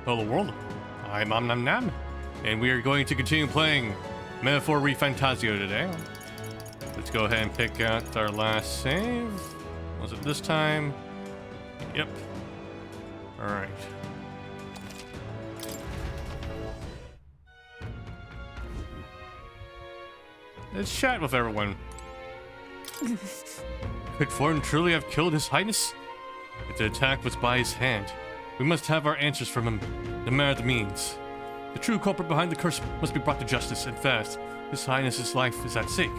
Hello world, I'm Nam, and we are going to continue playing Metaphor ReFantazio today. Let's go ahead and pick out our last save. Was it this time? Yep. Alright. Let's chat with everyone. Could Forden truly have killed His Highness? If the attack was by his hand, we must have our answers from him, no matter the means. The true culprit behind the curse must be brought to justice, and fast. His Highness's life is at stake.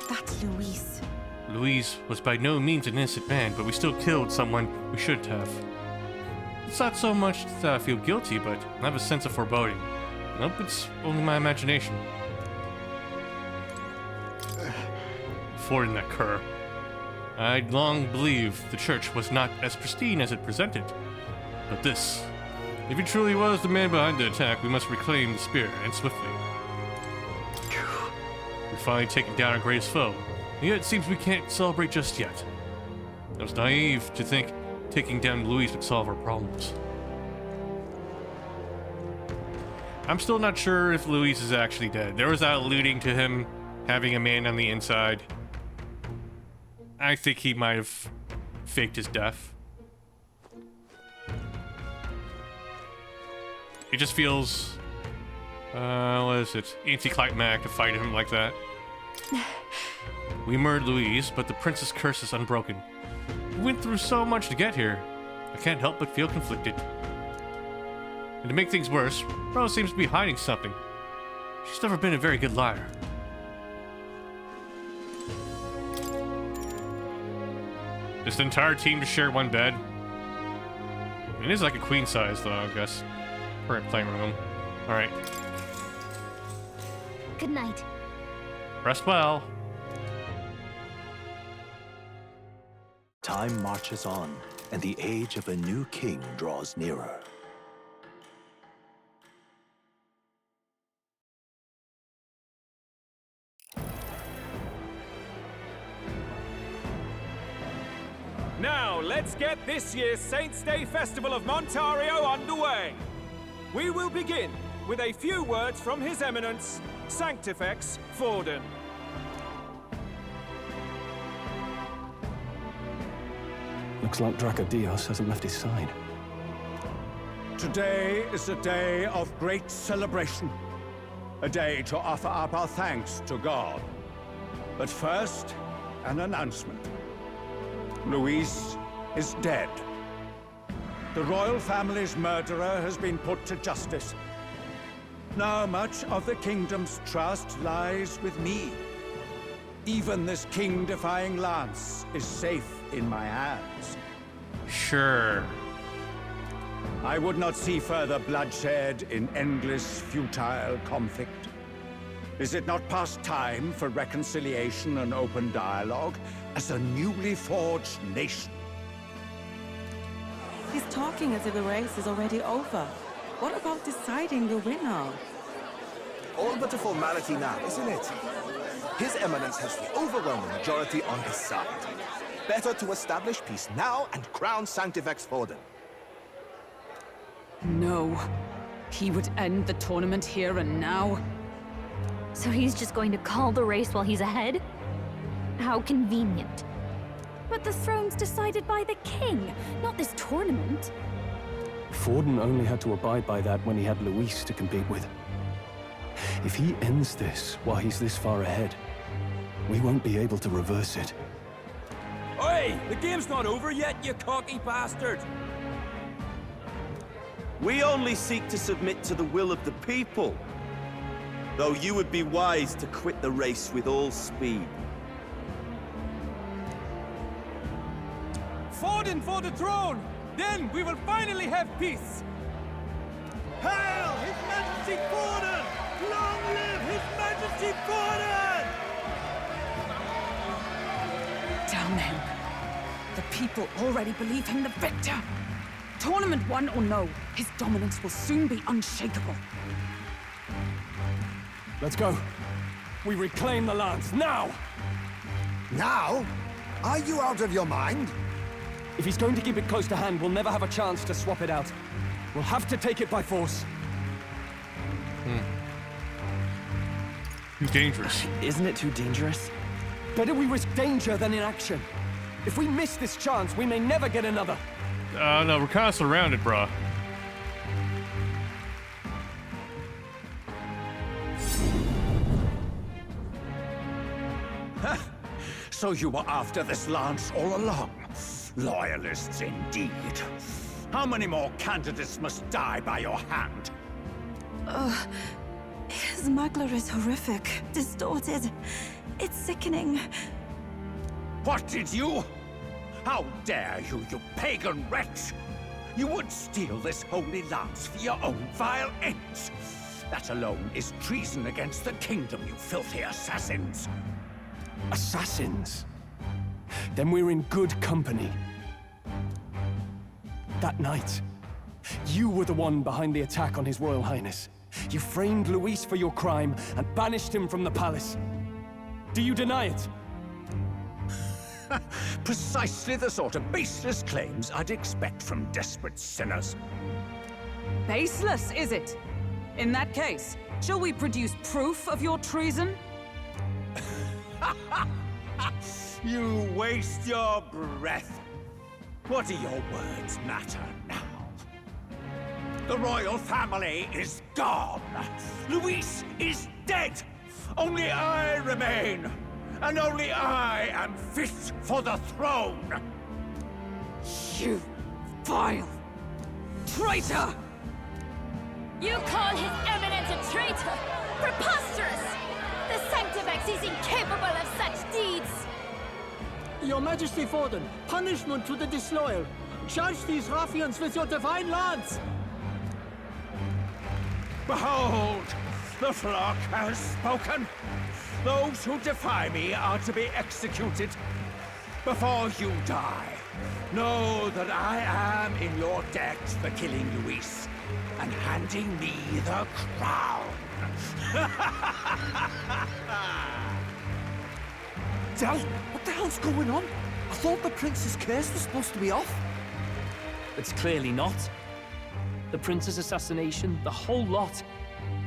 That's Louise. Louise was by no means an innocent man, but we still killed someone we shouldn't have. It's not so much that I feel guilty, but I have a sense of foreboding. Nope, it's only my imagination. Forden, that cur. I'd long believed the church was not as pristine as it presented. But this... If he truly was the man behind the attack, we must reclaim the spear, and swiftly. We've finally taken down our greatest foe, and yet it seems we can't celebrate just yet. I was naive to think taking down Louise would solve our problems. I'm still not sure if Louise is actually dead. There was that alluding to him having a man on the inside. I think he might have faked his death. It just feels, what is it? Anticlimactic to fight him like that. We murdered Louise, but the prince's curse is unbroken. We went through so much to get here. I can't help but feel conflicted. And to make things worse, Rose seems to be hiding something. She's never been a very good liar. This entire team to share one bed. It is like a queen size, though, I guess. Current playing room. Alright. Good night. Rest well. Time marches on, and the age of a new king draws nearer. Now, let's get this year's Saints' Day Festival of Montario underway. We will begin with a few words from His Eminence, Sanctifex Forden. Looks like Dracodios hasn't left his side. Today is a day of great celebration. A day to offer up our thanks to God. But first, an announcement. Louise is dead. The royal family's murderer has been put to justice. Now much of the kingdom's trust lies with me. Even this king-defying lance is safe in my hands. Sure. I would not see further bloodshed in endless, futile conflict. Is it not past time for reconciliation and open dialogue as a newly forged nation? He's talking as if the race is already over. What about deciding the winner? All but a formality now, isn't it? His Eminence has the overwhelming majority on his side. Better to establish peace now and crown Sanctifex Forden. No. He would end the tournament here and now. So he's just going to call the race while he's ahead? How convenient. But the throne's decided by the king, not this tournament. Forden only had to abide by that when he had Louise to compete with. If he ends this while he's this far ahead, we won't be able to reverse it. Oi! The game's not over yet, you cocky bastard! We only seek to submit to the will of the people. Though you would be wise to quit the race with all speed. Forden for the throne! Then we will finally have peace! Hail His Majesty Forden! Long live His Majesty Forden! Damn him. The people already believe him the victor. Tournament won or no, his dominance will soon be unshakable. Let's go. We reclaim the lance, now! Now? Are you out of your mind? If he's going to keep it close to hand, we'll never have a chance to swap it out. We'll have to take it by force. Too dangerous. Isn't it too dangerous? Better we risk danger than inaction. If we miss this chance, we may never get another. No, we're kind of surrounded, bruh. So you were after this lance all along? Loyalists indeed. How many more candidates must die by your hand? His smuggler is horrific, distorted. It's sickening. What did you? How dare you, you pagan wretch! You would steal this holy lance for your own vile ends. That alone is treason against the kingdom, you filthy assassins. Assassins? Then we're in good company. That night, you were the one behind the attack on His Royal Highness. You framed Luis for your crime and banished him from the palace. Do you deny it? Precisely the sort of baseless claims I'd expect from desperate sinners. Baseless, is it? In that case, shall we produce proof of your treason? You waste your breath. What do your words matter now? The royal family is gone. Luis is dead. Only I remain. And only I am fit for the throne. You vile traitor! You call His Eminence a traitor? Preposterous! The Sanctifex is incapable of such deeds! Your Majesty Forden, punishment to the disloyal. Charge these ruffians with your divine lance! Behold, the flock has spoken. Those who defy me are to be executed. Before you die, know that I am in your debt for killing Luis and handing me the crown. Del, what the hell's going on? I thought the prince's curse was supposed to be off. It's clearly not. The prince's assassination, the whole lot.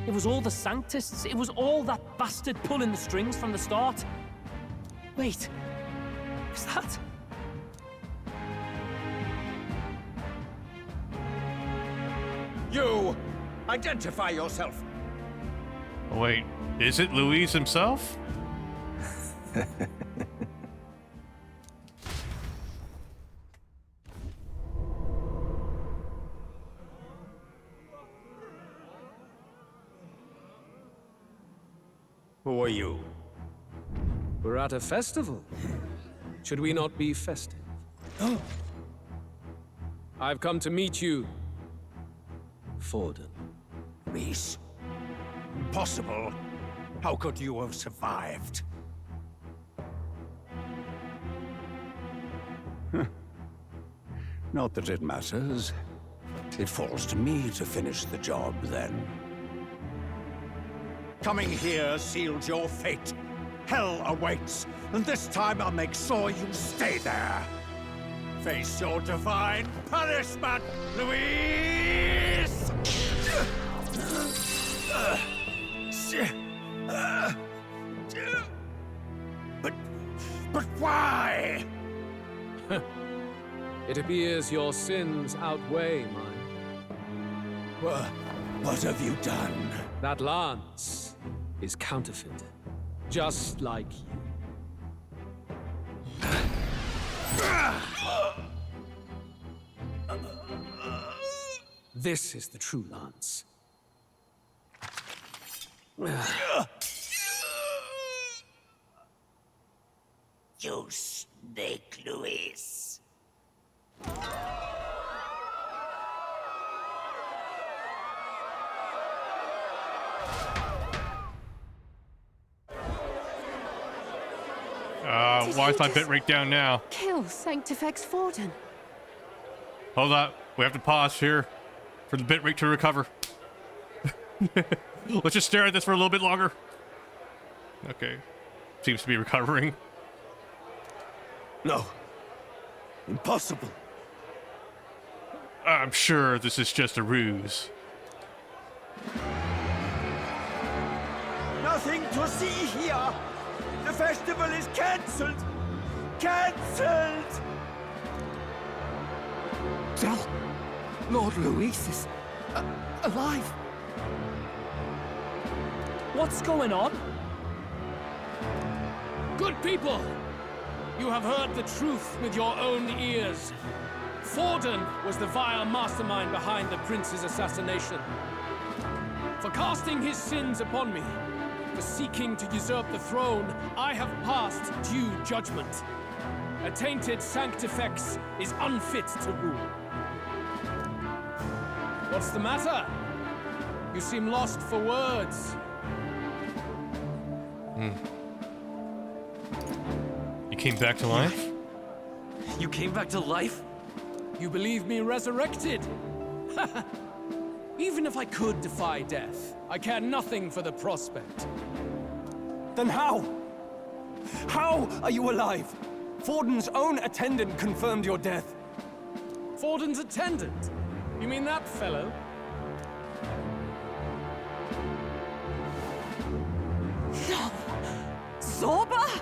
It was all the Sanctists. It was all that bastard pulling the strings from the start. Wait, is that? You! Identify yourself! Wait, is it Luis himself? Who are you? We're at a festival. Should we not be festive? I've come to meet you, Forden. Luis? Impossible. How could you have survived? Not that it matters. It falls to me to finish the job, then. Coming here sealed your fate. Hell awaits, and this time I'll make sure you stay there. Face your divine punishment, Luis! But why? It appears your sins outweigh mine. What have you done? That lance is counterfeit, just like you. This is the true lance. You snake, Luis. Why is my bitrate down now? Kill Sanctifex Forden. Hold up. We have to pause here for the bitrate to recover. Let's just stare at this for a little bit longer. Okay. Seems to be recovering. No. Impossible. I'm sure this is just a ruse. Nothing to see here! The festival is cancelled! Cancelled! Del, Lord Luis is alive. What's going on? Good people! You have heard the truth with your own ears. Forden was the vile mastermind behind the prince's assassination. For casting his sins upon me, for seeking to usurp the throne, I have passed due judgment. A tainted Sanctifex is unfit to rule. What's the matter? You seem lost for words. You came back to life? You came back to life? You believe me resurrected? Even if I could defy death, I care nothing for the prospect. Then how? How are you alive? Forden's own attendant confirmed your death. Forden's attendant? You mean that fellow? No! Zorba?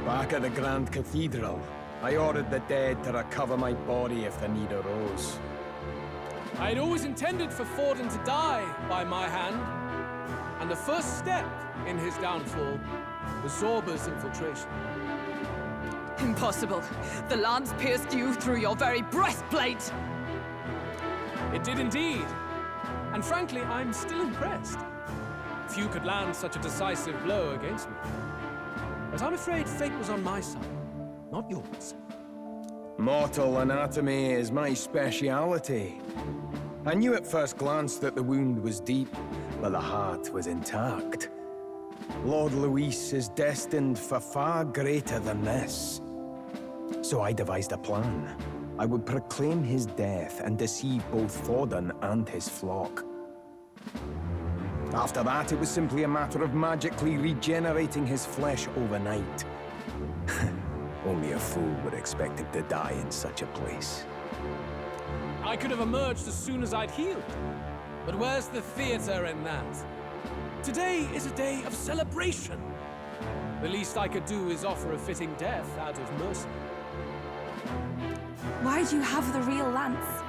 Back at the Grand Cathedral, I ordered the dead to recover my body if the need arose. I had always intended for Forden to die by my hand, and the first step in his downfall was Zorba's infiltration. Impossible. The lance pierced you through your very breastplate! It did indeed. And frankly, I'm still impressed. Few could land such a decisive blow against me. But I'm afraid fate was on my side, not yours. Mortal anatomy is my speciality. I knew at first glance that the wound was deep, but the heart was intact. Lord Luis is destined for far greater than this. So I devised a plan. I would proclaim his death and deceive both Forden and his flock. After that, it was simply a matter of magically regenerating his flesh overnight. Only a fool would expect him to die in such a place. I could have emerged as soon as I'd healed. But where's the theater in that? Today is a day of celebration. The least I could do is offer a fitting death out of mercy. Why'd you have the real lance?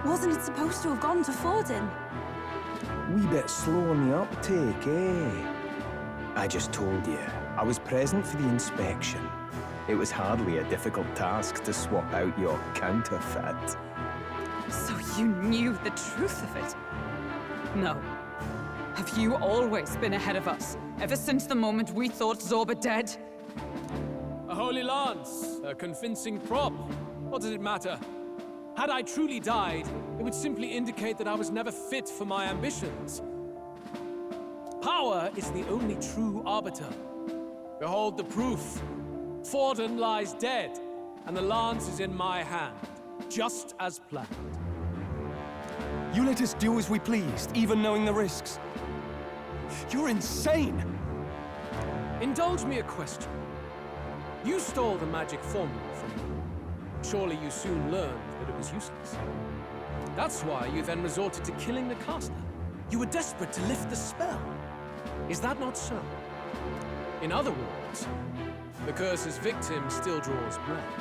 Wasn't it supposed to have gone to Forden? Wee bit slow on the uptake, eh? I just told you, I was present for the inspection. It was hardly a difficult task to swap out your counterfeit. So you knew the truth of it? No. Have you always been ahead of us, ever since the moment we thought Zorba dead? A holy lance, a convincing prop. What does it matter? Had I truly died, it would simply indicate that I was never fit for my ambitions. Power is the only true arbiter. Behold the proof. Forden lies dead, and the lance is in my hand, just as planned. You let us do as we pleased, even knowing the risks. You're insane! Indulge me a question. You stole the magic formula from me. Surely you soon learned that it was useless. That's why you then resorted to killing the caster. You were desperate to lift the spell. Is that not so? In other words, the curse's victim still draws breath.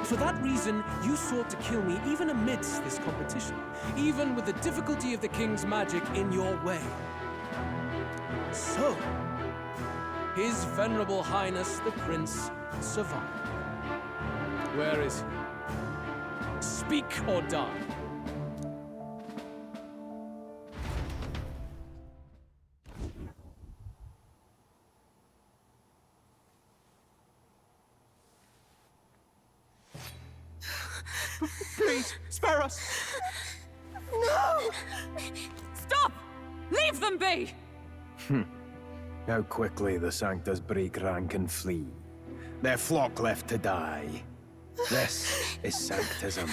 For that reason, you sought to kill me even amidst this competition, even with the difficulty of the king's magic in your way. So, His Venerable Highness the Prince survived. Where is he? Speak or die. Please, spare us! No! Stop! Leave them be! How quickly the Sanctas break rank and flee. Their flock left to die. This is Sanctism.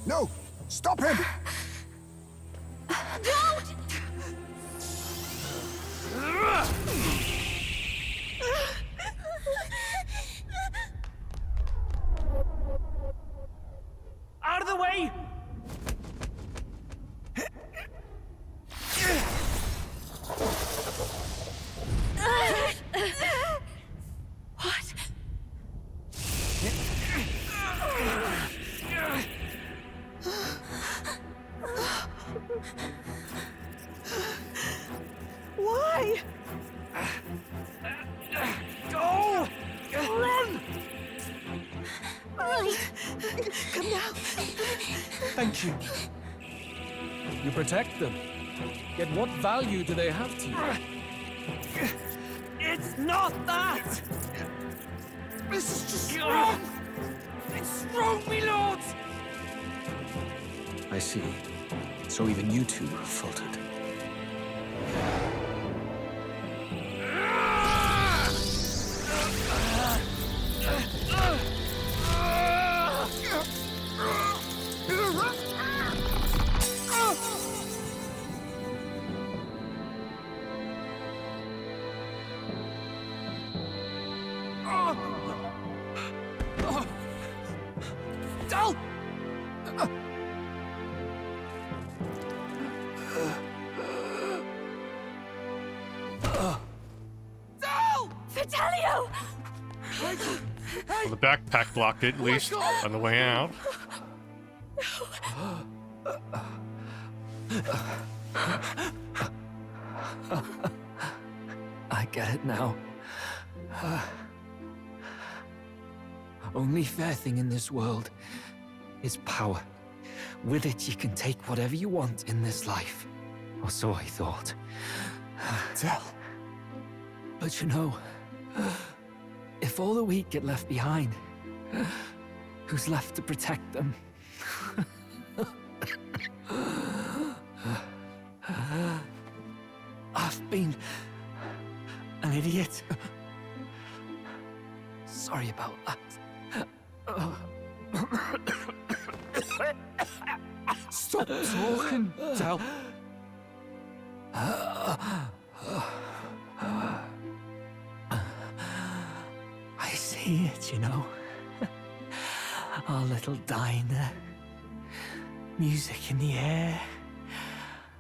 No! Stop him! Don't! Out of the way! What? Why? Go! Run! Right. Come now. Thank you. You protect them. Yet what value do they have to you? It's not that! This is just wrong! It's wrong, me lords! I see. So even you two have faltered. Dal! Vitelio! Well, the backpack blocked it, at least, on the way out. I get it now. Only fair thing in this world is power. With it, you can take whatever you want in this life. Or so I thought. Tell. But you know, if all the weak get left behind, who's left to protect them? I've been an idiot. Sorry about that. Stop talking, Del. I see it, you know. Our little diner. Music in the air.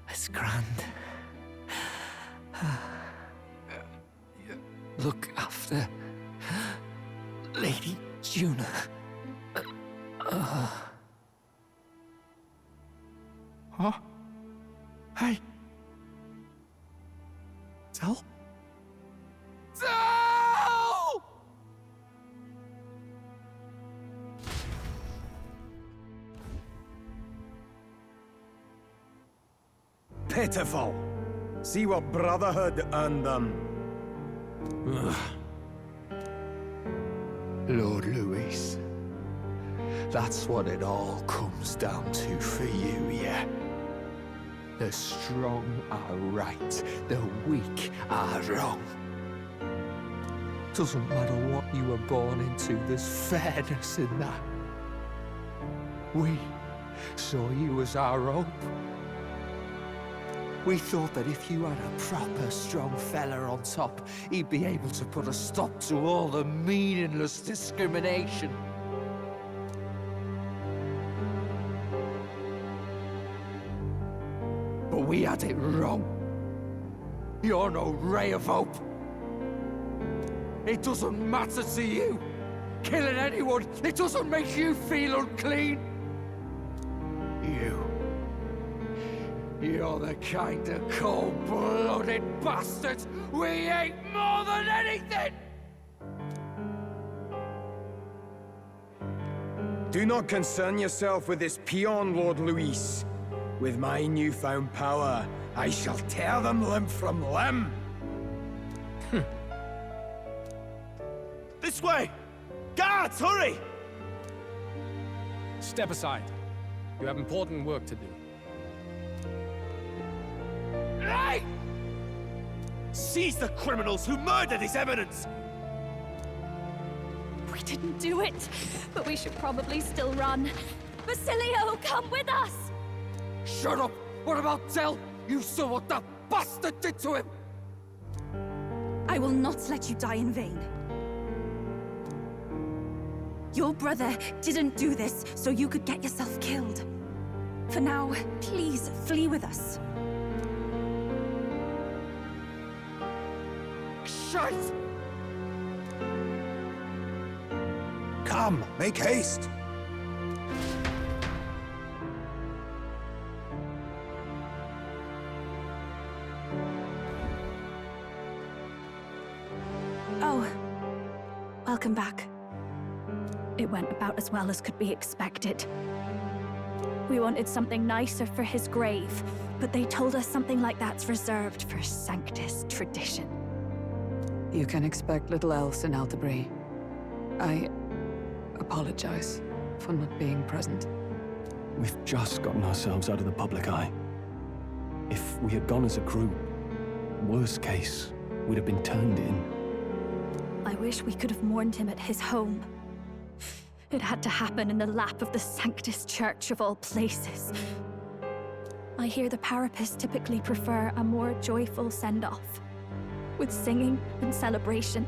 It's grand. Look after Lady Juna. Huh? Hey. Del? Del! Pitiful. See what Brotherhood earned them. Lord Louis. That's what it all comes down to for you, yeah? The strong are right, the weak are wrong. Doesn't matter what you were born into, there's fairness in that. We saw you as our hope. We thought that if you had a proper strong fella on top, he'd be able to put a stop to all the meaningless discrimination. But we had it wrong. You're no ray of hope. It doesn't matter to you. Killing anyone, it doesn't make you feel unclean. You're the kind of cold-blooded bastards we hate more than anything! Do not concern yourself with this peon, Lord Luis. With my newfound power, I shall tear them limb from limb. This way! Guards, hurry! Step aside. You have important work to do. Hey! Seize the criminals who murdered His Eminence! We didn't do it, but we should probably still run. Basilio, come with us! Shut up! What about Tell? You saw what that bastard did to him! I will not let you die in vain. Your brother didn't do this so you could get yourself killed. For now, please flee with us. Shite! Come, make haste. Oh, welcome back. It went about as well as could be expected. We wanted something nicer for his grave, but they told us something like that's reserved for Sanctus tradition. You can expect little else in Altabri. I apologize for not being present. We've just gotten ourselves out of the public eye. If we had gone as a group, worst case, we'd have been turned in. I wish we could have mourned him at his home. It had to happen in the lap of the Sanctus Church of all places. I hear the Parapists typically prefer a more joyful send-off, with singing and celebration.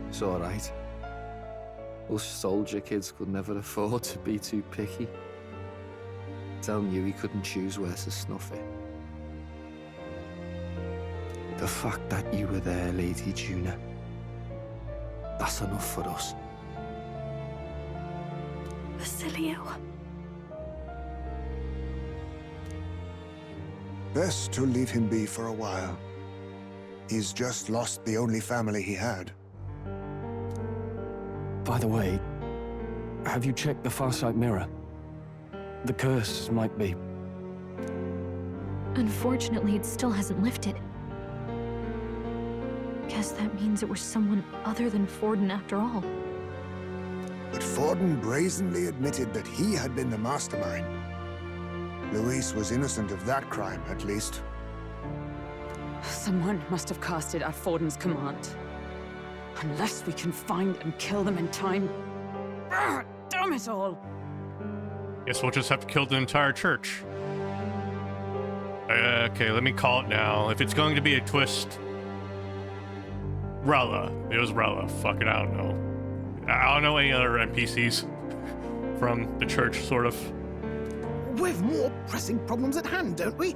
It's all right. Us soldier kids could never afford to be too picky. Tell you he couldn't choose where to snuff it. The fact that you were there, Lady Juna, that's enough for us. Basilio. Best to leave him be for a while. He's just lost the only family he had. By the way, have you checked the Farsight mirror? The curse might be... Unfortunately, it still hasn't lifted. Guess that means it was someone other than Forden after all. But Forden brazenly admitted that he had been the mastermind. Luis was innocent of that crime, at least. Someone must have cast it at Forden's command. Unless we can find and kill them in time. Damn it all! Guess we'll just have to kill the entire church. Okay, let me call it now. If it's going to be a twist... Rella. It was Rella. Fuck it, I don't know. I don't know any other NPCs from the church, sort of. We've more pressing problems at hand, don't we?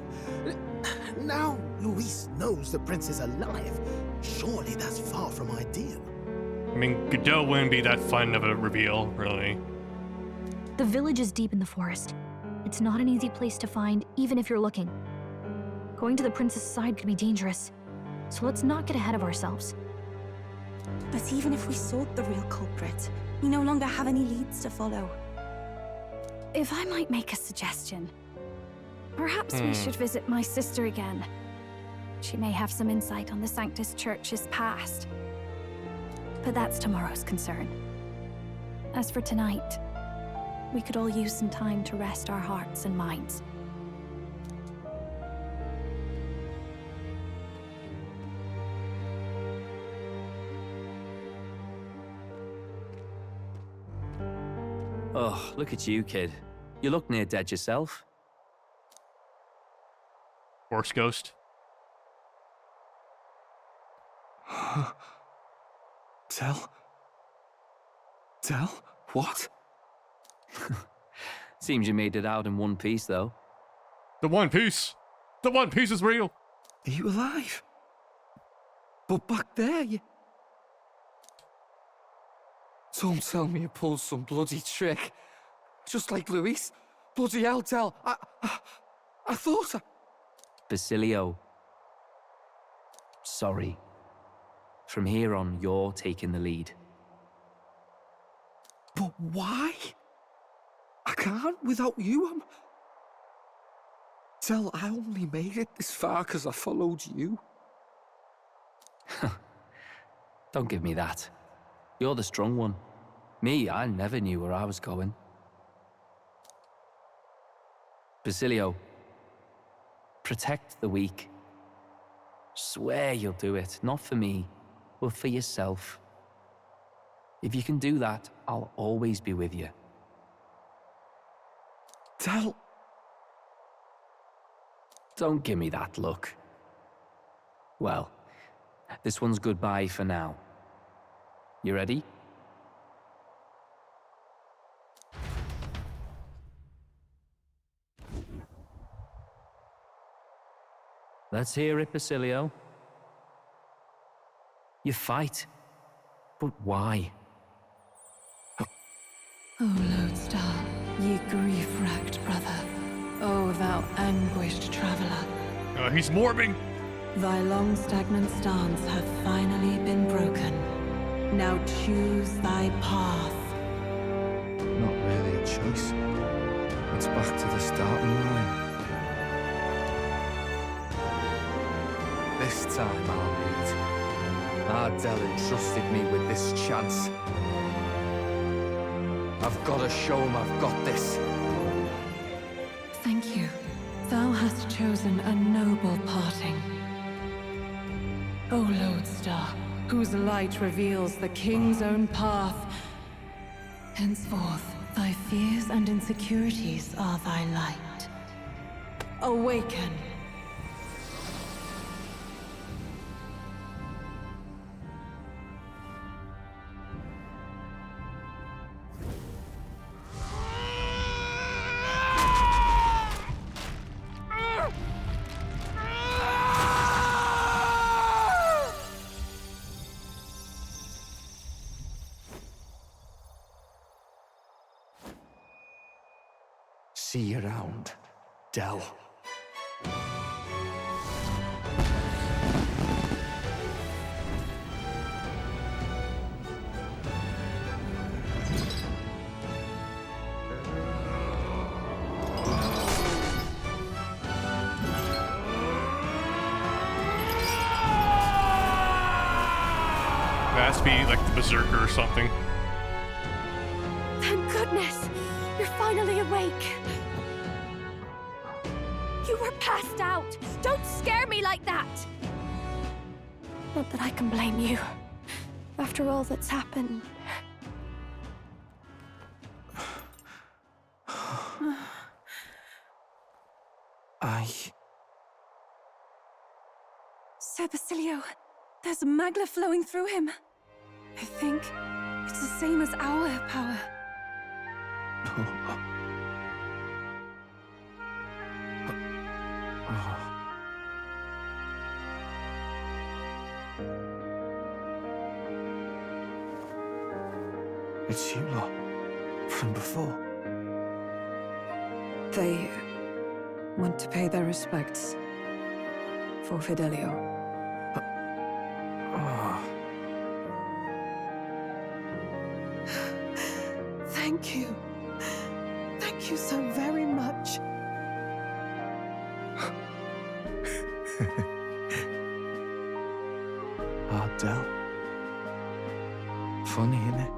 Now Luis knows the prince is alive. Surely that's far from ideal. I mean, Godot wouldn't be that fun of a reveal, really. The village is deep in the forest. It's not an easy place to find, even if you're looking. Going to the prince's side could be dangerous, so let's not get ahead of ourselves. But even if we sought the real culprit, we no longer have any leads to follow. If I might make a suggestion, perhaps we should visit my sister again. She may have some insight on the Sanctus Church's past. But that's tomorrow's concern. As for tonight, we could all use some time to rest our hearts and minds. Oh, look at you, kid. You look near dead yourself. Horse ghost. Tell? What? Seems you made it out in one piece, though. The One Piece! The One Piece is real! Are you alive? But back there, you... Don't tell me you pulled some bloody trick. Just like Luis. Bloody hell, Tell. I thought I... Basilio. Sorry. From here on, you're taking the lead. But why? I can't without you. Tell, I only made it this far because I followed you. Don't give me that. You're the strong one. Me, I never knew where I was going. Basilio, protect the weak. Swear you'll do it, not for me, but for yourself. If you can do that, I'll always be with you. Del... Don't give me that look. Well, this one's goodbye for now. You ready? Let's hear it, Basilio. You fight. But why? O Lodestar, ye grief-racked brother. O thou anguished traveler. He's morbing. Thy long stagnant stance hath finally been broken. Now choose thy path. Not really a choice. It's back to the starting line. This time I'll lead. Ardell entrusted me with this chance. I've got to show him I've got this. Thank you. Thou hast chosen a noble parting. O Lodestar, whose light reveals the king's own path. Henceforth, thy fears and insecurities are thy light. Awaken. See you around, Del. That has to be like the Berserker or something. Thank goodness! You're finally awake! You were passed out! Don't scare me like that! Not that I can blame you. After all that's happened. Sir Basilio, there's magla flowing through him. I think it's the same as our power. It's you lot, from before. They want to pay their respects for Fidelio. Thank you. Thank you so very much. Ardell. Funny, innit?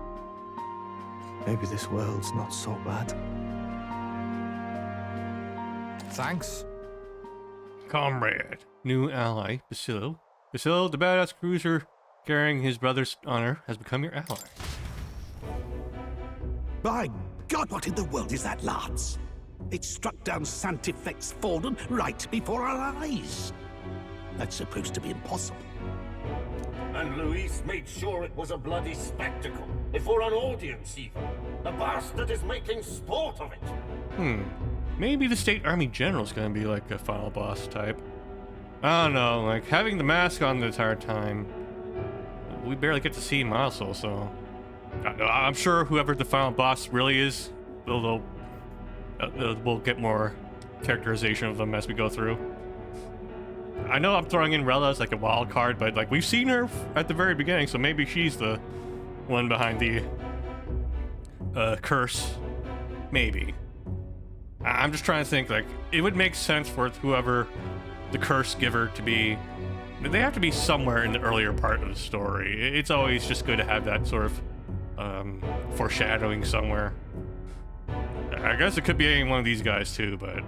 Maybe this world's not so bad. Thanks. Comrade. New ally, Basilio. Basilio, the badass cruiser carrying his brother's honor, has become your ally. By God, what in the world is that, lads? It struck down Santifex Forden right before our eyes. That's supposed to be impossible. And Luis made sure it was a bloody spectacle, before an audience even. The bastard is making sport of it. Maybe the State Army General's gonna be like a final boss type. I don't know, like having the mask on the entire time, we barely get to see him also, so... I'm sure whoever the final boss really is, we'll get more characterization of them as we go through. I know I'm throwing in Rella as like a wild card, but like we've seen her at the very beginning, so maybe she's the one behind the curse. Maybe. I'm just trying to think, like, it would make sense for whoever the curse giver to be. They have to be somewhere in the earlier part of the story. It's always just good to have that sort of foreshadowing somewhere. I guess it could be any one of these guys too, but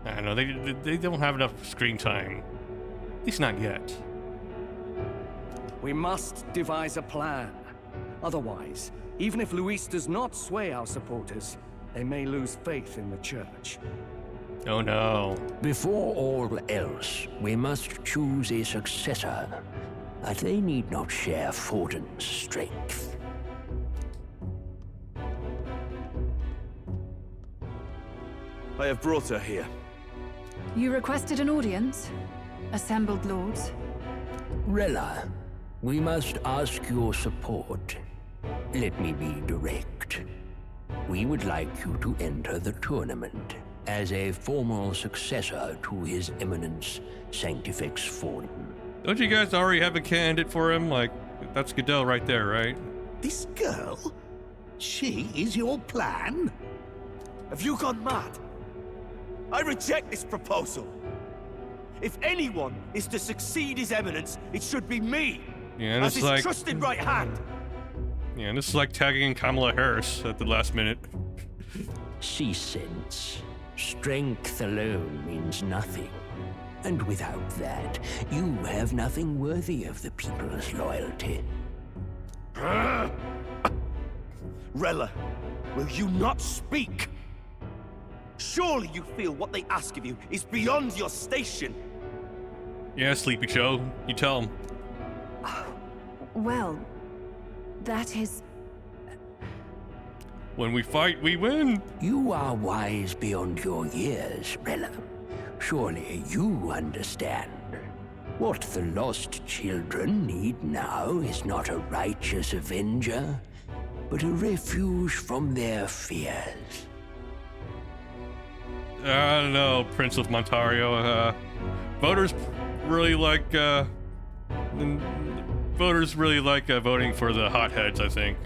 I don't know, they don't have enough screen time. At least not yet. We must devise a plan. Otherwise, even if Luis does not sway our supporters, they may lose faith in the church. Oh no. Before all else, we must choose a successor. But they need not share Forden's strength. I have brought her here. You requested an audience? Assembled lords? Rella, we must ask your support. Let me be direct. We would like you to enter the tournament as a formal successor to His Eminence Sanctifex Forden. Don't you guys already have a candidate for him? Like, that's Goodell right there, right? This girl? She is your plan? Have you gone mad? I reject this proposal. If anyone is to succeed His Eminence, it should be me. Yeah, and as it's his like trusted right hand. Yeah, and this is like tagging Kamala Harris at the last minute. See sense. Strength alone means nothing. And without that, you have nothing worthy of the people's loyalty. Rella, will you not speak? Surely you feel what they ask of you is beyond your station. Yeah, Sleepy Joe. You tell him. Well, that is... When we fight, we win. You are wise beyond your years, Rella. Surely you understand. What the lost children need now is not a righteous avenger, but a refuge from their fears. I don't know, Prince of Montario. Voters really like voting for the hotheads, I think.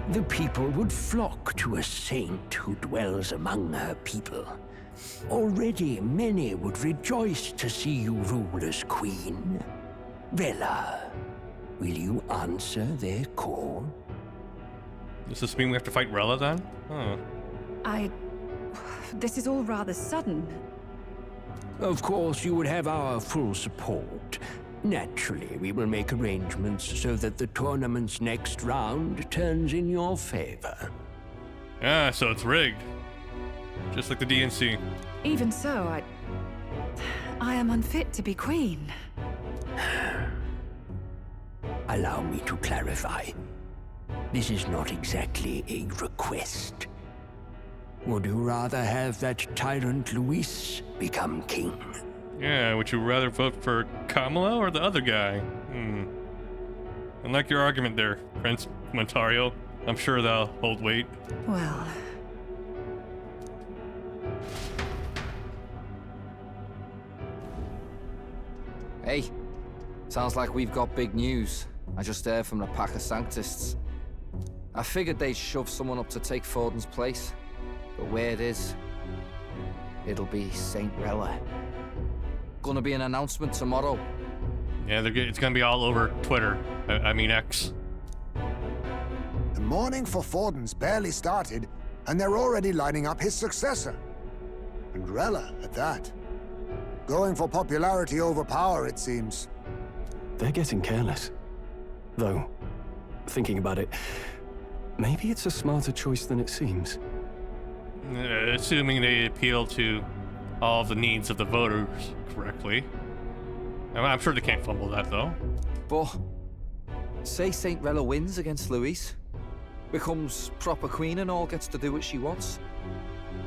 The people would flock to a saint who dwells among her people. Already many would rejoice to see you rule as queen. Rella, will you answer their call? Does this mean we have to fight Rella then? Huh. This is all rather sudden. Of course, you would have our full support. Naturally, we will make arrangements so that the tournament's next round turns in your favor. Ah, so it's rigged. Just like the DNC. Even so, I am unfit to be queen. Allow me to clarify. This is not exactly a request. Would you rather have that tyrant Luis become king? Yeah, would you rather vote for Kamala or the other guy? I like your argument there, Prince Montario. I'm sure that'll hold weight. Well... Hey, sounds like we've got big news. I just heard from the pack of Sanctists. I figured they'd shove someone up to take Forden's place. But where it is, it'll be Saint Rella. Gonna be an announcement tomorrow. Yeah, it's gonna be all over Twitter. I mean X. The mourning for Forden's barely started, and they're already lining up his successor. And Rella, at that. Going for popularity over power, it seems. They're getting careless. Though, thinking about it, maybe it's a smarter choice than it seems. Assuming they appeal to all the needs of the voters correctly. I'm sure they can't fumble that, though. But, say Saint Rella wins against Luis, becomes proper queen and all gets to do what she wants.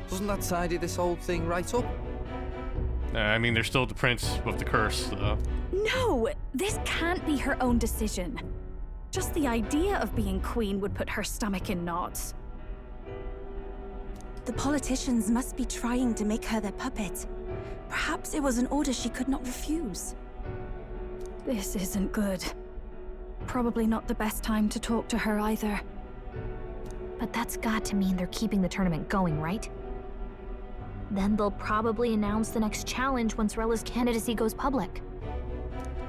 Doesn't that tidy this whole thing right up? I mean, they're still the prince with the curse, though. No, this can't be her own decision. Just the idea of being queen would put her stomach in knots. The politicians must be trying to make her their puppet. Perhaps it was an order she could not refuse. This isn't good. Probably not the best time to talk to her either. But that's got to mean they're keeping the tournament going, right? Then they'll probably announce the next challenge once Rella's candidacy goes public.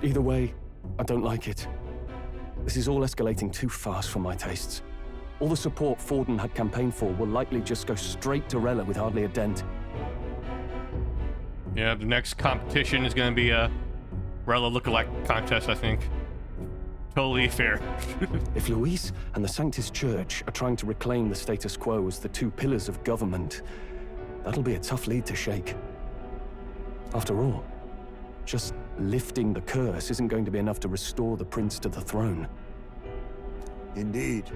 Either way, I don't like it. This is all escalating too fast for my tastes. All the support Forden had campaigned for will likely just go straight to Rella with hardly a dent. Yeah, the next competition is going to be a Rella lookalike contest, I think. Totally fair. If Luis and the Sanctus Church are trying to reclaim the status quo as the two pillars of government, that'll be a tough lead to shake. After all, just lifting the curse isn't going to be enough to restore the prince to the throne. Indeed.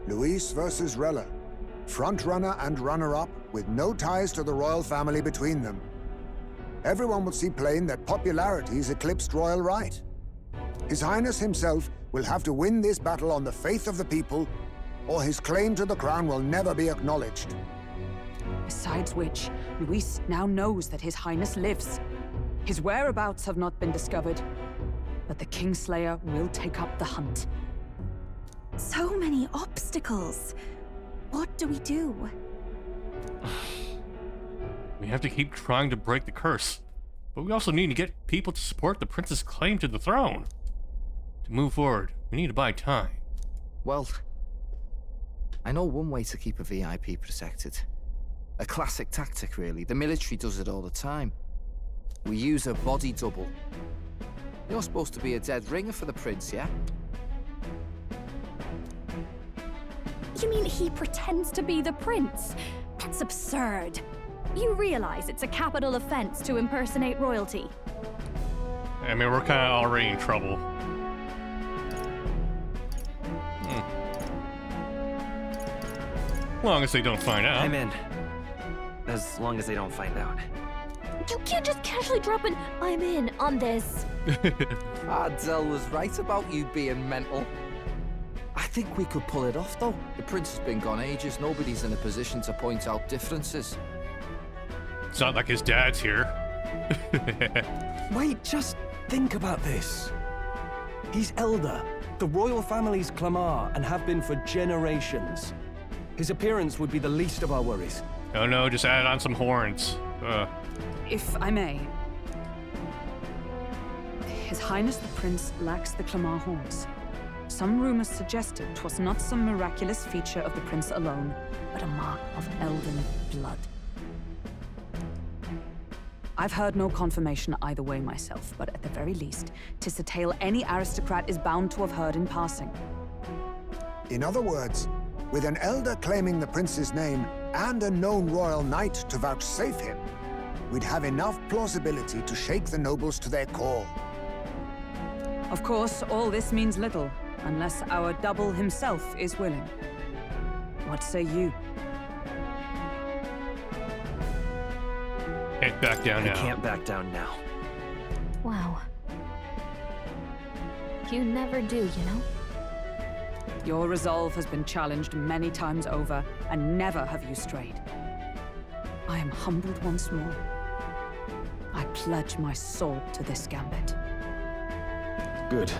Luis versus Rella. Frontrunner and runner-up with no ties to the royal family between them. Everyone will see plain that popularity's eclipsed royal right. His Highness himself will have to win this battle on the faith of the people, or his claim to the crown will never be acknowledged. Besides which, Luis now knows that His Highness lives. His whereabouts have not been discovered, but the Kingslayer will take up the hunt. So many obstacles. What do we do? We have to keep trying to break the curse, but we also need to get people to support the prince's claim to the throne. To move forward, we need to buy time. Well, I know one way to keep a VIP protected. A classic tactic, really. The military does it all the time. We use a body double. You're supposed to be a dead ringer for the prince, yeah? You mean he pretends to be the prince? That's absurd. You realize it's a capital offense to impersonate royalty. I mean, we're kind of already in trouble. As long as they don't find out. I'm in. As long as they don't find out. You can't just casually drop an "I'm in" on this. Adele was right about you being mental. I think we could pull it off, though. The prince has been gone ages. Nobody's in a position to point out differences. It's not like his dad's here. Wait, just think about this. He's elder. The royal family's Clamar and have been for generations. His appearance would be the least of our worries. Oh no, just add on some horns. If I may. His Highness the Prince lacks the Clamar horns. Some rumors suggested 'twas not some miraculous feature of the prince alone, but a mark of elven blood. I've heard no confirmation either way myself, but at the very least, 'tis a tale any aristocrat is bound to have heard in passing. In other words, with an elder claiming the prince's name and a known royal knight to vouchsafe him, we'd have enough plausibility to shake the nobles to their core. Of course, all this means little, unless our double himself is willing. What say you? Can't back down now. I can't back down now. Wow. You never do, you know? Your resolve has been challenged many times over, and never have you strayed. I am humbled once more. I pledge my soul to this gambit. Good.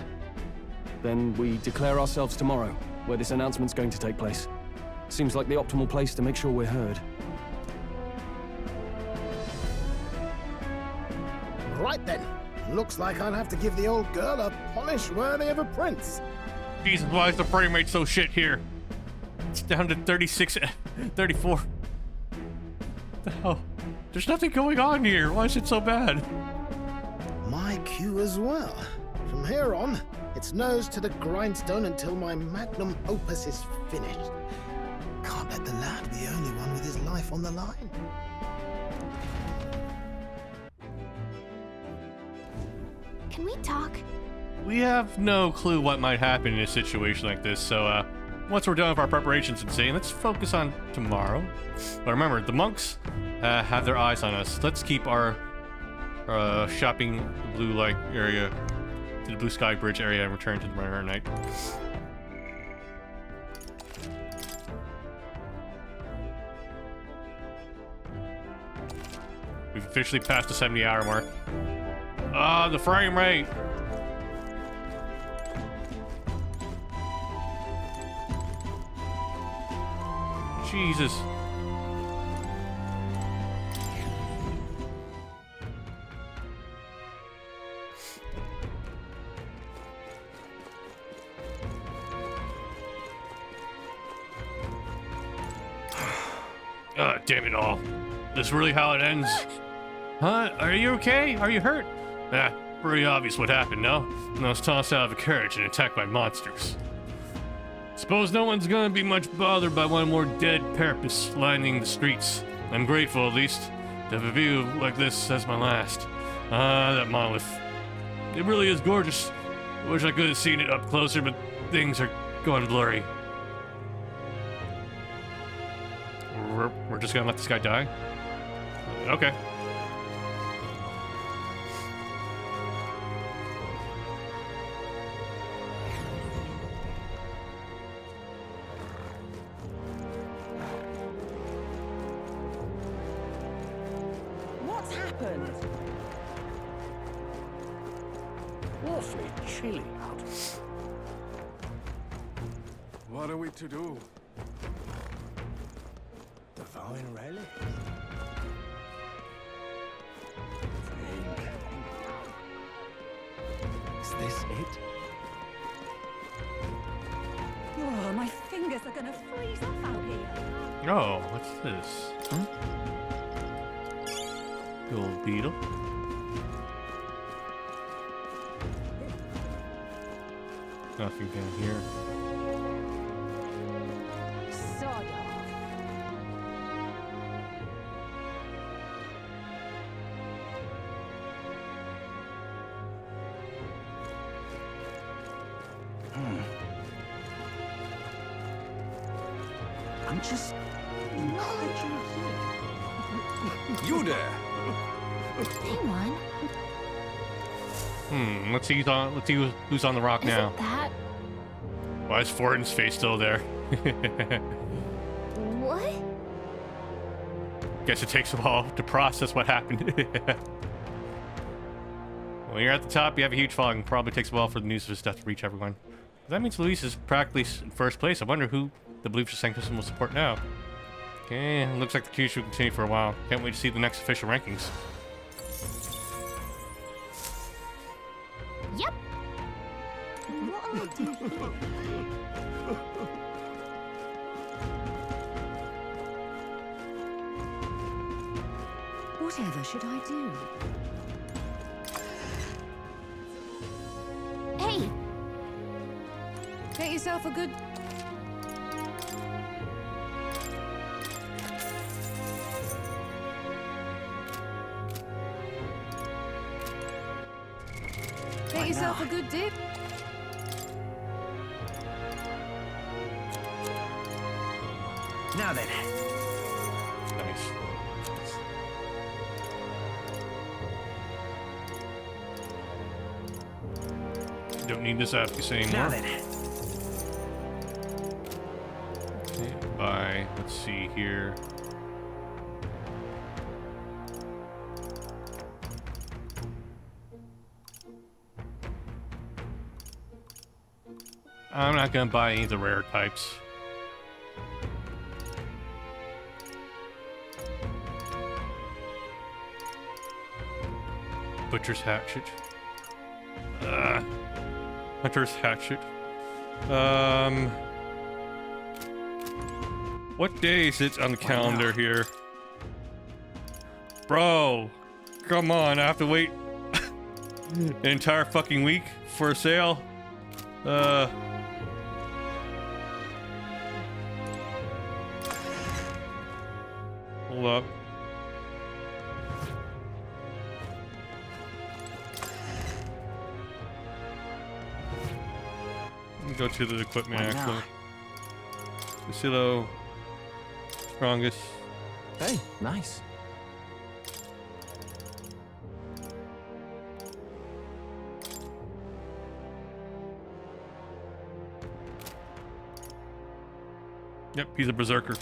Then we declare ourselves tomorrow, where this announcement's going to take place. Seems like the optimal place to make sure we're heard. Right then. Looks like I'll have to give the old girl a polish worthy of a prince. Jesus, why is the frame rate so shit here? It's down to 36, 34. What the hell? There's nothing going on here. Why is it so bad? My cue as well. From here on, it's nose to the grindstone until my magnum opus is finished. Can't let the lad be the only one with his life on the line. Can we talk? We have no clue what might happen in a situation like this, so once we're done with our preparations and saying, let's focus on tomorrow. But remember, the monks have their eyes on us. Let's keep our shopping blue light area to the blue sky bridge area and return to the Mirror Night. We've officially passed the 70-hour mark. Ah, the frame rate! Jesus. Damn it all. This is really how it ends. Huh? Are you okay? Are you hurt? Pretty obvious what happened, no? And I was tossed out of a carriage and attacked by monsters. Suppose no one's gonna be much bothered by one more dead Parapus lining the streets. I'm grateful, at least, to have a view like this as my last. Ah, that monolith. It really is gorgeous. I wish I could have seen it up closer, but things are going blurry. We're just gonna let this guy die? Okay. What's happened? Awfully chilly out. What are we to do? Divine relic? Is this it? Oh, my fingers are gonna freeze off out here. Oh, what's this? Huh? Gold beetle. Nothing down here. Sod I'm just encouraging you. You there? Hang on. Let's see who's on the rock now. Isn't that... Why is Fortin's face still there? What? Guess it takes a while to process what happened. When you're at the top, you have a huge following. Probably takes a while for the news of his death to reach everyone. That means Luis is practically in first place. I wonder who the Beliefs of Sanctism will support now. Okay, looks like the queue should continue for a while. Can't wait to see the next official rankings. Yep. Whatever should I do? Hey! Get yourself a good... Get yourself a good dip. Now then. Nice. Don't need this advocacy anymore. Now then. Okay, bye. Let's see here. I'm not gonna buy any of the rare types. Butcher's Hatchet. Hunter's Hatchet. What day is it on the calendar here? Bro, come on, I have to wait an entire fucking week for a sale? Hold up. Go to the equipment actually. Lucilo, strongest. Hey, nice. Yep, he's a berserker.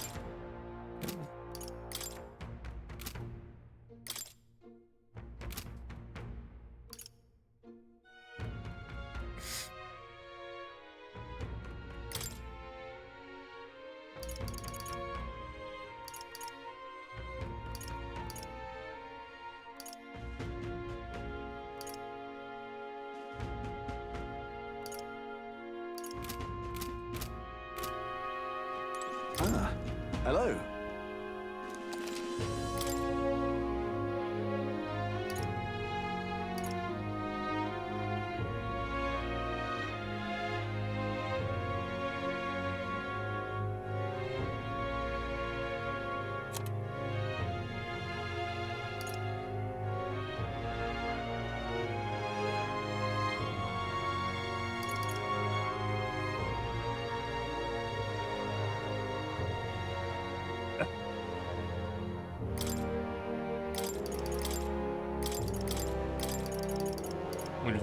Ah, hello.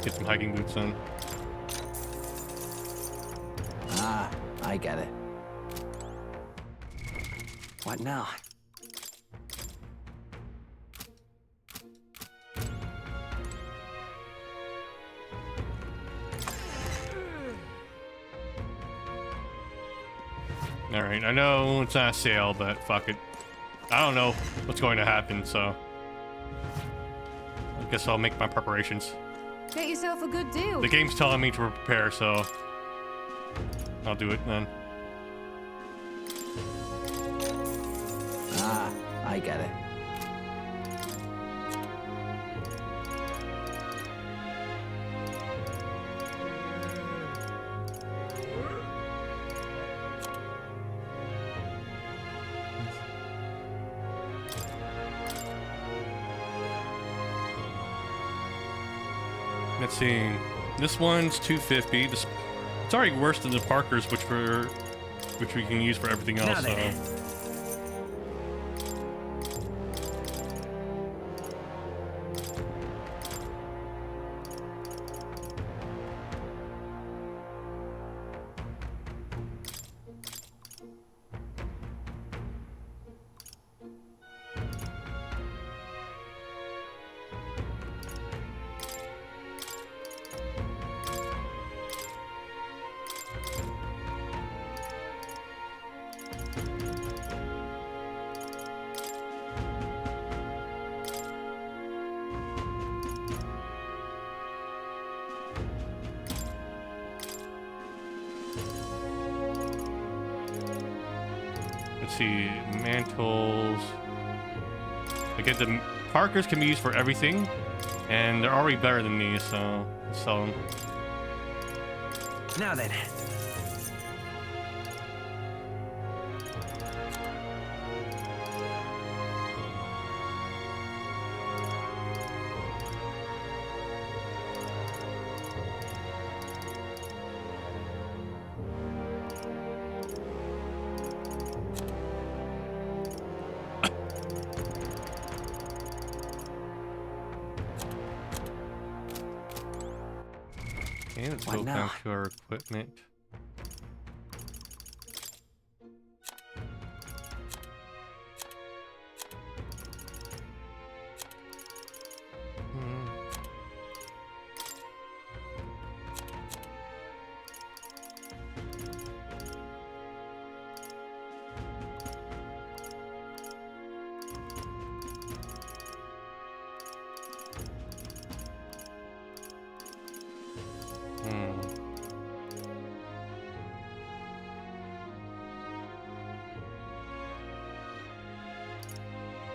get some hiking boots on. Ah, I get it. What now? Alright, I know it's not a sale, but fuck it. I don't know what's going to happen, so I guess I'll make my preparations. Get yourself a good deal. The game's telling me to prepare, so I'll do it then. Ah, I get it. Let's see. This one's 250. It's already worse than the Parkers, which we can use for everything else. So. Let's see, mantles. Again, the Parkers can be used for everything, and they're already better than these, so let's sell them. Now then. Okay, let's go back to our equipment.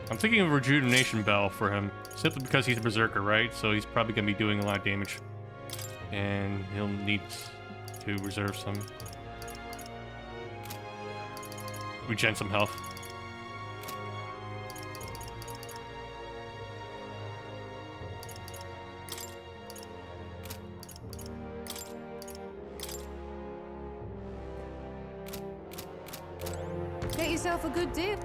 I'm thinking of a rejuvenation bell for him, simply because he's a berserker, right? So he's probably gonna be doing a lot of damage, and he'll need to reserve some, regen some health. Get yourself a good deal.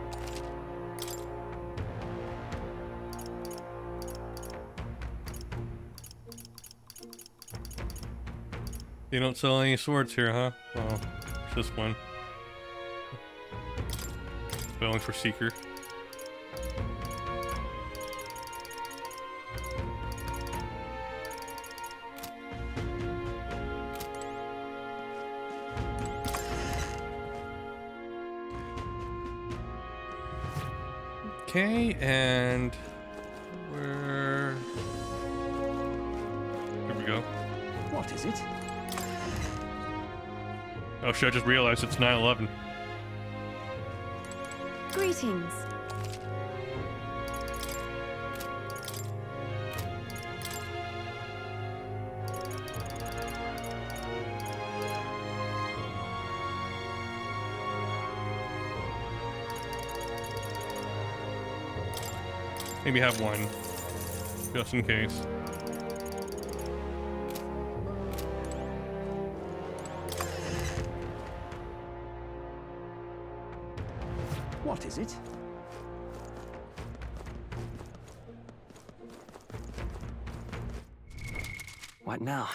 You don't sell any swords here, huh? Well, this one. Going for Seeker. Okay, and where? Here we go. What is it? Oh shit, I just realized it's 9/11. Greetings. Maybe have one, just in case. What is it? What Right now.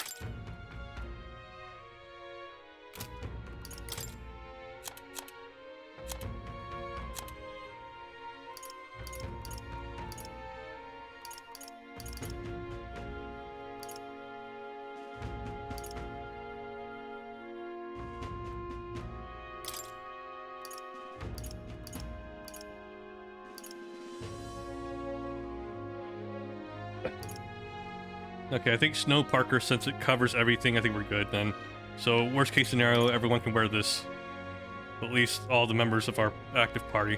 Okay, I think Snow Parker, since it covers everything, I think we're good then. So, worst case scenario, everyone can wear this. At least all the members of our active party.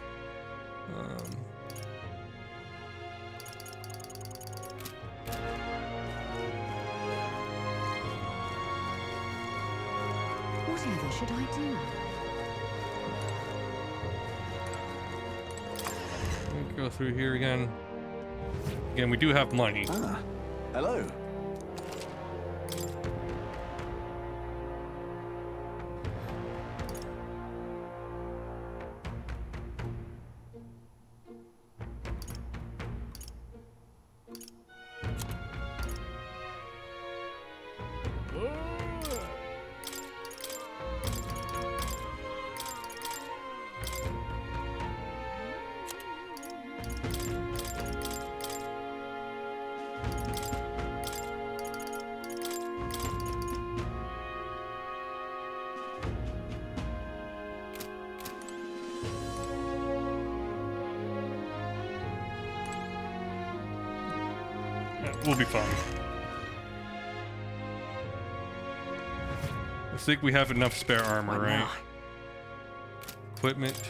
Whatever should I do? Let me go through here again. Again, we do have money. Ah, hello. We'll be fine. I think we have enough spare armor, right? Equipment.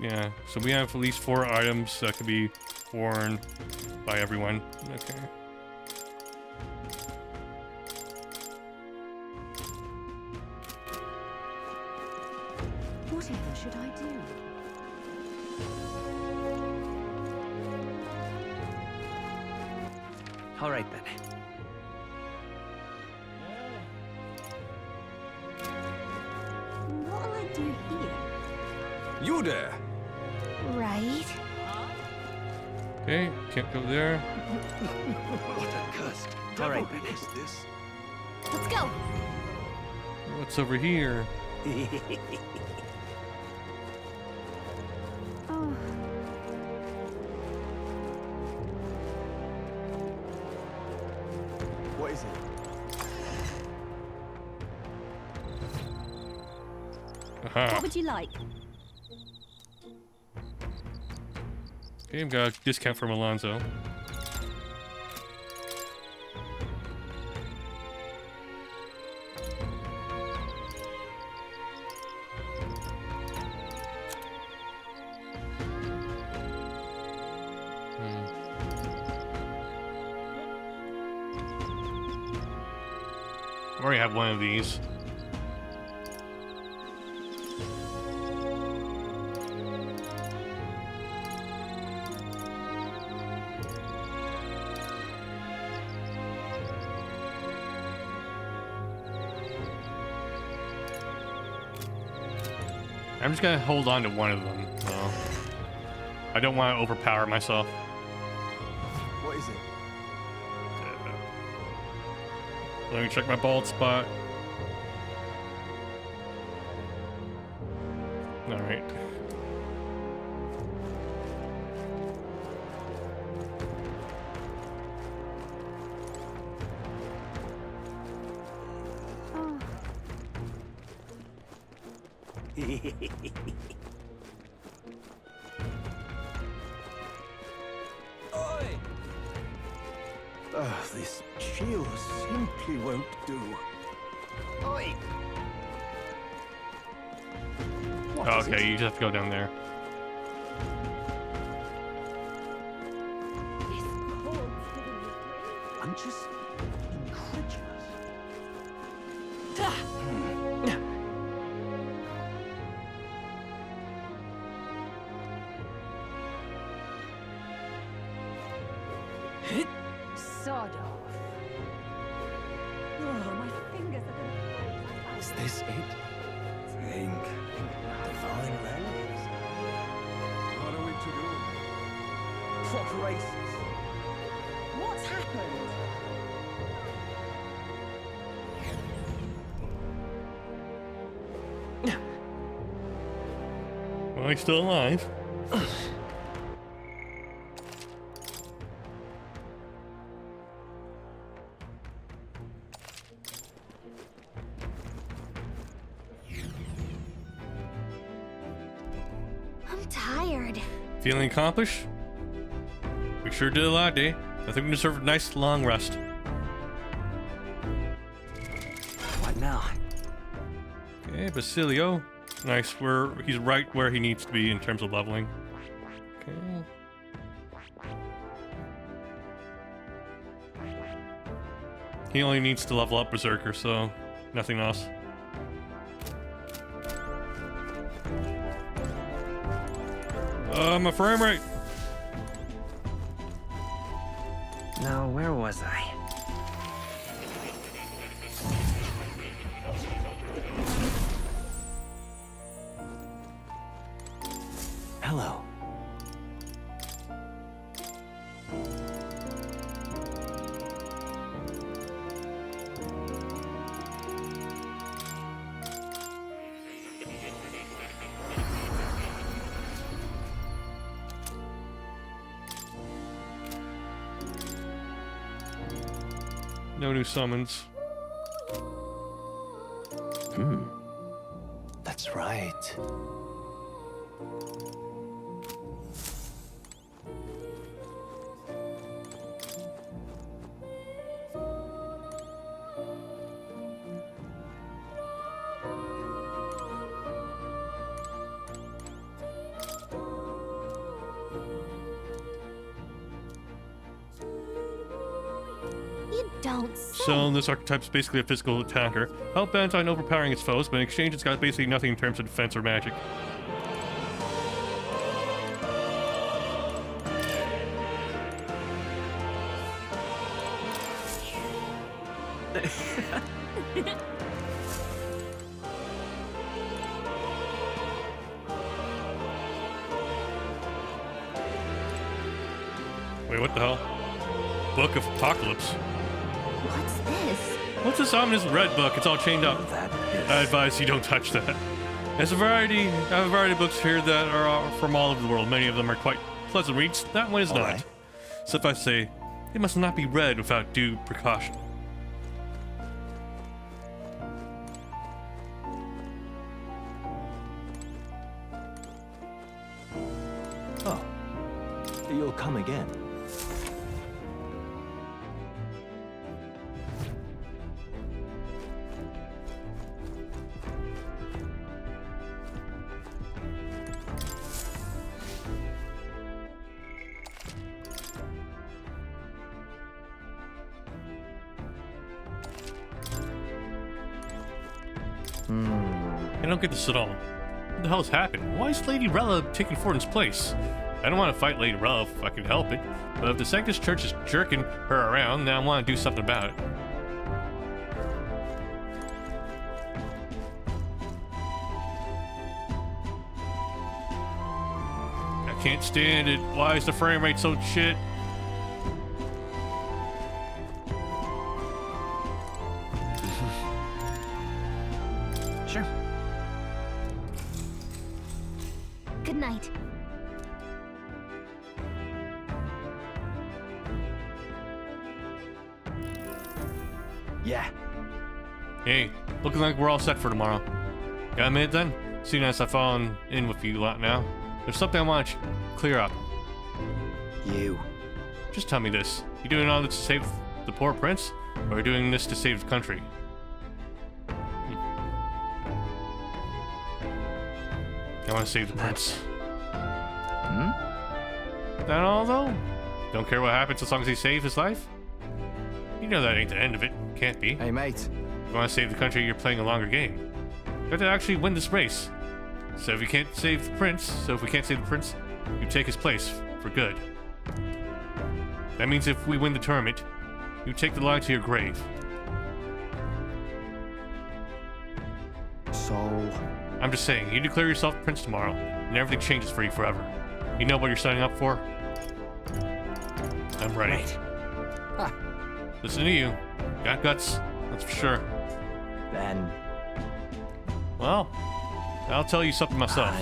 Yeah, so we have at least 4 items that could be worn by everyone. Okay. Whatever should I do? All right then. What'll I do here? You there? Right. Okay, can't go there. What a curse. All right, Devil is this? Let's go. What's over here? Oh. What is it? Aha. What would you like? Okay, we've got a discount from Alonzo. I already have one of these. I'm just gonna hold on to one of them, though. I don't want to overpower myself. What is it? Let me check my bald spot. Alright. This shield simply won't do. Oi! Oh, okay, you just have to go down there. I'm just incredulous. Sod off. Oh, my fingers are gonna... Is this it? Think. Divine relics. What are we to do? Proper races. What's happened? Well, he's still alive. I'm tired. Feeling accomplished? We sure did a lot, eh? I think we deserve a nice long rest. What now? Okay, Basilio. Nice, he's right where he needs to be in terms of leveling. Okay. He only needs to level up Berserker, so nothing else. My frame rate. Now, where was I? Hello. No new summons. That's right. Don't say. So this archetype's basically a physical attacker. Hell bent on overpowering its foes, but in exchange it's got basically nothing in terms of defense or magic. Wait, what the hell? Book of Apocalypse. What's this? What's this ominous red book? It's all chained up. I advise you don't touch that. There's a variety of books here that are from all over the world. Many of them are quite pleasant reads. That one is not. Right. Suffice to say, it must not be read without due precaution. Oh. You'll come again. I don't get this at all. What the hell's happened? Why is Lady Rella taking Fortin's place? I don't want to fight Lady Rella if I can help it, but if the Sanctus Church is jerking her around, then I want to do something about it. I can't stand it. Why is the frame rate so shit? Sure. Good night. Yeah. Hey, looking like we're all set for tomorrow. Got a minute then? Seeing as I've fallen in with you a lot now, there's something I want to clear up. You. Just tell me this. You doing all this to save the poor prince? Or are you doing this to save the country? I want to save the prince. Hmm? That all, though? Don't care what happens as long as he saves his life? You know that ain't the end of it. Can't be. Hey, mate. If you want to save the country, you're playing a longer game. You have to actually win this race. So if we can't save the prince, you take his place for good. That means if we win the tournament, you take the lie to your grave. So... I'm just saying, you declare yourself prince tomorrow, and everything changes for you forever. You know what you're signing up for? I'm ready. Huh. Listen to you. Got guts, that's for sure. Then... Well, I'll tell you something myself.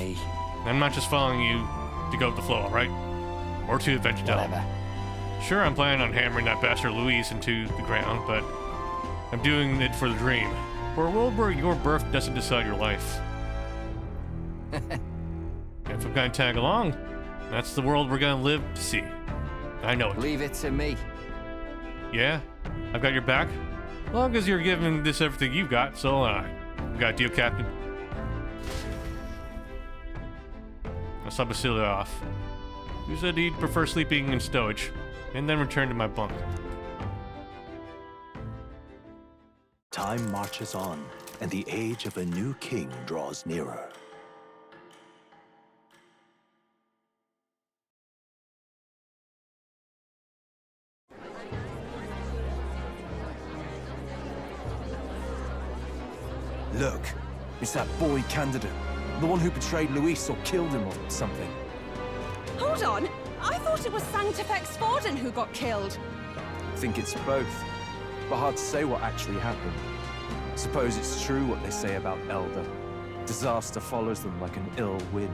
I'm not just following you to go with the flow, alright? Or to adventure down. Sure, I'm planning on hammering that bastard Louise into the ground, but I'm doing it for the dream. For a world where your birth doesn't decide your life. If I'm gonna tag along, that's the world we're gonna live to see. I know it. Leave it to me. Yeah? I've got your back? As long as you're giving this everything you've got, so you got a deal, Captain? I'll sub Basilia off. You said he'd prefer sleeping in stowage, and then return to my bunk. Time marches on, and the age of a new king draws nearer. Look, it's that boy candidate. The one who betrayed Luis or killed him or something. Hold on! I thought it was Sanctifex Forden who got killed. I think it's both. But hard to say what actually happened. Suppose it's true what they say about Elder. Disaster follows them like an ill wind.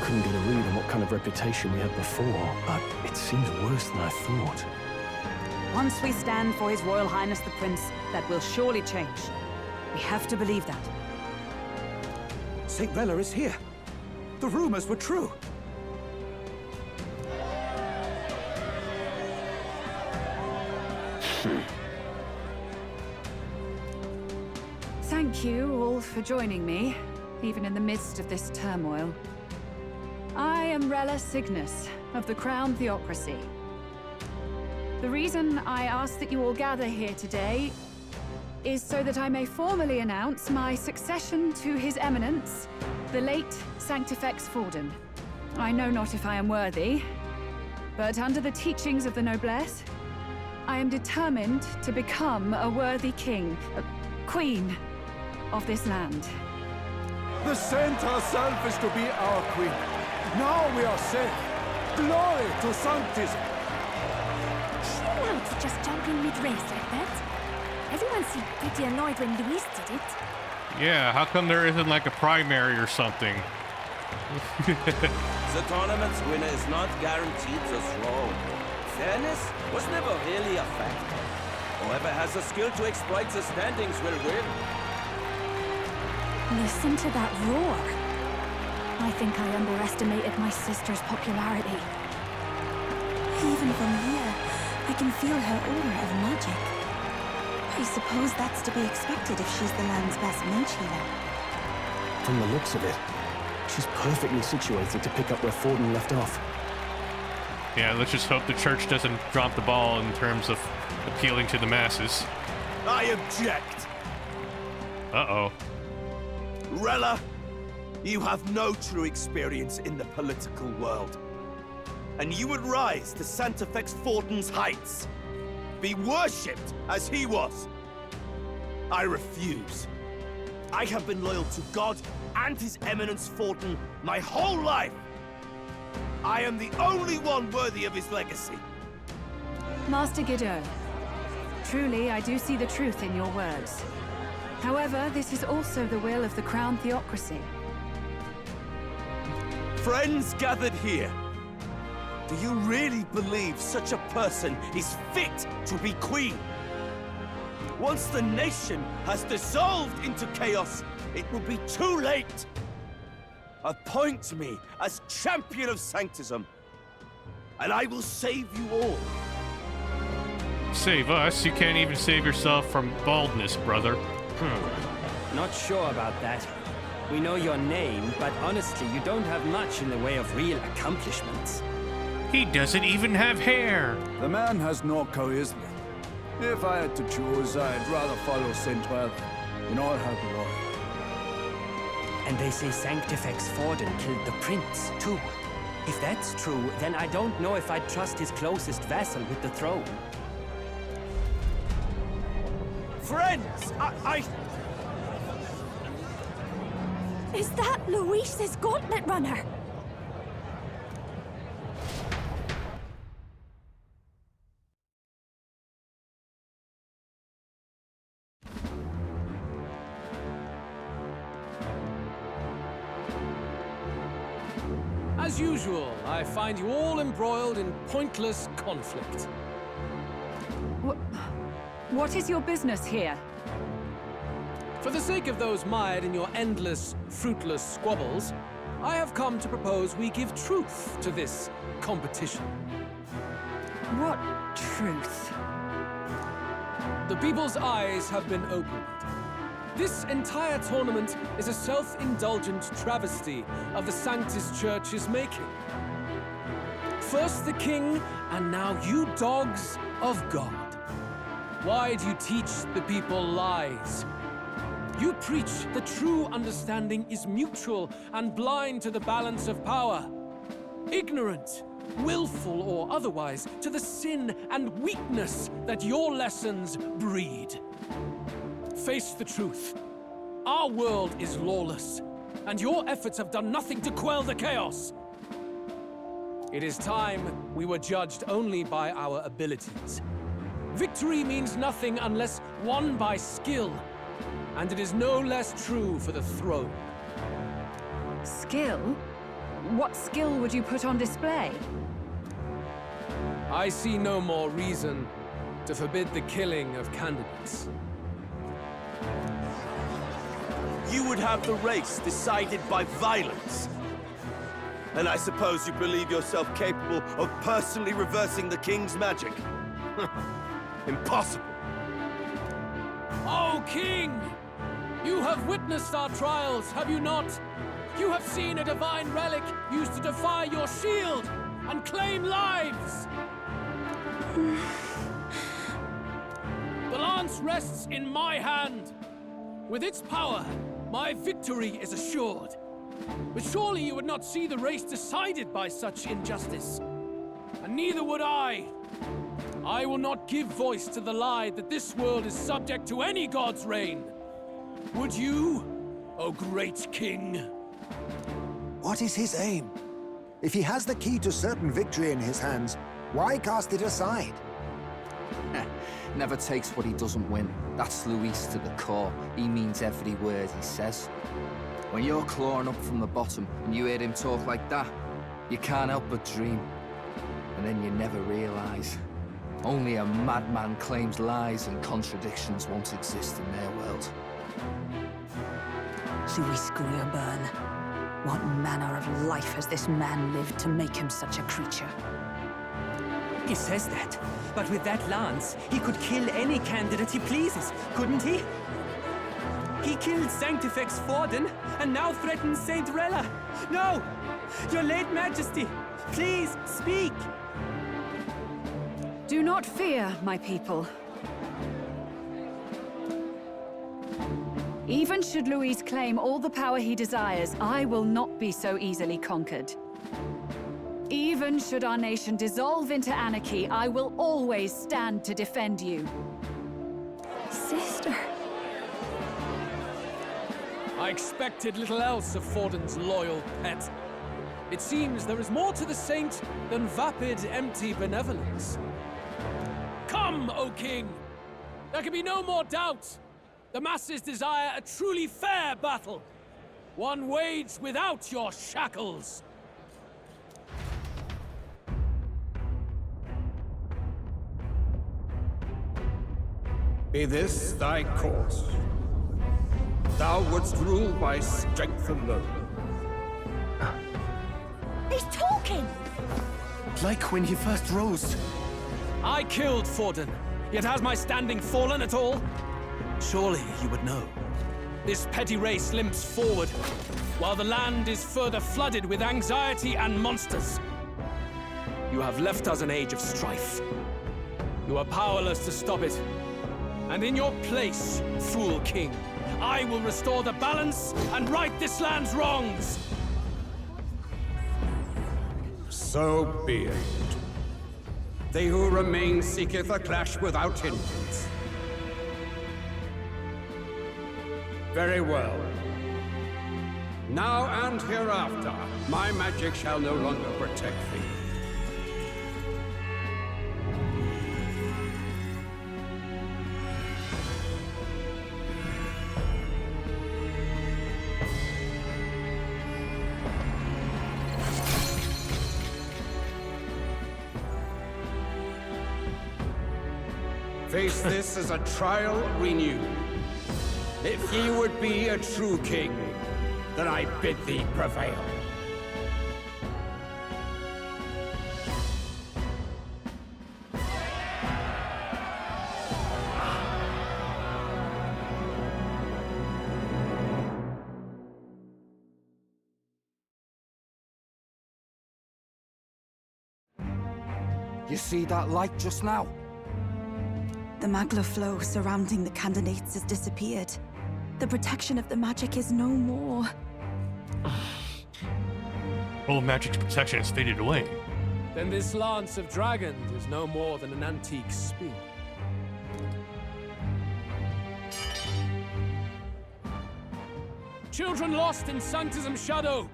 Couldn't get a read on what kind of reputation we had before, but it seemed worse than I thought. Once we stand for His Royal Highness the Prince, that will surely change. We have to believe that. St. Rella is here. The rumors were true. Thank you all for joining me, even in the midst of this turmoil. I am Rella Cygnus, of the Crown Theocracy. The reason I ask that you all gather here today is so that I may formally announce my succession to His Eminence, the late Sanctifex Forden. I know not if I am worthy, but under the teachings of the noblesse, I am determined to become a worthy king, a queen of this land. The saint herself is to be our queen. Now we are safe. Glory to Sanctism. Chill out for just jumping mid-race like that. Everyone seemed pretty annoyed when Luis did it. Yeah, how come there isn't like a primary or something? The tournament's winner is not guaranteed the throne. Fairness was never really a factor. Whoever has the skill to exploit the standings will win. Listen to that roar. I think I underestimated my sister's popularity. Even from here, I can feel her aura of magic. I suppose that's to be expected if she's the land's best mage healer. From the looks of it, she's perfectly situated to pick up where Forden left off. Yeah, let's just hope the church doesn't drop the ball in terms of appealing to the masses. I object! Uh-oh. Rella, you have no true experience in the political world. And you would rise to Sanctifex Forden's heights. Be worshipped as he was. I refuse. I have been loyal to God and His Eminence Forden my whole life. I am the only one worthy of his legacy. Master Guido, truly I do see the truth in your words. However, this is also the will of the Crown Theocracy. Friends gathered here, do you really believe such a person is fit to be queen? Once the nation has dissolved into chaos, it will be too late. Appoint me as champion of Sanctism, and I will save you all. Save us? You can't even save yourself from baldness, brother. Not sure about that. We know your name, but honestly, you don't have much in the way of real accomplishments. He doesn't even have hair. The man has no charisma. If I had to choose, I'd rather follow Saint Rel in all her glory. And they say Sanctifex Forden killed the prince, too. If that's true, then I don't know if I'd trust his closest vassal with the throne. Friends, I... Is that Luis's gauntlet runner? As usual, I find you all embroiled in pointless conflict. What is your business here? For the sake of those mired in your endless, fruitless squabbles, I have come to propose we give truth to this competition. What truth? The people's eyes have been opened. This entire tournament is a self-indulgent travesty of the Sanctus Church's making. First the king, and now you dogs of God. Why do you teach the people lies? You preach that true understanding is mutual and blind to the balance of power. Ignorant, willful or otherwise, to the sin and weakness that your lessons breed. Face the truth. Our world is lawless, and your efforts have done nothing to quell the chaos. It is time we were judged only by our abilities. Victory means nothing unless won by skill, and it is no less true for the throne. Skill? What skill would you put on display? I see no more reason to forbid the killing of candidates. You would have the race decided by violence. And I suppose you believe yourself capable of personally reversing the king's magic? Impossible. Oh, King! You have witnessed our trials, have you not? You have seen a divine relic used to defy your shield and claim lives! The lance rests in my hand. With its power, my victory is assured. But surely you would not see the race decided by such injustice. And neither would I. I will not give voice to the lie that this world is subject to any god's reign. Would you, O great king? What is his aim? If he has the key to certain victory in his hands, why cast it aside? Never takes what he doesn't win. That's Luis to the core. He means every word he says. When you're clawing up from the bottom and you hear him talk like that, you can't help but dream. And then you never realize. Only a madman claims lies and contradictions won't exist in their world. Luis Grierburn. What manner of life has this man lived to make him such a creature? He says that, but with that lance, he could kill any candidate he pleases, couldn't he? He killed Sanctifex Forden, and now threatens Saint Rella. No! Your late Majesty, please, speak! Do not fear, my people. Even should Luis claim all the power he desires, I will not be so easily conquered. Even should our nation dissolve into anarchy, I will always stand to defend you. Sister. I expected little else of Forden's loyal pet. It seems there is more to the saint than vapid, empty benevolence. Come, O king! There can be no more doubt. The masses desire a truly fair battle. One waged without your shackles. Be this thy course. Thou wouldst rule by strength alone. He's talking! Like when he first rose. I killed Forden, yet has my standing fallen at all? Surely you would know. this petty race limps forward, while the land is further flooded with anxiety and monsters. You have left us an age of strife. You are powerless to stop it. And in your place, fool king, I will restore the balance and right this land's wrongs! So be it. They who remain seeketh a clash without hindrance. Very well. Now and hereafter, my magic shall no longer protect thee. Face this as a trial renewed. If ye would be a true king, then I bid thee prevail. You see that light just now? The magla flow surrounding the candidates has disappeared. The protection of the magic is no more. All magic's protection has faded away. Then this lance of dragons is no more than an antique spear. Children lost in Sanctism's shadow,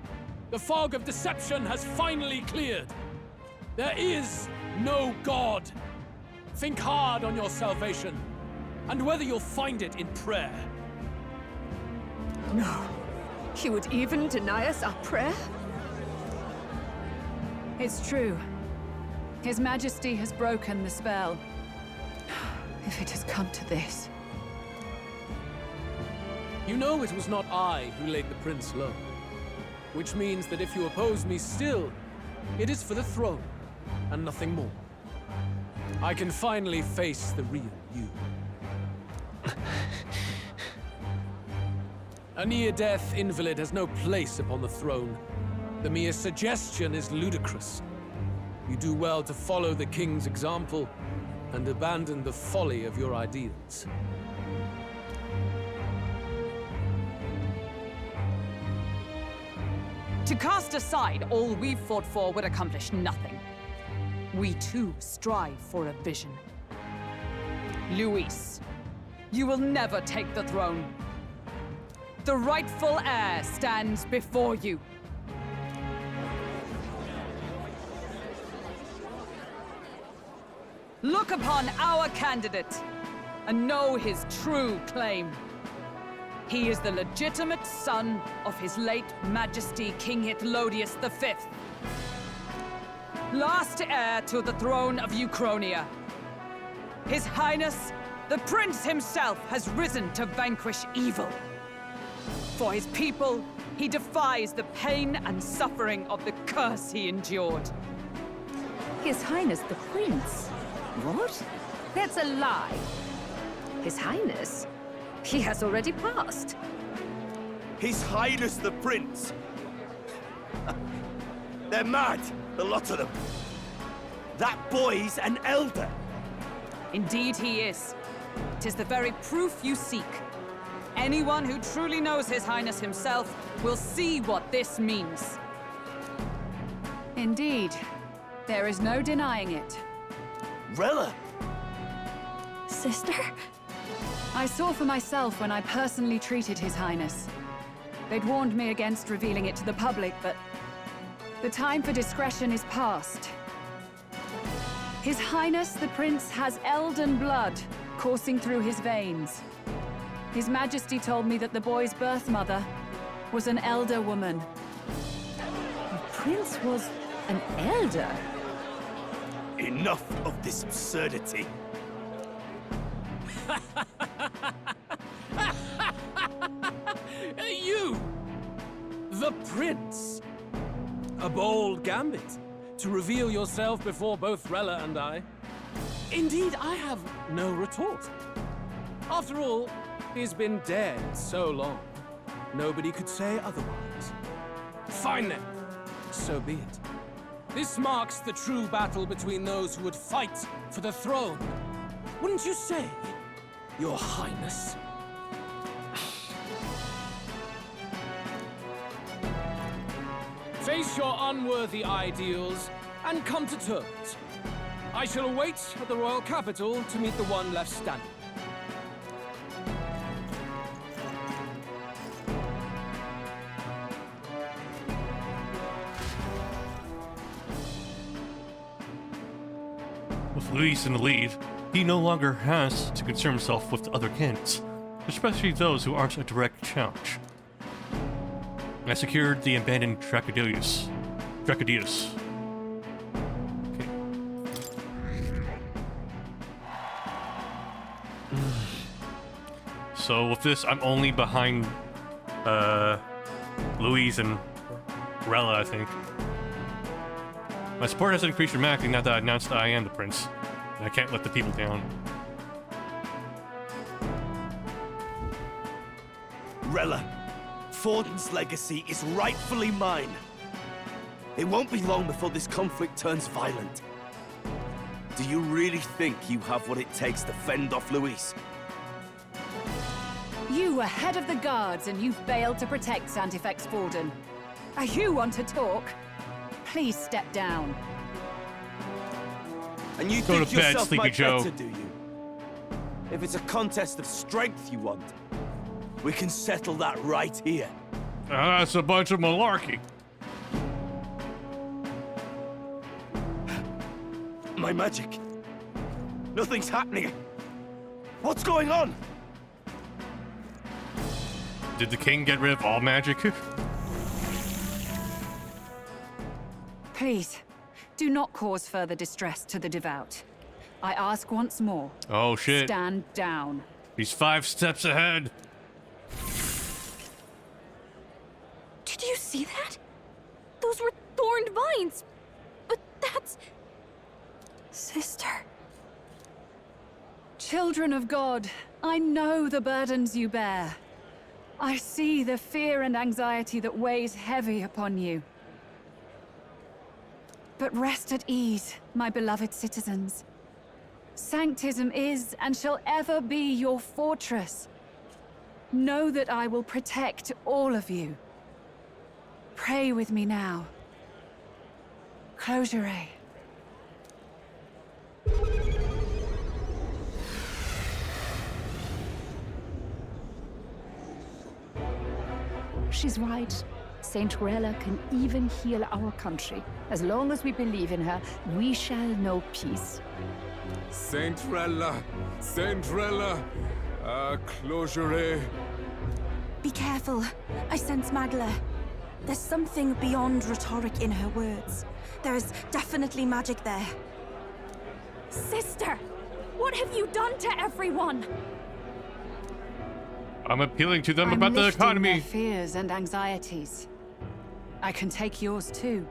the fog of deception has finally cleared. There is no God. Think hard on your salvation, and whether you'll find it in prayer. No. He would even deny us our prayer? It's true. His Majesty has broken the spell. If it has come to this. You know it was not I who laid the prince low. Which means that if you oppose me still, it is for the throne, and nothing more. I can finally face the real you. A near-death invalid has no place upon the throne. The mere suggestion is ludicrous. You do well to follow the king's example and abandon the folly of your ideals. To cast aside all we've fought for would accomplish nothing. We too strive for a vision. Luis, you will never take the throne. The rightful heir stands before you. Look upon our candidate and know his true claim. He is the legitimate son of his late Majesty King Hytlodius V, last heir to the throne of Euchronia. His Highness, the Prince himself, has risen to vanquish evil. For his people, he defies the pain and suffering of the curse he endured. His Highness the Prince? What? That's a lie. His Highness? He has already passed. His Highness the Prince? They're mad, the lot of them. That boy's an elder. Indeed he is. 'Tis the very proof you seek. Anyone who truly knows His Highness himself will see what this means. Indeed. There is no denying it. Rella! Sister? I saw for myself when I personally treated His Highness. They'd warned me against revealing it to the public, but the time for discretion is past. His Highness the Prince has elden blood coursing through his veins. His Majesty told me that the boy's birth mother was an elder woman. The Prince was an elder? Enough of this absurdity. You! The Prince! A bold gambit to reveal yourself before both Rella and I. Indeed, I have no retort. After all, He's been dead so long. Nobody could say otherwise. Fine then. So be it. This marks the true battle between those who would fight for the throne. Wouldn't you say, Your Highness? Face your unworthy ideals and come to terms. I shall await at the royal capital to meet the one left standing. With Luis in the lead, he no longer has to concern himself with the other candidates, especially those who aren't a direct challenge. I secured the abandoned Dracodius. Okay. So with this, I'm only behind Luis and Rella, I think. My support has increased dramatically now that I announced that I am the prince, and I can't let the people down. Rella, Forden's legacy is rightfully mine. It won't be long before this conflict turns violent. Do you really think you have what it takes to fend off Luis? You were head of the guards and you failed to protect Santifex Forden. Are you want to talk? Please step down. And you Go think to bed, yourself Sleepy might Joe. better, do you? If it's a contest of strength you want, we can settle that right here. That's a bunch of malarkey. My magic. Nothing's happening. What's going on? Did the king get rid of all magic? Please, do not cause further distress to the devout. I ask once more. Oh shit. Stand down. He's 5 steps ahead. Did you see that? Those were thorned vines. But that's... Sister. Children of God, I know the burdens you bear. I see the fear and anxiety that weighs heavy upon you. But rest at ease, my beloved citizens. Sanctism is and shall ever be your fortress. Know that I will protect all of you. Pray with me now. Closure. She's right. Saint Rella can even heal our country. As long as we believe in her, we shall know peace. Saint Rella, closure. Be careful. I sense Magla. There's something beyond rhetoric in her words. There's definitely magic there. Sister, what have you done to everyone? I'm appealing to them I'm about the lifting economy. their fears and anxieties. I can take yours too.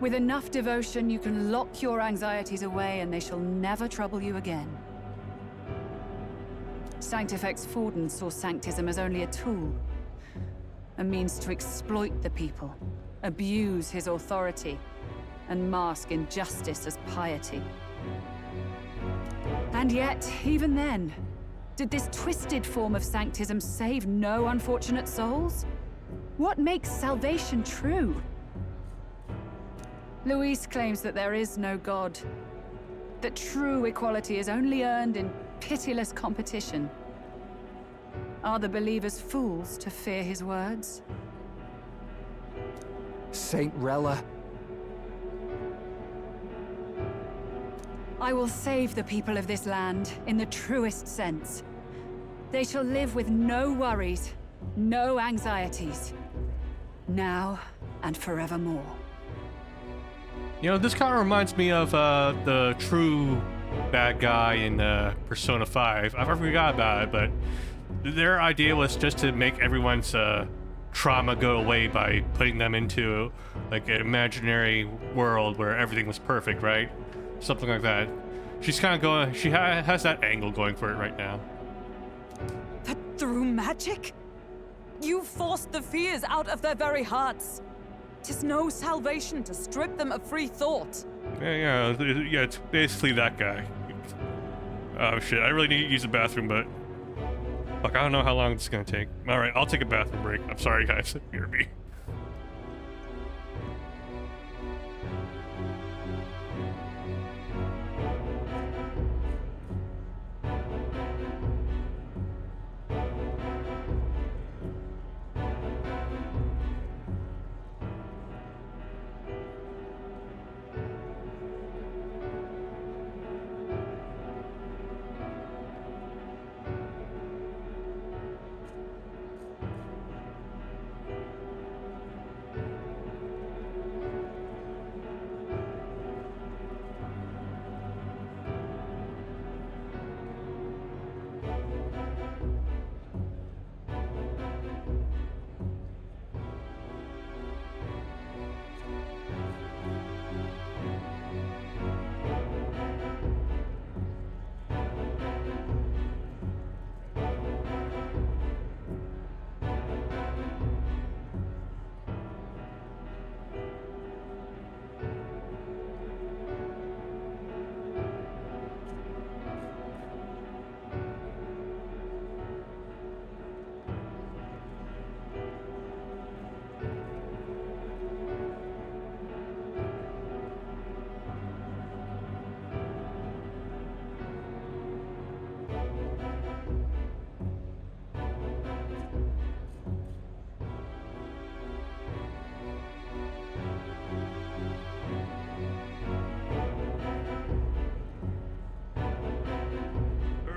With enough devotion, you can lock your anxieties away and they shall never trouble you again. Sanctifex Forden saw Sanctism as only a tool. A means to exploit the people, abuse his authority, and mask injustice as piety. And yet, even then, did this twisted form of Sanctism save no unfortunate souls? What makes salvation true? Luis claims that there is no God, that true equality is only earned in pitiless competition. Are the believers fools to fear his words? Saint Rella. I will save the people of this land in the truest sense. They shall live with no worries, no anxieties, now and forevermore. You know, this kind of reminds me of the true bad guy in Persona 5. I forgot about it, but their idea was just to make everyone's trauma go away by putting them into like an imaginary world where everything was perfect, right? Something like that. She's kind of going, she has that angle going for it right now. Through magic? You forced the fears out of their very hearts. 'Tis no salvation to strip them of free thought. Yeah, it's basically that guy. Oh shit, I really need to use the bathroom, but... Fuck, I don't know how long it's gonna take. Alright, I'll take a bathroom break. I'm sorry guys, hear me.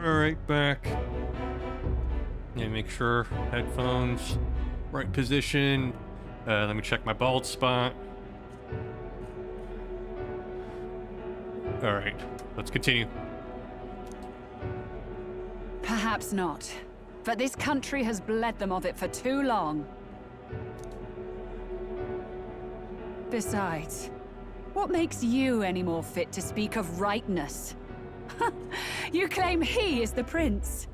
Alright, back. Yeah, make sure headphones, right position. Let me check my bald spot. Alright, let's continue. Perhaps not. But this country has bled them of it for too long. Besides, what makes you any more fit to speak of rightness? You claim he is the prince.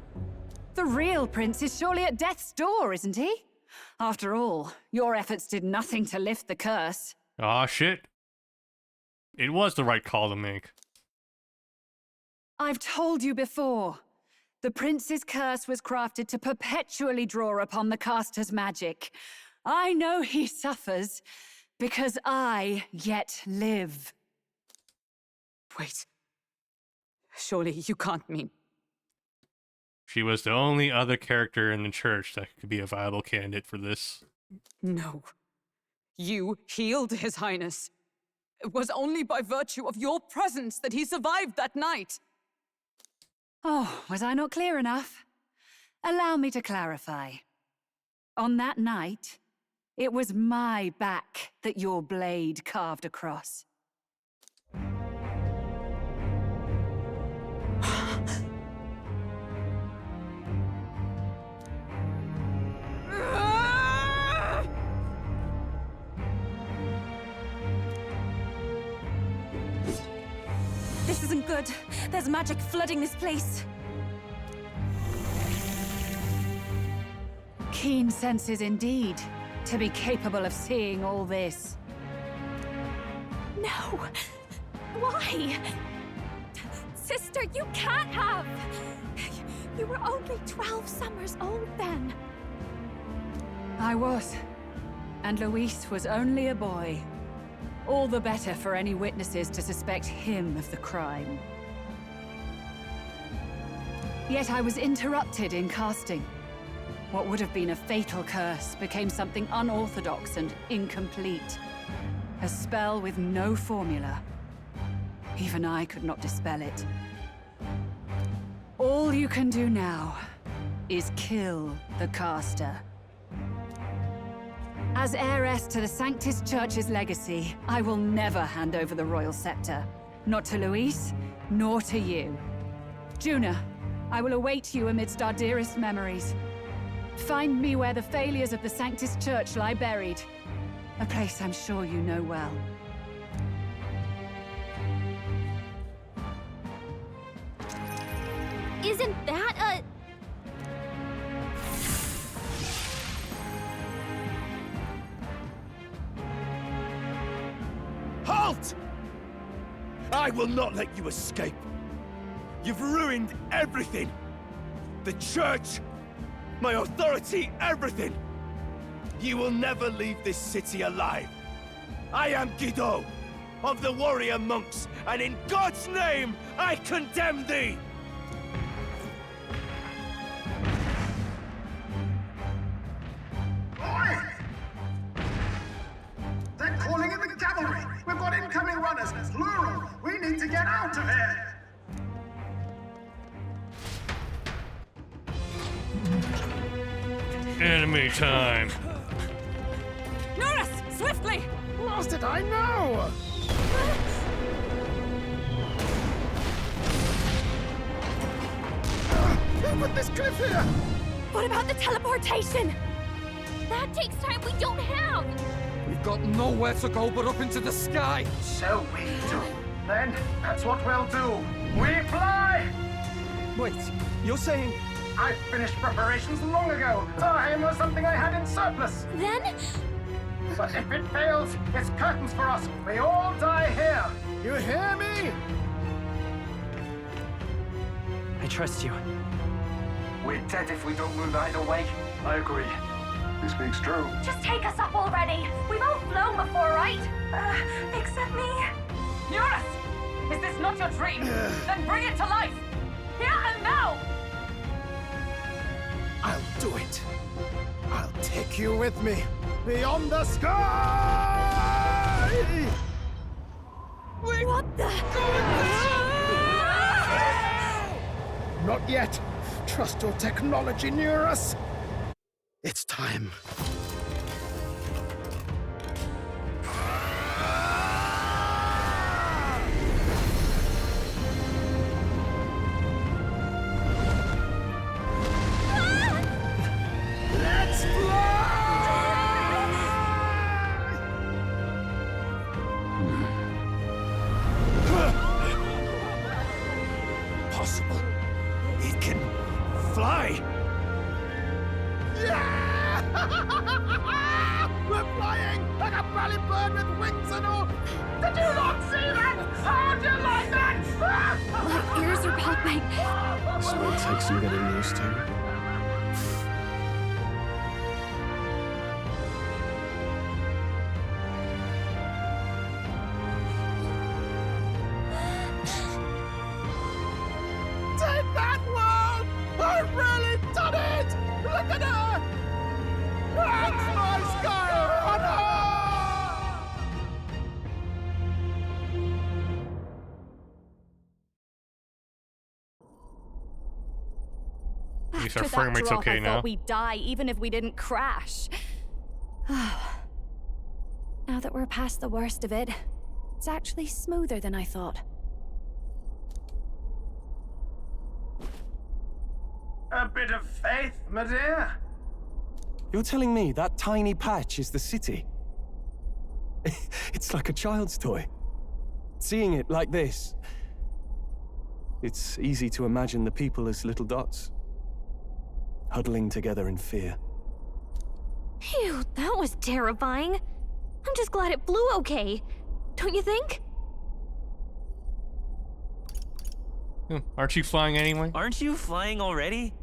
The real prince is surely at death's door, isn't he? After all, your efforts did nothing to lift the curse. Aw, shit. It was the right call to make. I've told you before. The prince's curse was crafted to perpetually draw upon the caster's magic. I know he suffers, because I yet live. Wait. Surely you can't mean... She was the only other character in the church that could be a viable candidate for this. No. You healed His Highness. It was only by virtue of your presence that he survived that night. Oh, was I not clear enough? Allow me to clarify. On that night, it was my back that your blade carved across. This isn't good. There's magic flooding this place. Keen senses indeed, to be capable of seeing all this. No! Why? Sister, you can't have! You were only 12 summers old then. I was. And Luis was only a boy. All the better for any witnesses to suspect him of the crime. Yet I was interrupted in casting. What would have been a fatal curse became something unorthodox and incomplete. A spell with no formula. Even I could not dispel it. All you can do now is kill the caster. As heiress to the Sanctus Church's legacy, I will never hand over the royal scepter. Not to Luis, nor to you. Juna, I will await you amidst our dearest memories. Find me where the failures of the Sanctus Church lie buried. A place I'm sure you know well. Isn't that a... I will not let you escape. You've ruined everything. The church, my authority, everything. You will never leave this city alive. I am Guido, of the warrior monks, and in God's name, I condemn thee! Oi! They're calling in the cavalry! We've got incoming runners, plural! We need to get out of here! Enemy time. Norris, swiftly! Lost it, I know! Who put this cliff here? What about the teleportation? That takes time we don't have! We've got nowhere to go but up into the sky. So we do. Then, that's what we'll do. We fly! Wait, you're saying... I finished preparations long ago. Time was something I had in surplus. Then? But if it fails, it's curtains for us. We all die here. You hear me? I trust you. We're dead if we don't move either way. I agree. He speaks true. Just take us up already. We've all flown before, right? Except me. Norris! Is this not your dream? Then bring it to life! Here and now! I'll do it. I'll take you with me. Beyond the sky! What the? Not yet. Trust your technology near us. It's time. Let's fly! Possible. It can fly! Yeah! We're flying like a bally bird with wings and all. Did you not see that? How do you like that? My ears are popping. This will take some getting used to. Take that, world! I've really done it! Look at her! That's my sky runner! At least our After frame that rate's drop, okay I now. thought we'd die even if we didn't crash. Now that we're past the worst of it, it's actually smoother than I thought. A bit of faith, my dear. You're telling me that tiny patch is the city? It's like a child's toy. Seeing it like this, it's easy to imagine the people as little dots, huddling together in fear. Phew, that was terrifying. I'm just glad it flew okay. Don't you think? Aren't you flying anyway? Aren't you flying already?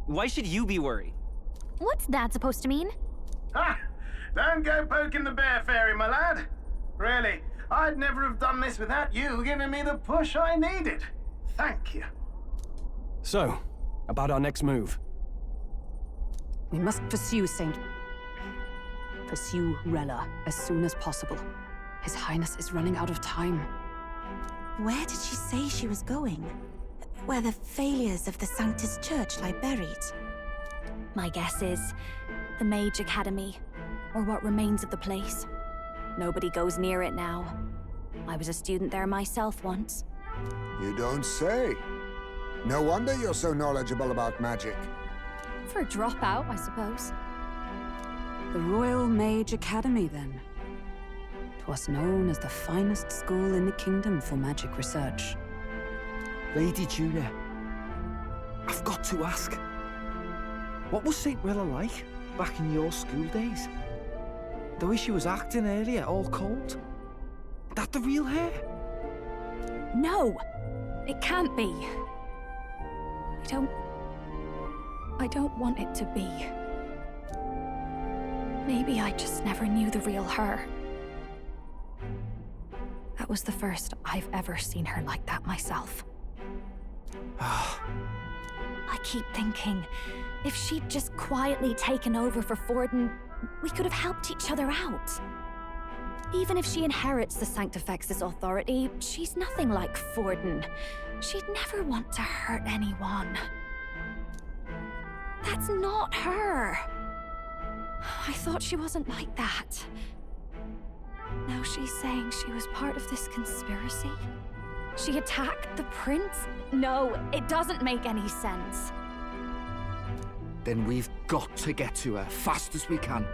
Why should you be worried? What's that supposed to mean? Ha! Don't go poking the bear fairy, my lad. Really, I'd never have done this without you giving me the push I needed. Thank you. So, about our next move. We must pursue Rella as soon as possible. His Highness is running out of time. Where did she say she was going? Where the failures of the Sanctus Church lie buried? My guess is the Mage Academy, or what remains of the place. Nobody goes near it now. I was a student there myself once. You don't say. No wonder you're so knowledgeable about magic. For a dropout, I suppose. The Royal Mage Academy, then. 'Twas known as the finest school in the kingdom for magic research. Lady Julia, I've got to ask. What was St. Rilla like back in your school days? The way she was acting earlier, all cold? That the real her? No! It can't be. I don't want it to be. Maybe I just never knew the real her. That was the first I've ever seen her like that myself. I keep thinking, if she'd just quietly taken over for Forden, we could have helped each other out. Even if she inherits the Sanctifex's authority, she's nothing like Forden. She'd never want to hurt anyone. That's not her. I thought she wasn't like that. Now she's saying she was part of this conspiracy? She attacked the prince? No, it doesn't make any sense. Then we've got to get to her fast as we can.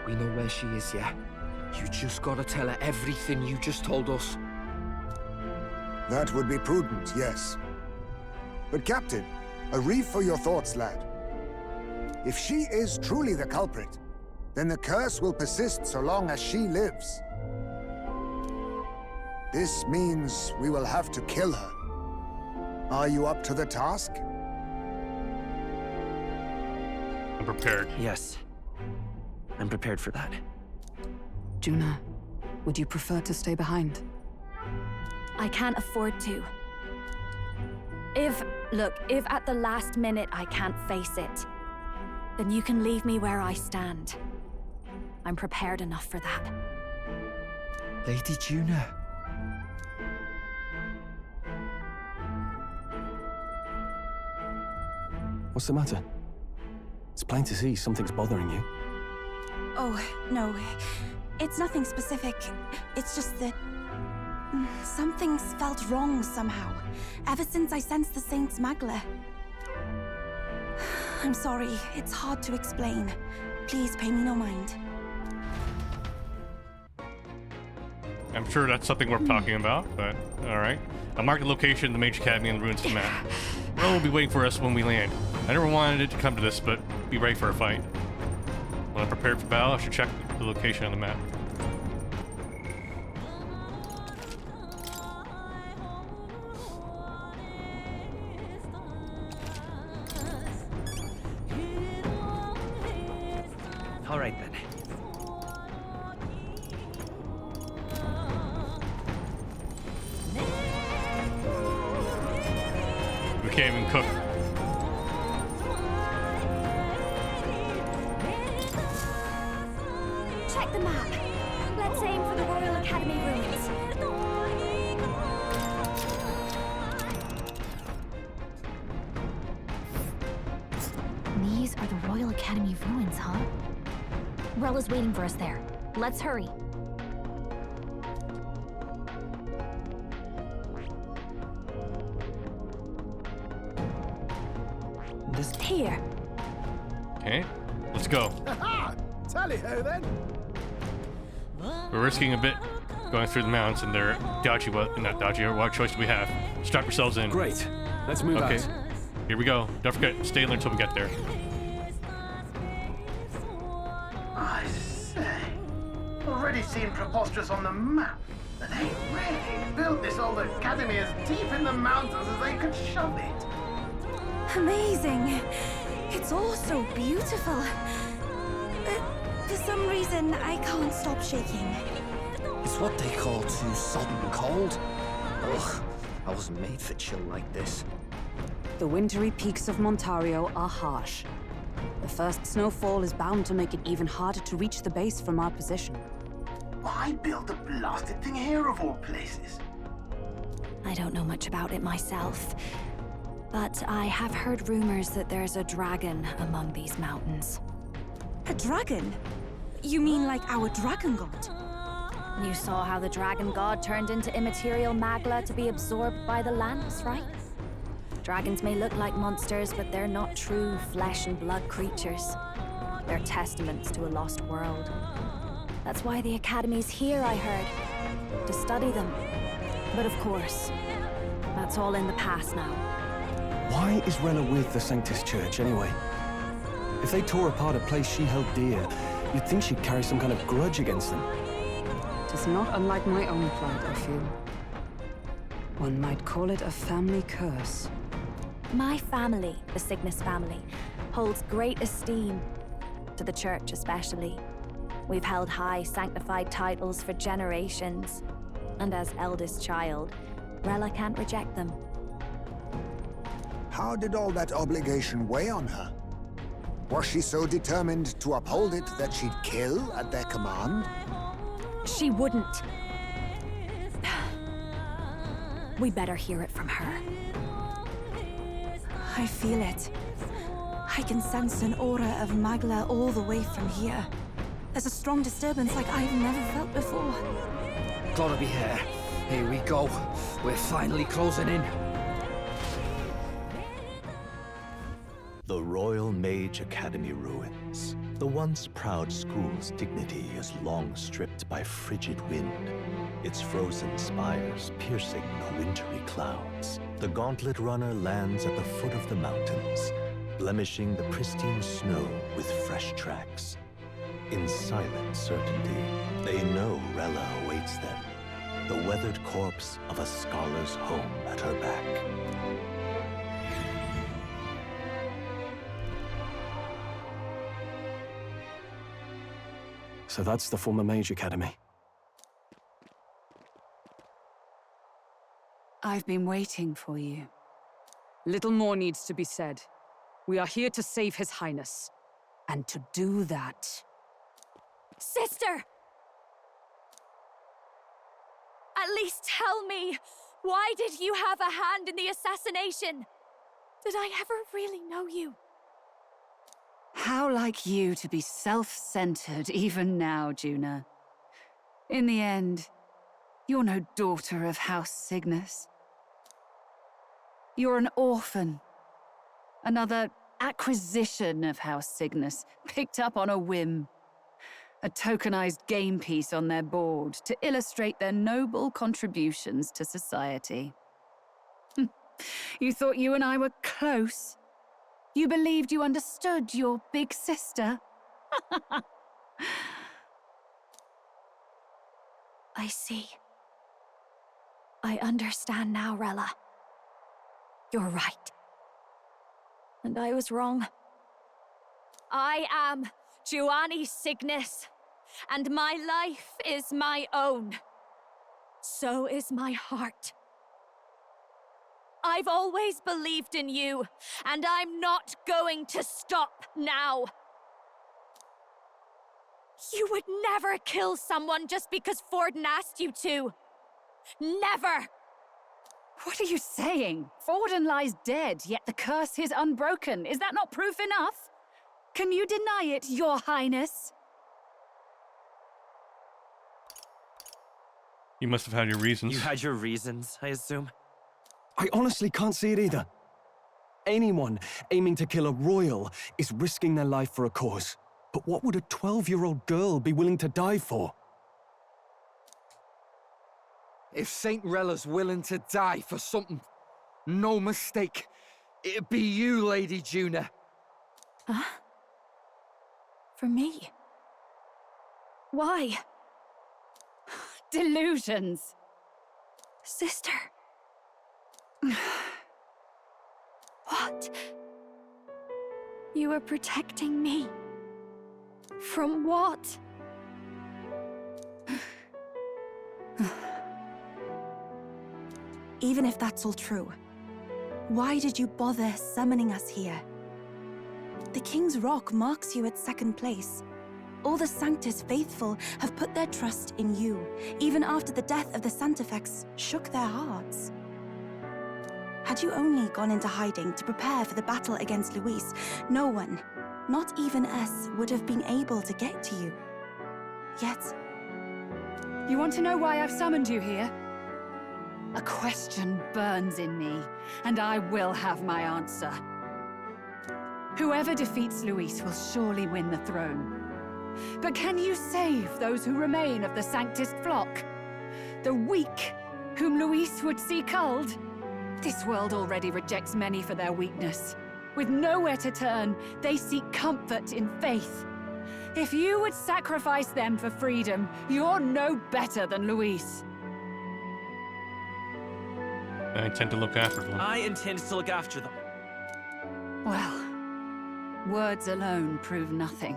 We know where she is, yeah? You just gotta tell her everything you just told us. That would be prudent, yes. But Captain, a reef for your thoughts, lad. If she is truly the culprit, then the curse will persist so long as she lives. This means we will have to kill her. Are you up to the task? I'm prepared. Yes. I'm prepared for that. Juna, would you prefer to stay behind? I can't afford to. If at the last minute I can't face it, then you can leave me where I stand. I'm prepared enough for that. Lady Juna. What's the matter? It's plain to see something's bothering you. Oh, no. It's nothing specific. It's just that... something's felt wrong somehow. Ever since I sensed the Saint's Magla. I'm sorry. It's hard to explain. Please pay me no mind. I'm sure that's something worth talking about, but alright. I'll mark the location of the Mage Academy on the ruins of the map. Rel will be waiting for us when we land. I never wanted it to come to this, but be ready for a fight. When I'm prepared for battle, I should check the location on the map. All right then. We can't even cook. Check the map. Let's aim for the Royal Academy ruins. These are the Royal Academy ruins, huh? Rella's waiting for us there. Let's hurry. Here. Okay, let's go. Tally-ho then. We're risking a bit going through the mountains, and they're dodgy. Not dodgy. What choice do we have? Strap yourselves in. Great. Let's move out. Okay. Here we go. Don't forget, stay alert until we get there. I say, already seen preposterous on the map, but they really built this old academy as deep in the mountains as they could shove it. Amazing. It's all so beautiful. But for some reason, I can't stop shaking. It's what they call too sudden cold. Ugh, I wasn't made for chill like this. The wintry peaks of Montario are harsh. The first snowfall is bound to make it even harder to reach the base from our position. Why build a blasted thing here of all places? I don't know much about it myself, but I have heard rumors that there's a dragon among these mountains. A dragon? You mean like our dragon god? You saw how the dragon god turned into immaterial magla to be absorbed by the lands, right? Dragons may look like monsters, but they're not true flesh and blood creatures. They're testaments to a lost world. That's why the Academy's here, I heard. To study them. But of course, that's all in the past now. Why is Rella with the Sanctus Church, anyway? If they tore apart a place she held dear, you'd think she'd carry some kind of grudge against them. It is not unlike my own plight, I feel. One might call it a family curse. My family, the Cygnus family, holds great esteem, to the Church especially. We've held high sanctified titles for generations, and as eldest child, Rella can't reject them. How did all that obligation weigh on her? Was she so determined to uphold it that she'd kill at their command? She wouldn't. We better hear it from her. I feel it. I can sense an aura of Magla all the way from here. There's a strong disturbance like I've never felt before. Gotta be here. Here we go. We're finally closing in. The Royal Mage Academy ruins. The once proud school's dignity is long stripped by frigid wind, its frozen spires piercing the wintry clouds. The gauntlet runner lands at the foot of the mountains, blemishing the pristine snow with fresh tracks. In silent certainty, they know Rella awaits them, the weathered corpse of a scholar's home at her back. So that's the former Mage Academy. I've been waiting for you. Little more needs to be said. We are here to save His Highness. And to do that... Sister! At least tell me, why did you have a hand in the assassination? Did I ever really know you? How like you to be self-centered even now, Juna. In the end, you're no daughter of House Cygnus. You're an orphan. Another acquisition of House Cygnus, picked up on a whim. A tokenized game piece on their board to illustrate their noble contributions to society. You thought you and I were close? You believed you understood your big sister? I see. I understand now, Rella. You're right. And I was wrong. I am Giovanni Cygnus, and my life is my own. So is my heart. I've always believed in you, and I'm not going to stop now. You would never kill someone just because Forden asked you to. Never! What are you saying? Forden lies dead, yet the curse is unbroken. Is that not proof enough? Can you deny it, Your Highness? You must have had your reasons. You had your reasons, I assume? I honestly can't see it either. Anyone aiming to kill a royal is risking their life for a cause. But what would a 12-year-old girl be willing to die for? If Saint Rella's willing to die for something, no mistake, it'd be you, Lady Juna. Huh? For me? Why? Delusions. Sister. What? You are protecting me? From what? Even if that's all true, why did you bother summoning us here? The King's Rock marks you at second place. All the Sanctus faithful have put their trust in you, even after the death of the Santafex shook their hearts. Had you only gone into hiding to prepare for the battle against Luis, no one, not even us, would have been able to get to you. Yet... You want to know why I've summoned you here? A question burns in me, and I will have my answer. Whoever defeats Luis will surely win the throne. But can you save those who remain of the Sanctist flock? The weak, whom Luis would see culled? This world already rejects many for their weakness. With nowhere to turn, they seek comfort in faith. If you would sacrifice them for freedom, you're no better than Luis. I intend to look after them. I intend to look after them. Well, words alone prove nothing.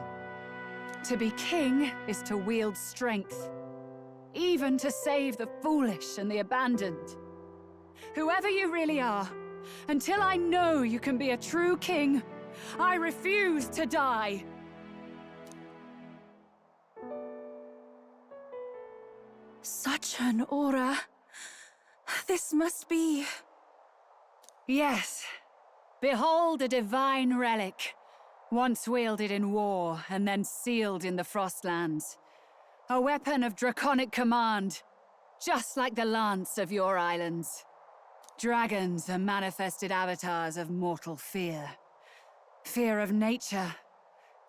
To be king is to wield strength, even to save the foolish and the abandoned. Whoever you really are, until I know you can be a true king, I refuse to die. Such an aura. This must be... Yes. Behold a divine relic, once wielded in war and then sealed in the Frostlands. A weapon of draconic command, just like the lance of your islands. Dragons are manifested avatars of mortal fear. Fear of nature,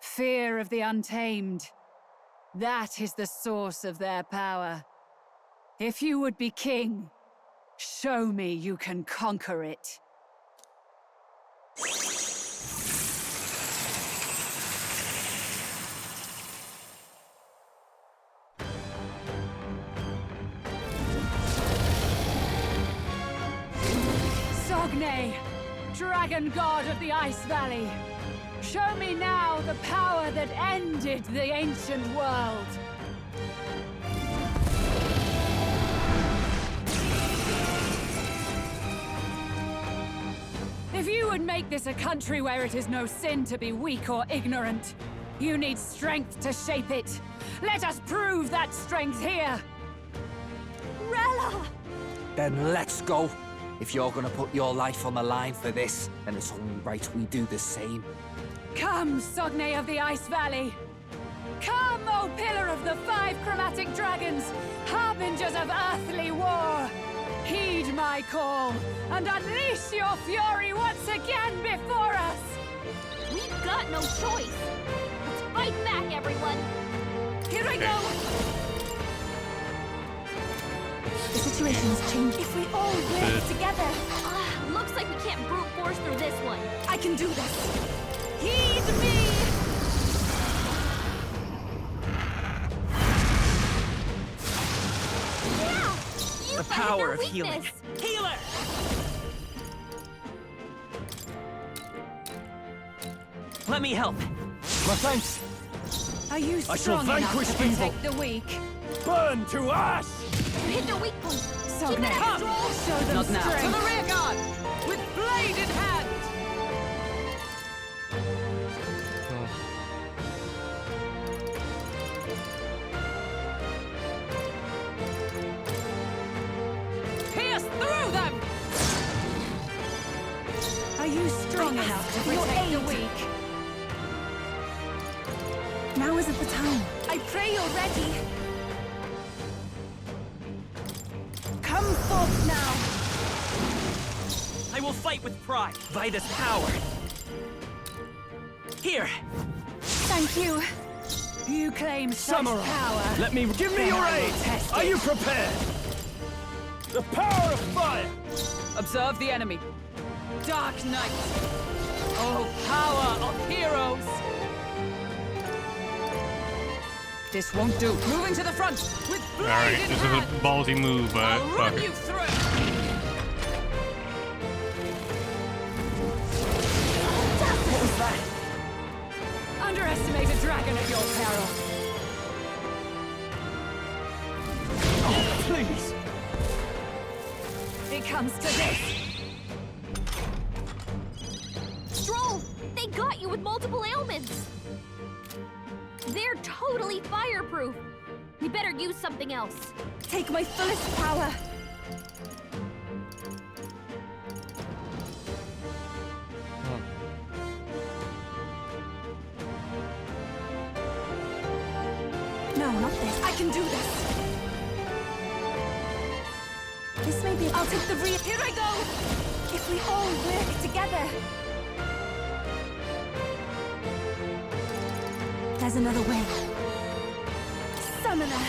fear of the untamed. That is the source of their power. If you would be king, show me you can conquer it. Sogne, dragon god of the Ice Valley, show me now the power that ended the ancient world. If you would make this a country where it is no sin to be weak or ignorant, you need strength to shape it. Let us prove that strength here. Rella! Then let's go. If you're gonna put your life on the line for this, then it's only right we do the same. Come, Sogne of the Ice Valley. Come, O Pillar of the 5 Chromatic Dragons, harbingers of earthly war. Heed my call, and unleash your fury once again before us! We've got no choice! Let's fight back, everyone! Here I go! The situation's changed. If we all work together... Looks like we can't brute force through this one. I can do this. Heed me! Yeah! The power of healing. Healer! Let me help. My thanks. Are you I shall strong enough vanquish to protect evil. the weak? Burn to ash! You hit their weak point. So Keep it now, up. show them Not now. strength. To the rear guard, with blade in hand. Pierce through them. Are you strong enough to protect the weak? Now isn't the time. I pray you're ready. Come forth now. I will fight with pride by this power. Here. Thank you. You claim such Samurai, power. let me give me your aid. Are you prepared? The power of fire. Observe the enemy. Dark Knight. Oh, power of heroes. This won't do. Moving to the front. With Alright, blade in this is hand. a ballsy move, but I'll fuck run it. you through. What was that? Underestimate a dragon at your peril. Oh, please. It comes to this. Stroll! They got you with multiple ailments! They're totally fireproof! We better use something else. Take my fullest power. No, not this. I can do this. This may be... I'll take the rear. Here I go! If we all work together. There's another way. Summoner.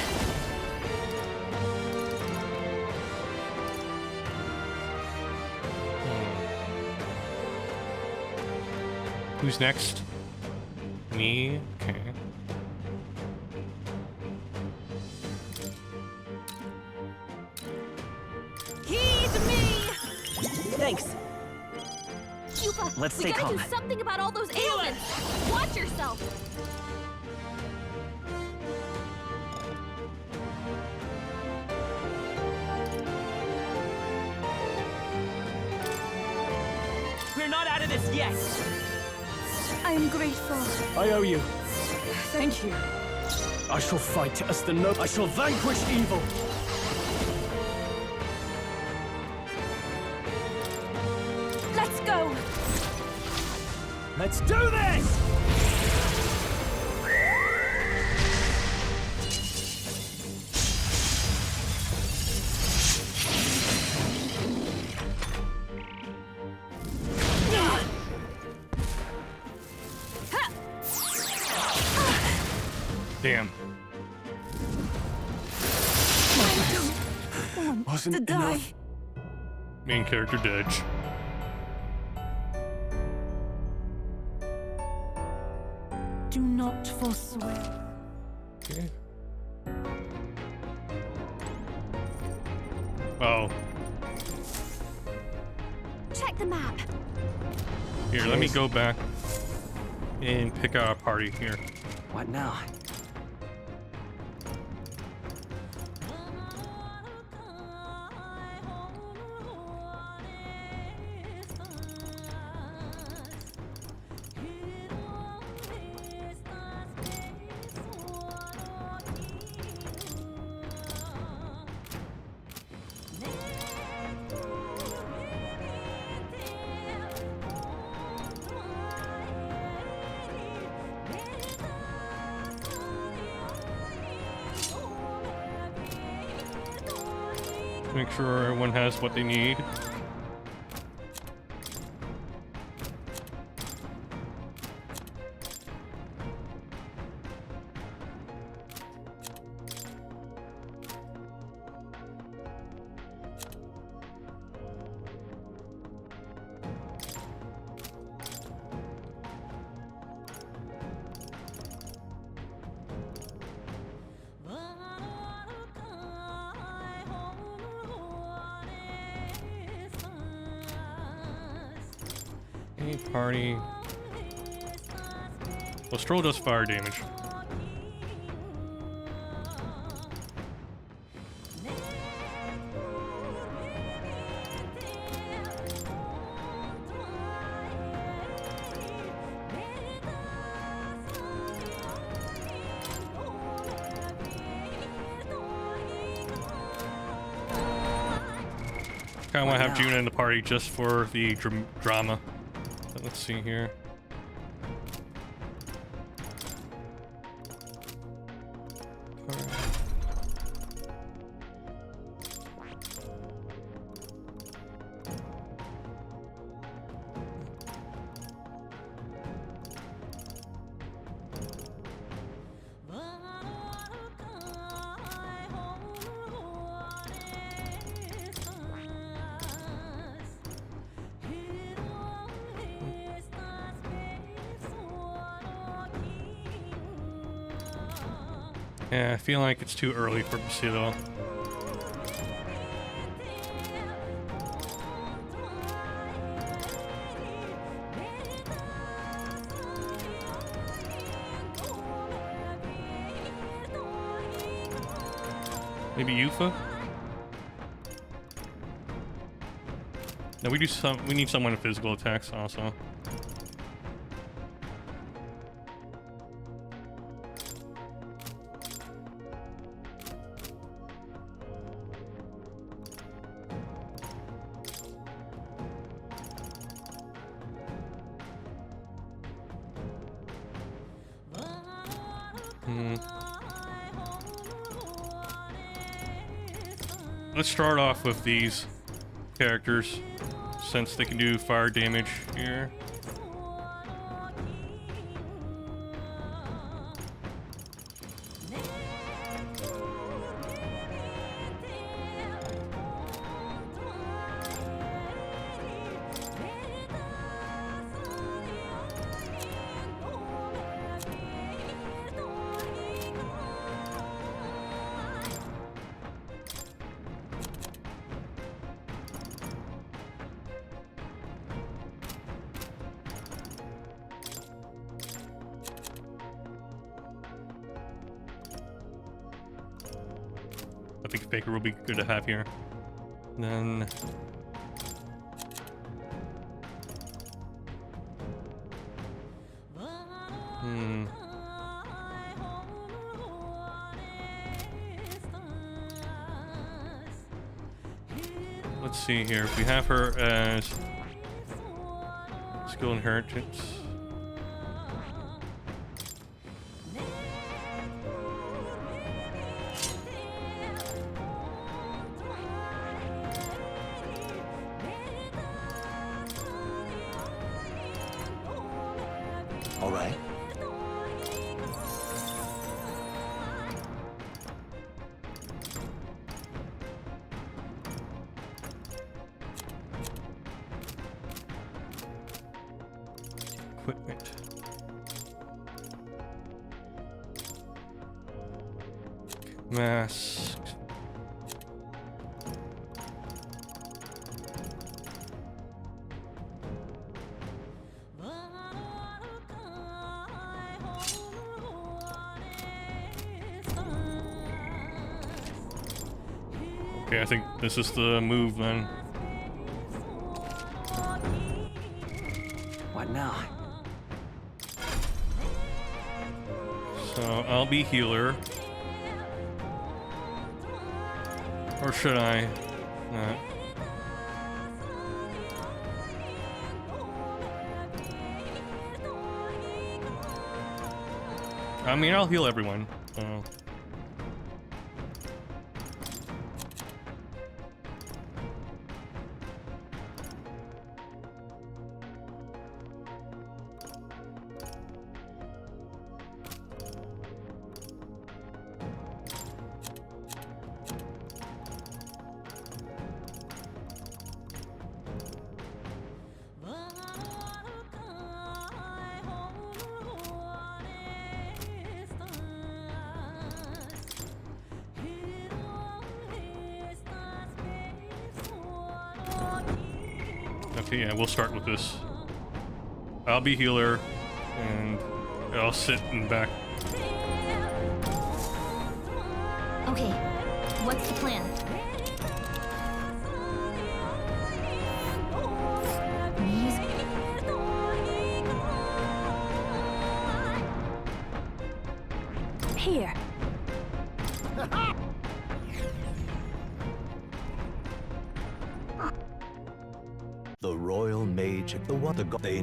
Who's next? Me? Okay. Heed me! Yupa, Let's we stay gotta calm. do something about all those ailments. Watch yourself. We're not out of this yet. I am grateful. I owe you. Thank you. I shall fight as the I shall vanquish evil. Let's go. Let's do this! Damn. Wasn't to die. enough. Main character dead. Do not forswear. Okay. Oh. Check the map. Here, let me go back and pick out a party here. What now? Make sure everyone has what they need. Any party. Well, Stroll does fire damage. Kinda wanna have Juna in the party just for the drama. But let's see here. Yeah, I feel like it's too early for Basilio. Maybe Yufa? No, we need someone in physical attacks also. Let's start off with these characters, since they can do fire damage here. think Faker will be good to have here. Then... Let's see here. If we have her as skill inheritance. All right. Equipment. Masks. Okay, I think this is the move then. What now? So I'll be healer. Or should I? Not. I mean, I'll heal everyone. Okay, yeah, we'll start with this. I'll be healer, and I'll sit in back. Okay, what's the plan? Here. The royal mage, the one, the god. They...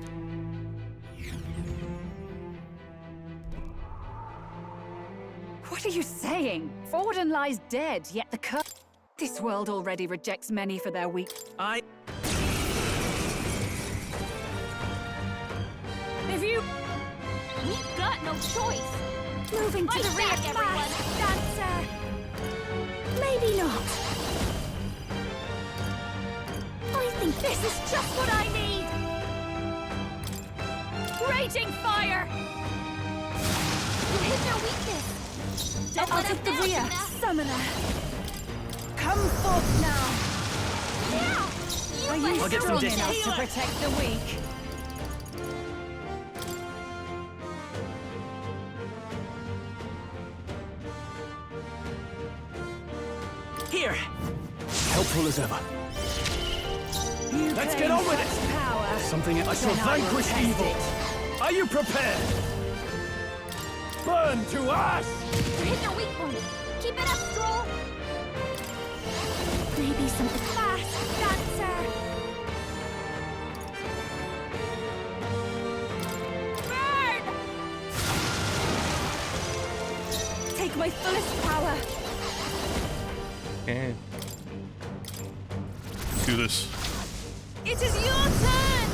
What are you saying? Forden lies dead, yet the curse... This world already rejects many for their weak... If you... We've got no choice. Moving to the rear, everyone. Dancer. Maybe not. I think this is just what I need. Raging fire. You hit their weakness. Don't I'll let take the them down, rear. Shuna. Summoner. Come forth now. Yeah. Are you I'll get strong some enough damage. to protect the weak? Here! Helpful as ever. Let's get on with it! Power. Something I shall Then I will vanquish test evil! it. Are you prepared? Burn to ash! You hit their weak point. Keep it up, Stroll. Maybe some fast dancer. Burn! Take my fullest power. Okay. Do this. It is your turn.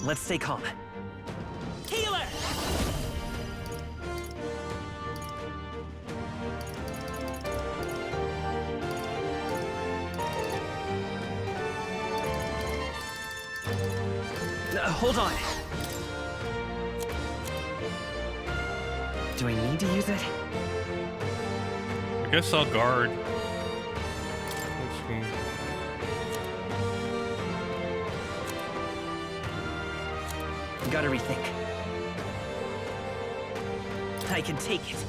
Let's stay calm. Healer! Hold on. Do I need to use it? I guess I'll guard. Let's see. gotta rethink. I can take it.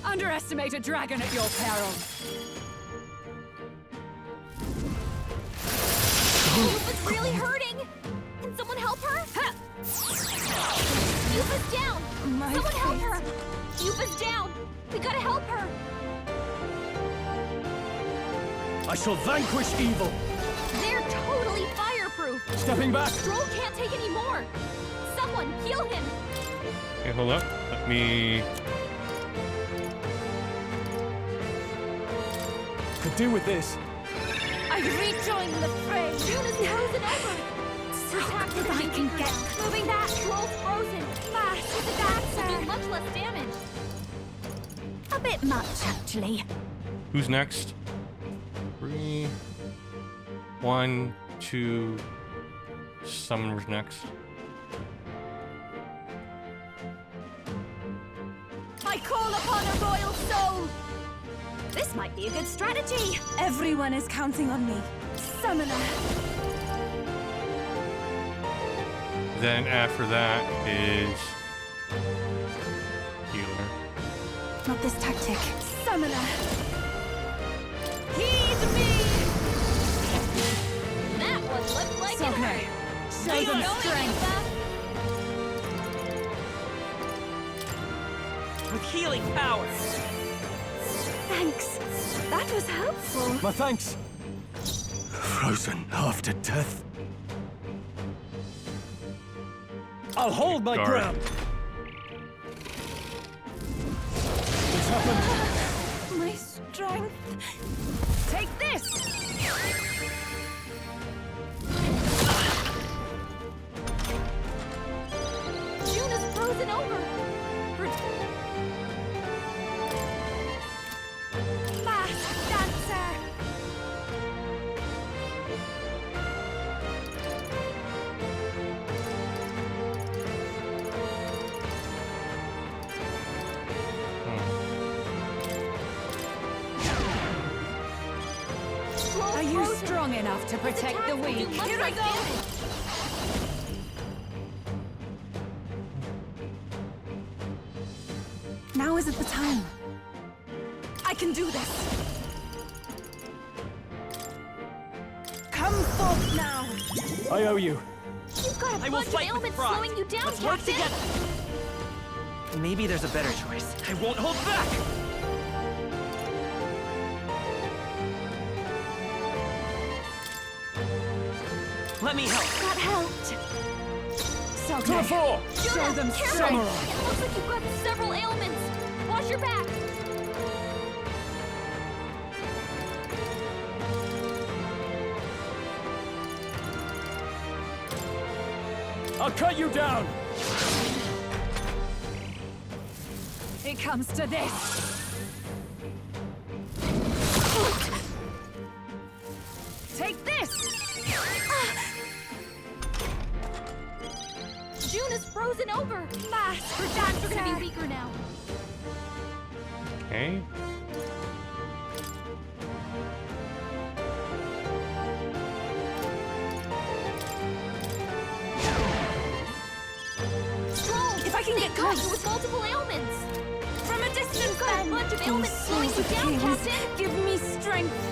Underestimate a dragon at your peril. Yuba's really hurting! Can someone help her? Yuba's down! Someone help her! Yuba's down! We gotta help her! I shall vanquish evil! They're totally fireproof! Stepping back! Stroll can't take any more! Someone heal him! Okay, hold up. Let me... Could do with this. I rejoin the fray! June is frozen over! Protect if I can get moving that! Stroll's frozen! Flash with the dancer! Will do much less damage! A bit much, actually. Who's next? 3, 1, 2. Summoner's next. I call upon a royal soul! This might be a good strategy. Everyone is counting on me. Summoner. Then after that is healer. Not this tactic. Summoner. Heed me! That one looked like So it good. hurt! Show them strength. With healing power. Thanks. That was helpful. My thanks. Frozen after death. I'll hold my Guard. ground. This happened. My strength. Take this! June is frozen over! Fast dancer. Are you strong enough to protect the weak? Here I go! Now isn't the time. I can do this. Come forth now. I owe you. You've got a I will bunch of fight with ailments pride. slowing you down, Let's work Captain. together. Maybe there's a better choice. I won't hold back. Let me help. That helped. So To the fore! Show them Careful! strength. It looks like you've got several ailments. Watch your back. I'll cut you down. It comes to this. Take this! June is frozen over. Fast! Her dancer gonna be weaker now. Okay. Strong! If I can get got close. you with multiple ailments. From a distance, You've got a then. bunch of ailments slowing you down, Kings, Captain. give me strength.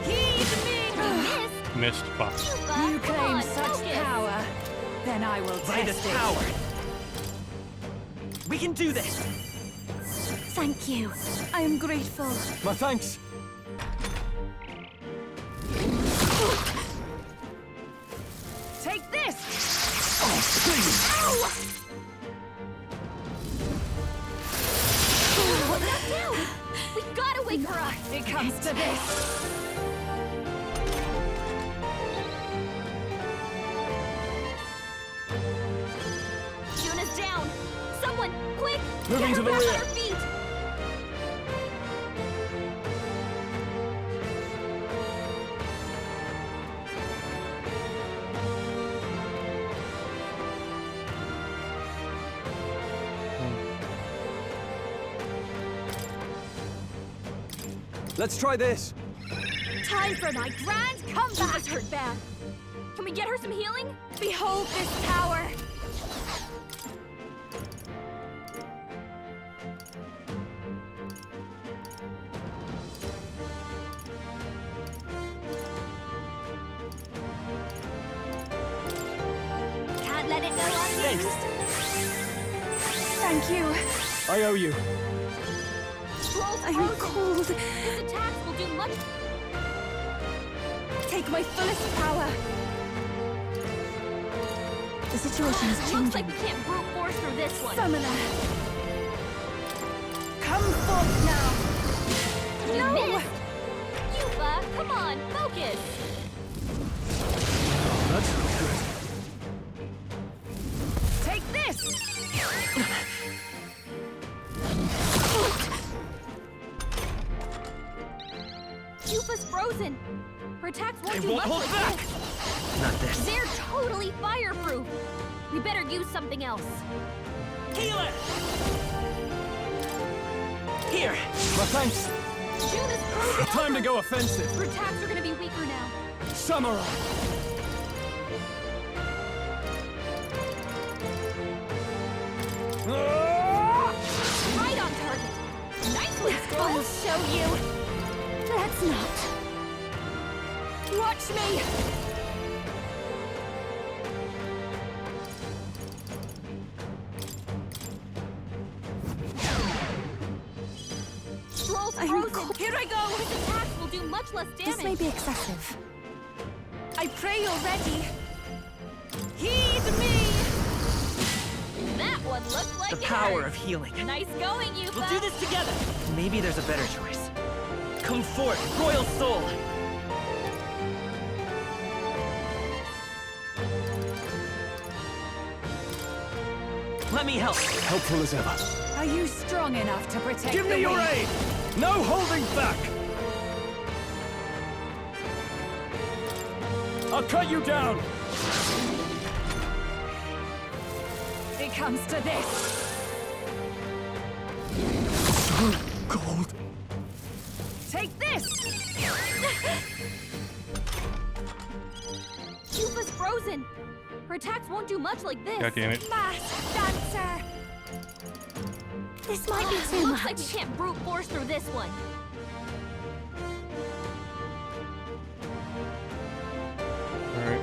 Heed me! Missed fuck. You claim such power, then I will By test the it. power. We can do this. Thank you. I am grateful. My thanks. Take this! Oh, please. Ow! Knocked down! We gotta wake her up! It comes to this. June is down! Someone, quick! Moving get to her the back rear. on her feet! Let's try this. Time for my grand comeback! This hurt bad. Can we get her some healing? Behold this power! Can't let it go unused. Thank you. I owe you. I'm cold. This attack will do much. Take my fullest power. The situation is changing. Looks like we can't brute force through this one. Summoner. Come forth now. You No! missed. Yuba, come on, focus. That's not good. Take this! Yuba's frozen. Her attacks won't do won't much hold like back. this. Not this. They're totally fireproof. We better use something else. Healer! Here! My thanks. June is frozen. Time to go offensive. Her attacks are gonna be weaker now. Samurai! Right on target. Nice one, Scroll. I'll show you. Let's not. Watch me! Scroll's I'm frozen. cold. Here I go. His attacks will do much less damage. This may be excessive. I pray you're ready. Heed me! That one looked like The it power hurt. of healing. Nice going, Yuba. We'll do this together. Maybe there's a better choice. Come forth, Royal Soul. Let me help. Helpful as ever. Are you strong enough to protect Give the me your wing? aid! No holding back! I'll cut you down! It comes to this. So cold. Take this! Yuba's frozen. Her attacks won't do much like this. God damn it. Masked dancer. This might be too Looks much. like we can't brute force through this one. Alright.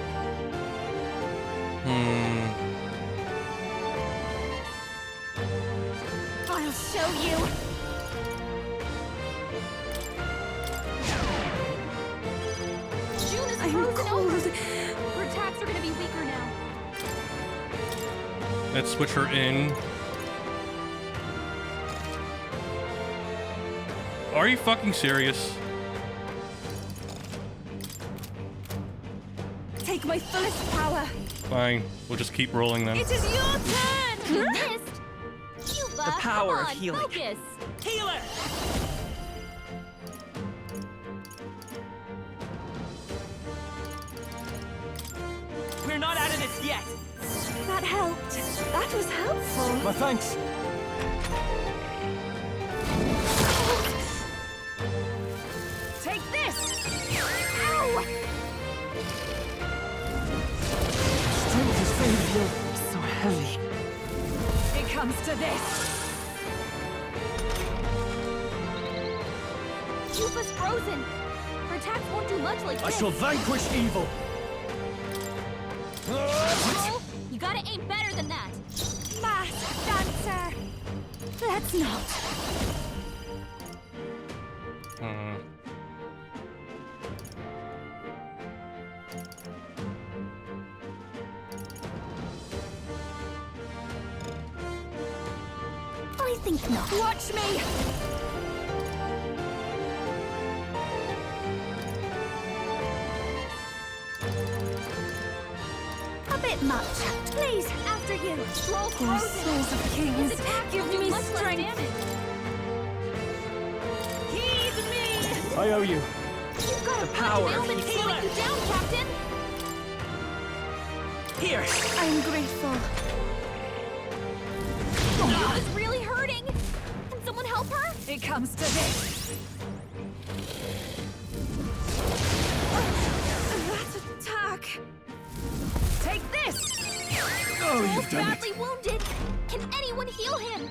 I'll show you. June is I'm frozen cold. over. Her attacks are gonna be weaker now. Let's switch her in. Are you fucking serious? Take my fullest power. Fine. We'll just keep rolling then. It is your turn! You missed. Yuba, The power come of on, healing. Focus. Healer! We're not out of this yet. That helped. That was helpful. My thanks. Take this! Ow! Strength is fading. So heavy. It comes to this. Yuba's frozen. Her attacks won't do much like I this. shall vanquish evil. Scroll, you gotta aim better than that. Masked dancer. Let's not. I think not. Watch me! A bit much. Please, after you. Scroll's Poor frozen. souls of kings, His attacks give will do me much less strength. damage. Heed me! I owe you. You've got The a power bunch of of ailments healing. slowing you down, Captain. Here. I'm grateful. Yuba's really hurting. Can someone help her? It comes to this. Stroll's badly wounded. Can anyone heal him?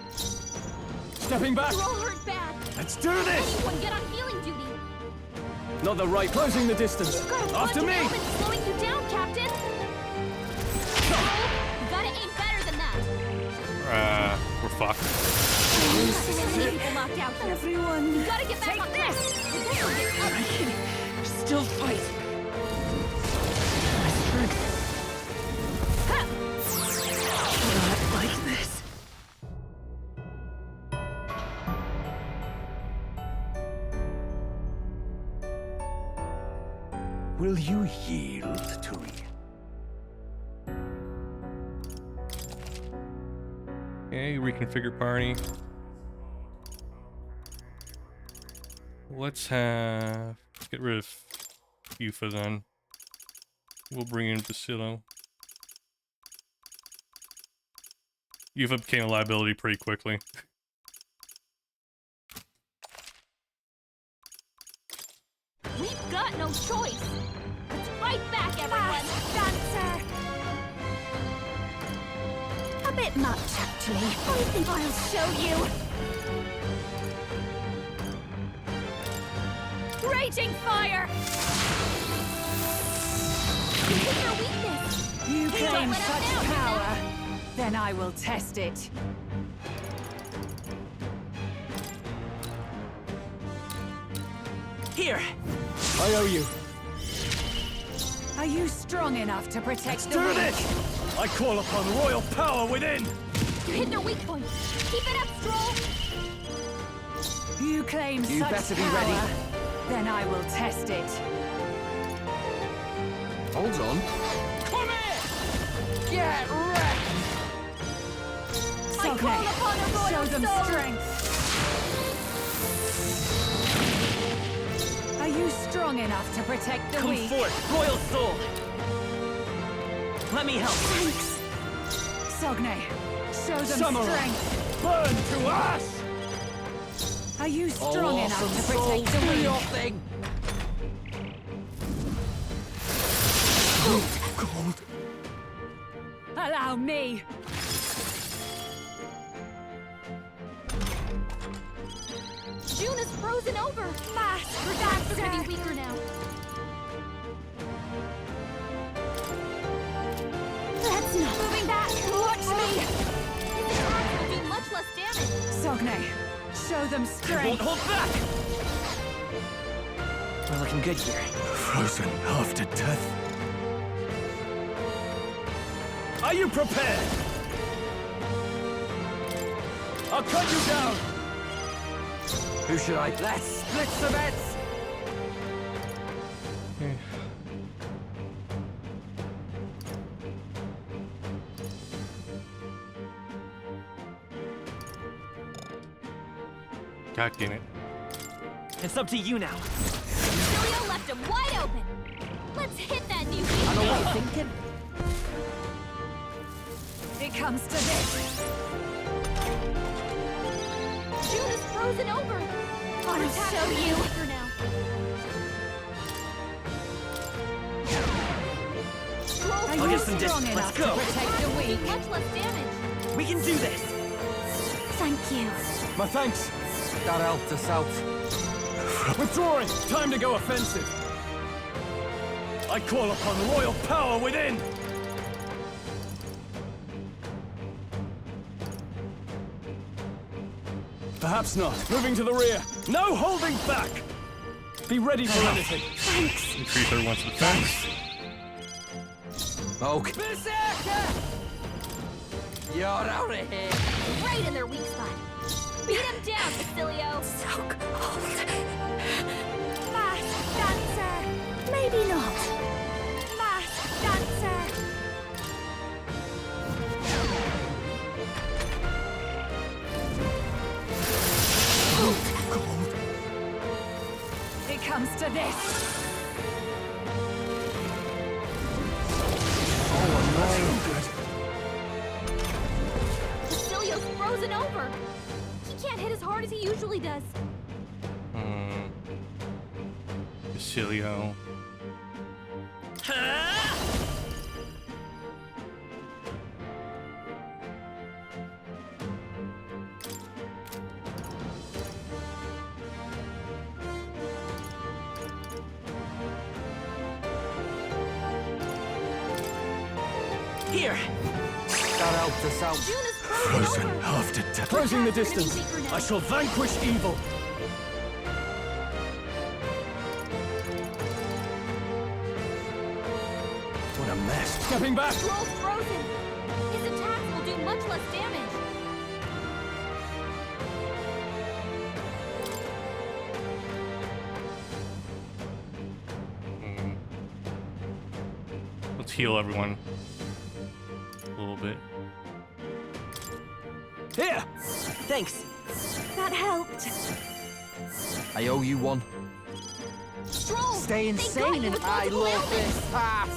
Stepping back. Stroll hurt bad. Let's do this. Anyone get on healing duty? Not the right. Closing the distance. You've got a After bunch me. of elements slowing you down, Captain. Stroll, you gotta aim better than that. We're fucked. People knocked out here. Everyone, You gotta get back on this. You guys will get up. Still fight. Not like this. Will you yield to me? Okay, reconfigure party. Let's get rid of Yufa then. We'll bring in Basilio. Yufa became a liability pretty quickly. We've got no choice. Let's fight back, everyone. Dancer! A bit much, actually. I think I'll show you. Raging fire! You hit your weakness. You Please don't claim let us such down, power. Then I will test it. Here. I owe you. Are you strong enough to protect the Do weak? this! I call upon royal power within! You hit their weak point. Keep it up, Stroll. You claim You such better be power. ready. Then I will test it. Hold on. Come here! Get wrecked! I call upon a royal Show them soul. strength. Are you strong enough to protect the Come weak? forth, royal soul. Let me help. Thanks. Sogne, show them Samurai, strength. burn to ash! Are you strong enough awesome to soul, protect the do weak? your thing. Gold. Allow me. June is frozen over. Fast. Her backs are gonna be weaker now. Let's not. Moving back. Watch me. This attack will do much less damage. Sogne, show them Won't strength. hold back. We're looking good here. Frozen after death. Are you prepared? I'll cut you down! Who should I? Let's split the bets. God damn it. It's up to you now. Julio left him wide open. Let's hit that new I know what you're thinking. It comes to this. June is frozen over. I'll show you. Weaker now. Are I'll you get some strong distance. enough Let's go. to protect the weak? Much less damage. We can do this. Thank you. My thanks. That helped us out. Withdrawing! Time to go offensive! I call upon royal power within! Perhaps not. Moving to the rear. No holding back! Be ready for anything. Thanks. Increase everyone's defense. Okay. Berserker! You're out of here. Right in their weak spot. Beat him down, Basilio. So cold. Fast dancer. Maybe not. Fast dancer. It comes to this. Basilio's frozen over. He can't hit as hard as he usually does. Basilio. Here! That helped us out. Frozen after death. Closing the distance. I shall vanquish evil. What a mess. Stepping back. Troll's frozen. His attacks will do much less damage. Let's heal everyone a little bit. Here! Thanks. That helped. I owe you one. Stroll! Stay insane and I love this part.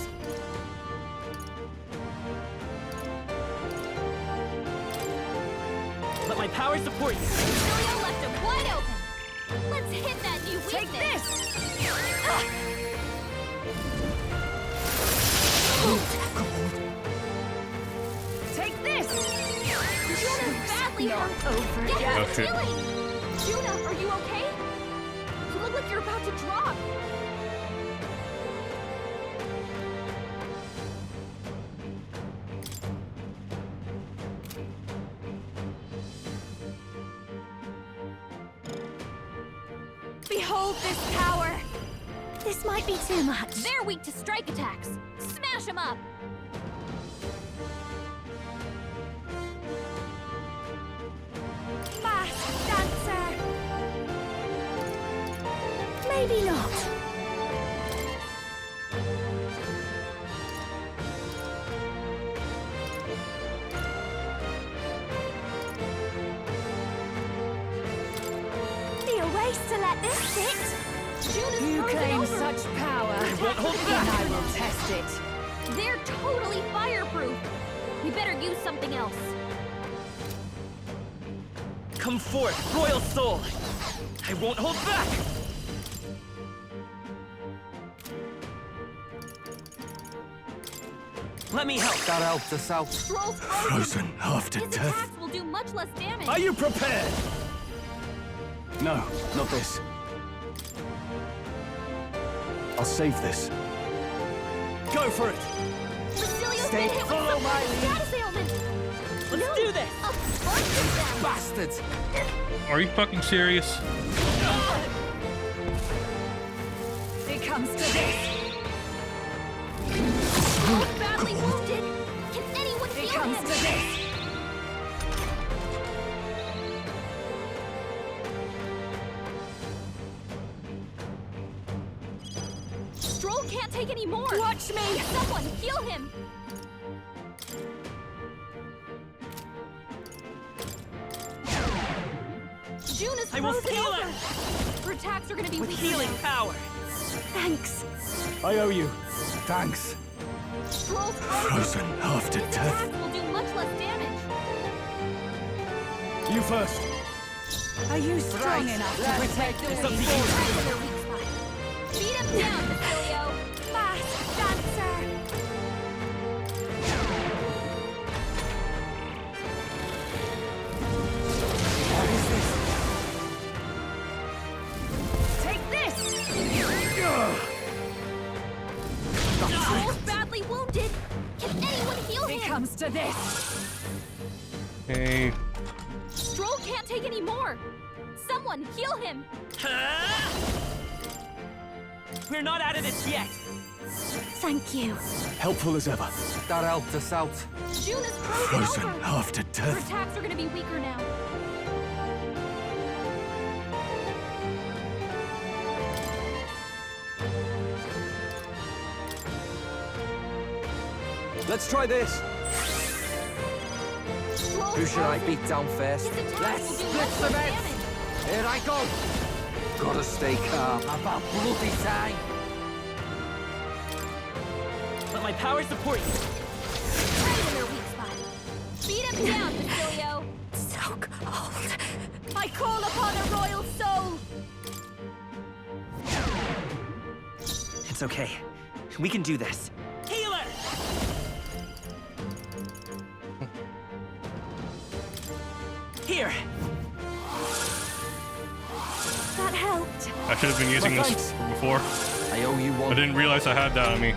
Let my power support you. Julio left him wide open. Let's hit that new weakness. Take this! Take this! Juna's badly hurt. Over Get yet. his healing! Juna, are you okay? You look like you're about to drop. Behold this power! This might be too much. They're weak to strike attacks. Smash them up. Fast dancer. Maybe not. Be a waste to let this sit. Juna's You frozen claim over. such power, won't hold then back. I will test it. They're totally fireproof. We better use something else. Come forth, royal soul. I won't hold back. Let me help. That helped us out. Stroll's frozen. Frozen after His death. attacks will do much less damage. Are you prepared? No, not this. I'll save this. Go for it. Basilio's Stay been hit with follow some my kind of lead. status ailment. Let's do this. A bunch of them. Bastards! Are you fucking serious? It comes to this. Both badly wounded. Can anyone It heal comes him? to this. Stroll can't take any more. Watch me. Someone heal him. Juna's I will frozen heal over. him. Her attacks are gonna be With weaker healing now. power. Thanks. I owe you. Thanks. Stroll's frozen. Frozen after His death. attacks will do much less damage. You first. Are you strong enough to protect the It's up to weak? you. Right in their weak spot. Beat him down, Basilio. Fast dancer. Take this! Stroll's badly wounded. Can anyone heal It him? comes to this. Hey. Stroll can't take any more. Someone heal him. Huh? We're not out of this yet. Thank you. Helpful as ever. That helped us out. Juna's frozen Frozen over. after Her death. attacks are gonna be weaker now. Let's try this. Stroll's Who should I frozen. beat down first? His attacks Let's will do split much the less bets. damage. Here I go. Gotta stay calm. About bloody time. Let my power support you. Right in their weak spot. Beat him down, Basilio. So cold. I call upon a royal soul. It's okay. We can do this. Healer! Here. That helped. I should have been using this before. I owe you one. I didn't realize I had that on me.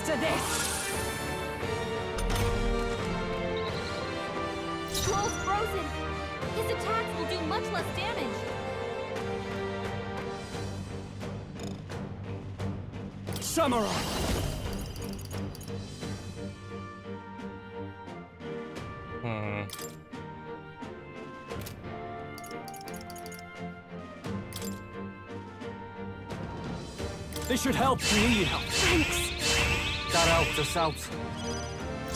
to this! Troll's frozen. His attacks will do much less damage. Samurai! This should help. We need help. Thanks. That helped us out.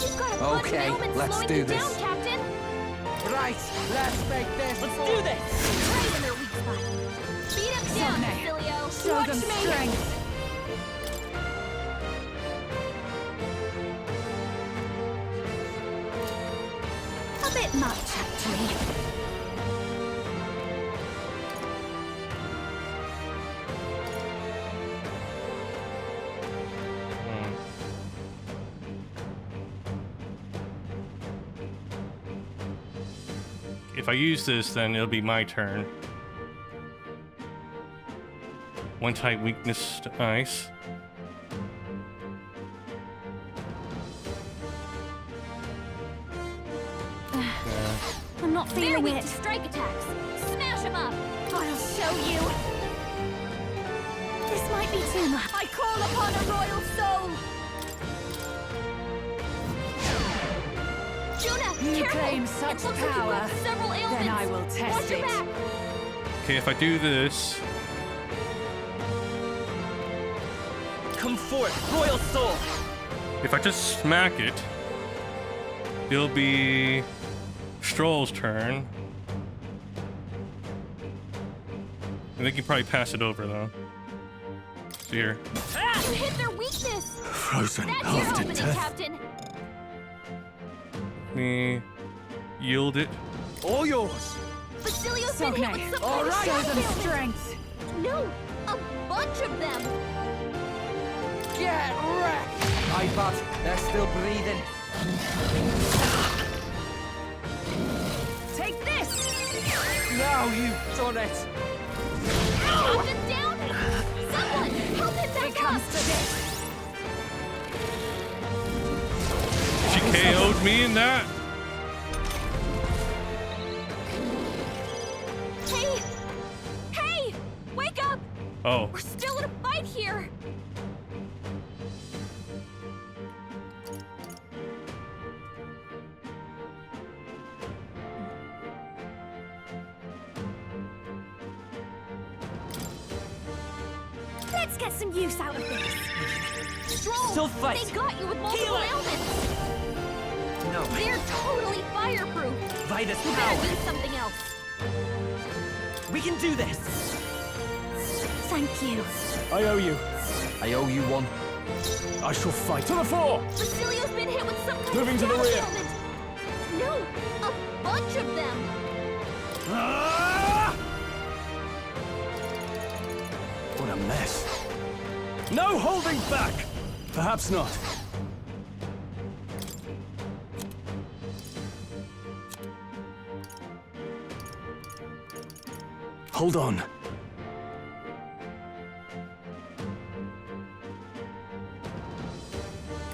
You've got a bunch of ailments let's slowing do you this. down, Captain. Right, let's make this. Let's do this! Right in their weak spot. Beat him down, Basilio. Show Watch them me. strength! A bit much, actually. If I use this, then it'll be my turn. One type weakness to ice. I'm not They're feeling weak it. to strike attacks. Smash him up. I'll show you. This might be too much. I call upon a royal soul. Juna, You careful. claim such It looks like you've power, got several ailments. then I will test Watch your it. back. Okay, if I do this, Come forth, Royal Soul! if I just smack it, it'll be Stroll's turn. And they can probably pass it over though. So here. You hit their weakness. Frozen That's your after opening, death. Captain. Me yield it. All yours. Basilio's been hit with some All kind of right. shock Show them ailment. strength! No, a bunch of them. Get wrecked. Aye, but they're still breathing. Take this! Now you've done it. Captain down. Someone help him back It comes up. to this! She KO'd me in that? Hey, hey, wake up. Oh. We're still in a fight here. Let's get some use out of this. Stroll, Still fight. they got you with multiple Heal it. ailments. No. They're totally fireproof. Vitus We power! better use something else. We can do this! Thank you. I owe you. I owe you one. I shall fight. To the fore! Basilio's been hit with some kind Moving of to the shock rear. ailment. No, a bunch of them. Ah! What a mess. No holding back! Perhaps not. Hold on.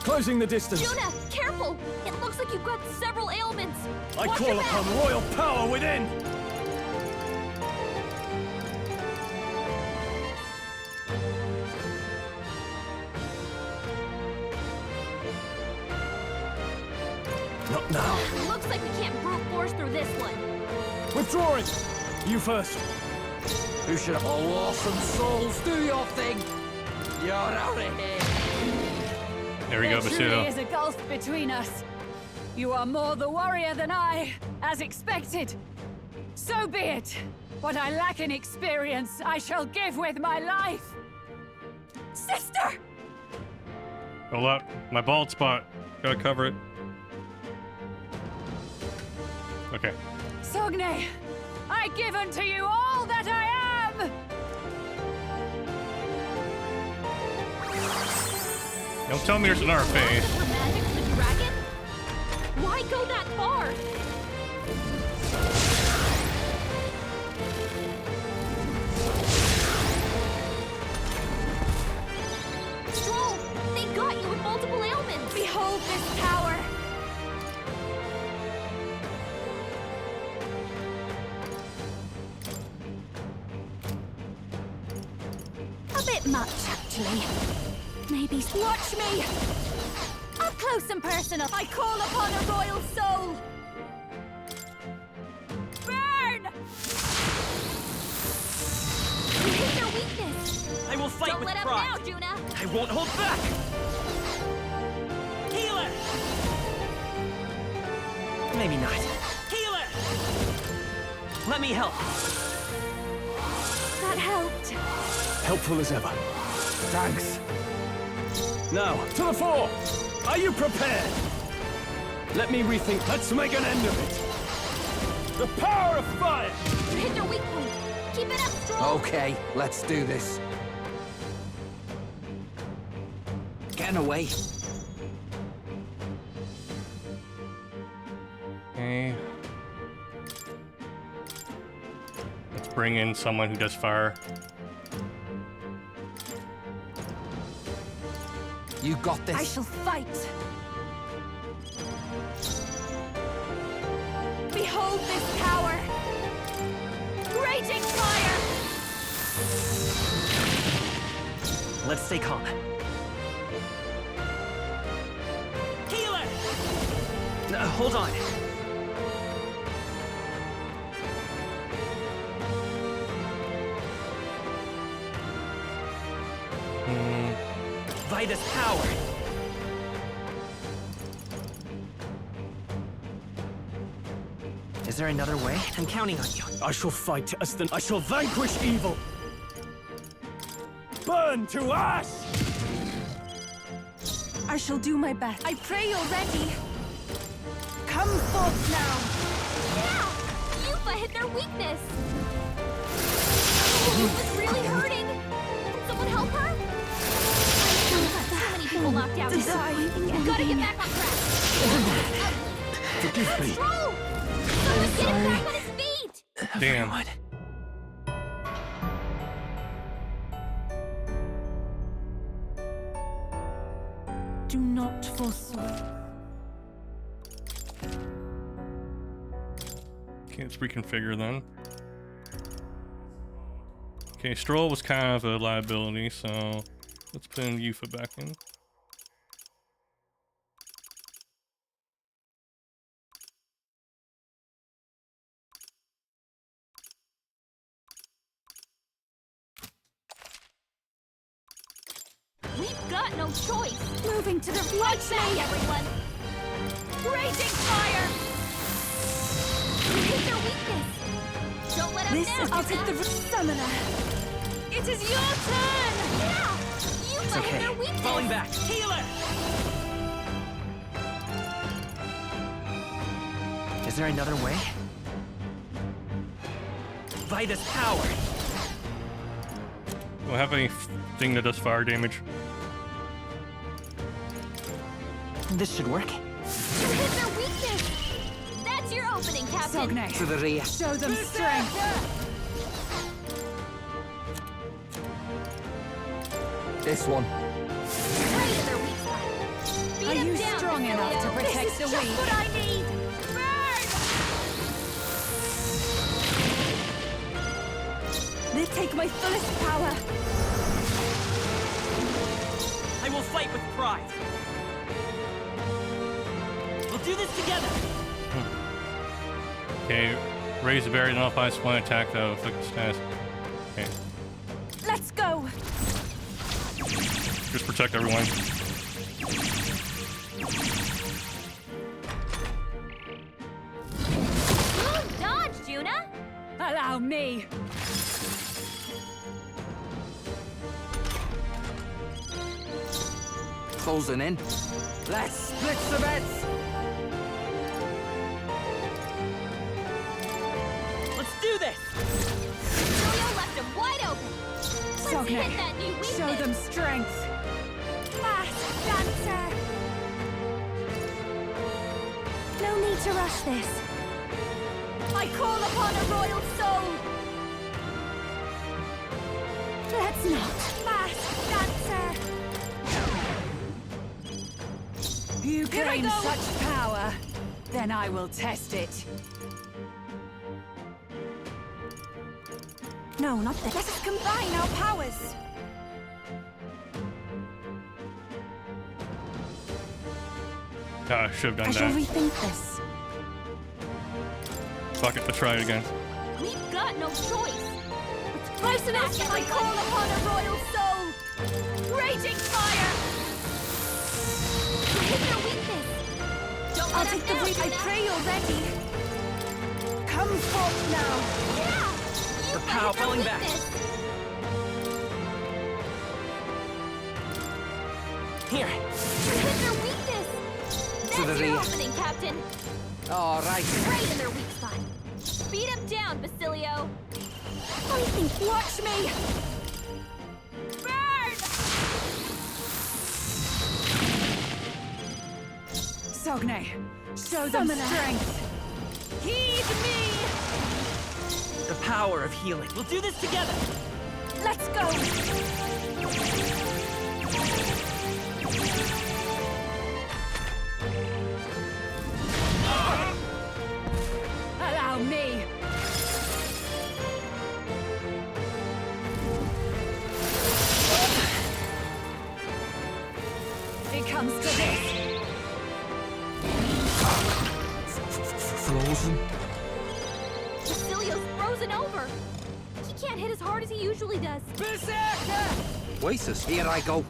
Closing the distance. Juna, careful! It looks like you've got several ailments. I Watch call your back. upon royal power within! Not now. Looks like we can't brute force through this one. Withdrawing! You first. Who should have... Oh, awesome souls, do your thing. You're out of here. There we go, There truly Basilio. is a gulf between us. You are more the warrior than I, as expected. So be it. What I lack in experience, I shall give with my life. Sister! Hold up. My bald spot. Gotta cover it. Okay. Sogne, I give unto you all that I am! Don't tell me there's an R phase. For magic to the dragon? Why go that far? Stroll, they got you with multiple Behold this power! A bit much, actually. Maybe watch me! Up close and personal, I call upon a royal soul! Burn! You hit their weakness! I will fight Don't with let pride. up now, Juna! I won't hold back! Healer! Maybe not. Healer! Let me help. That helped. Helpful as ever. Thanks. Now, to the fore! Are you prepared? Let me rethink. Let's make an end of it. The power of fire! You hit their weak point. Keep it up strong. Okay, let's do this. Getting away. Okay. Let's bring in someone who does fire. You got this. I shall fight. Behold this power. Raging fire. Let's stay calm. Healer! Hold on. Vitus power. Is there another way? I'm counting on you. I shall fight as I shall vanquish evil. Burn to ash! I shall do my best. I pray you're ready. Come forth now. Yeah! Yufa hit their weakness. Yufa's really hurting. Can someone help her? So many people knocked out. Gotta get back on track. Forgive me. Roll! Someone get him back on his feet! Damn. Do not forsake. Okay, let's reconfigure then. Okay, Stroll was kind of a liability, so let's put in Yufa back in. We've got no choice. Moving to the right back, everyone. Raging fire. You hit their weakness. Don't let up This now. is I'll take the summoner. It is your turn. Yeah. You It's hit okay. their weakness. Falling back. Healer! Is there another way? Vitus power. Do I have anything that does fire damage? This should work. You hit their weakness. That's your opening, Captain. Sogne. To the rear. Show them strength. This one. Right in their weak spot. Beat Are him you down, strong enough to Facilio. protect This the is just weak? what I need. Burn! They take my fullest power. I will fight with pride. We'll do this together. Okay, raise the barrier and nullifies one attack that will afflict the status. Okay, Let's go. just protect everyone. Good dodge, Juna. Allow me. Closing in. Let's split the bets. Let's do this. Facilio left him wide open. Let's Sogne. hit that new weakness. Show them strength. Fast dancer. No need to rush this. I call upon a royal soul. Let's not. Fast dancer. You Here I claim go. such power, then I will test it. No, not this. Let us combine our powers. I should have I done shall that. rethink this. Fuck it, let's try it again. We've got no choice. It's close enough. I call upon a royal soul. Raging fire. Hit their weakness. Don't I'll let take us the down, break. I Luna. pray you're ready. Come forth now. Yeah. The power hit their falling back. weakness. Here. Hit their weakness. To the That's your rear. opening, Captain. All right. Right in their weak spot. Beat him down, Basilio. I think. Watch me. Burn! Sogne, show them Summoner. strength. Heed me. The power of healing. We'll do this together. Let's go. Allow me. It comes to this. Frozen? Basilio's frozen over. He can't hit as hard as he usually does. Berserker! Oasis, here I go.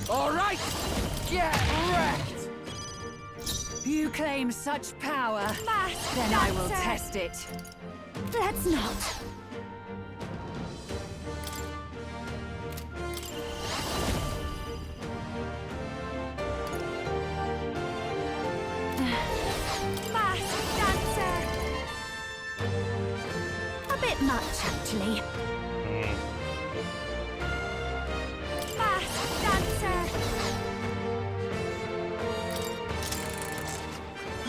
All right, get wrecked. You claim such power, then I will test it. Let's not. Masked dancer. A bit much, actually. Masked dancer.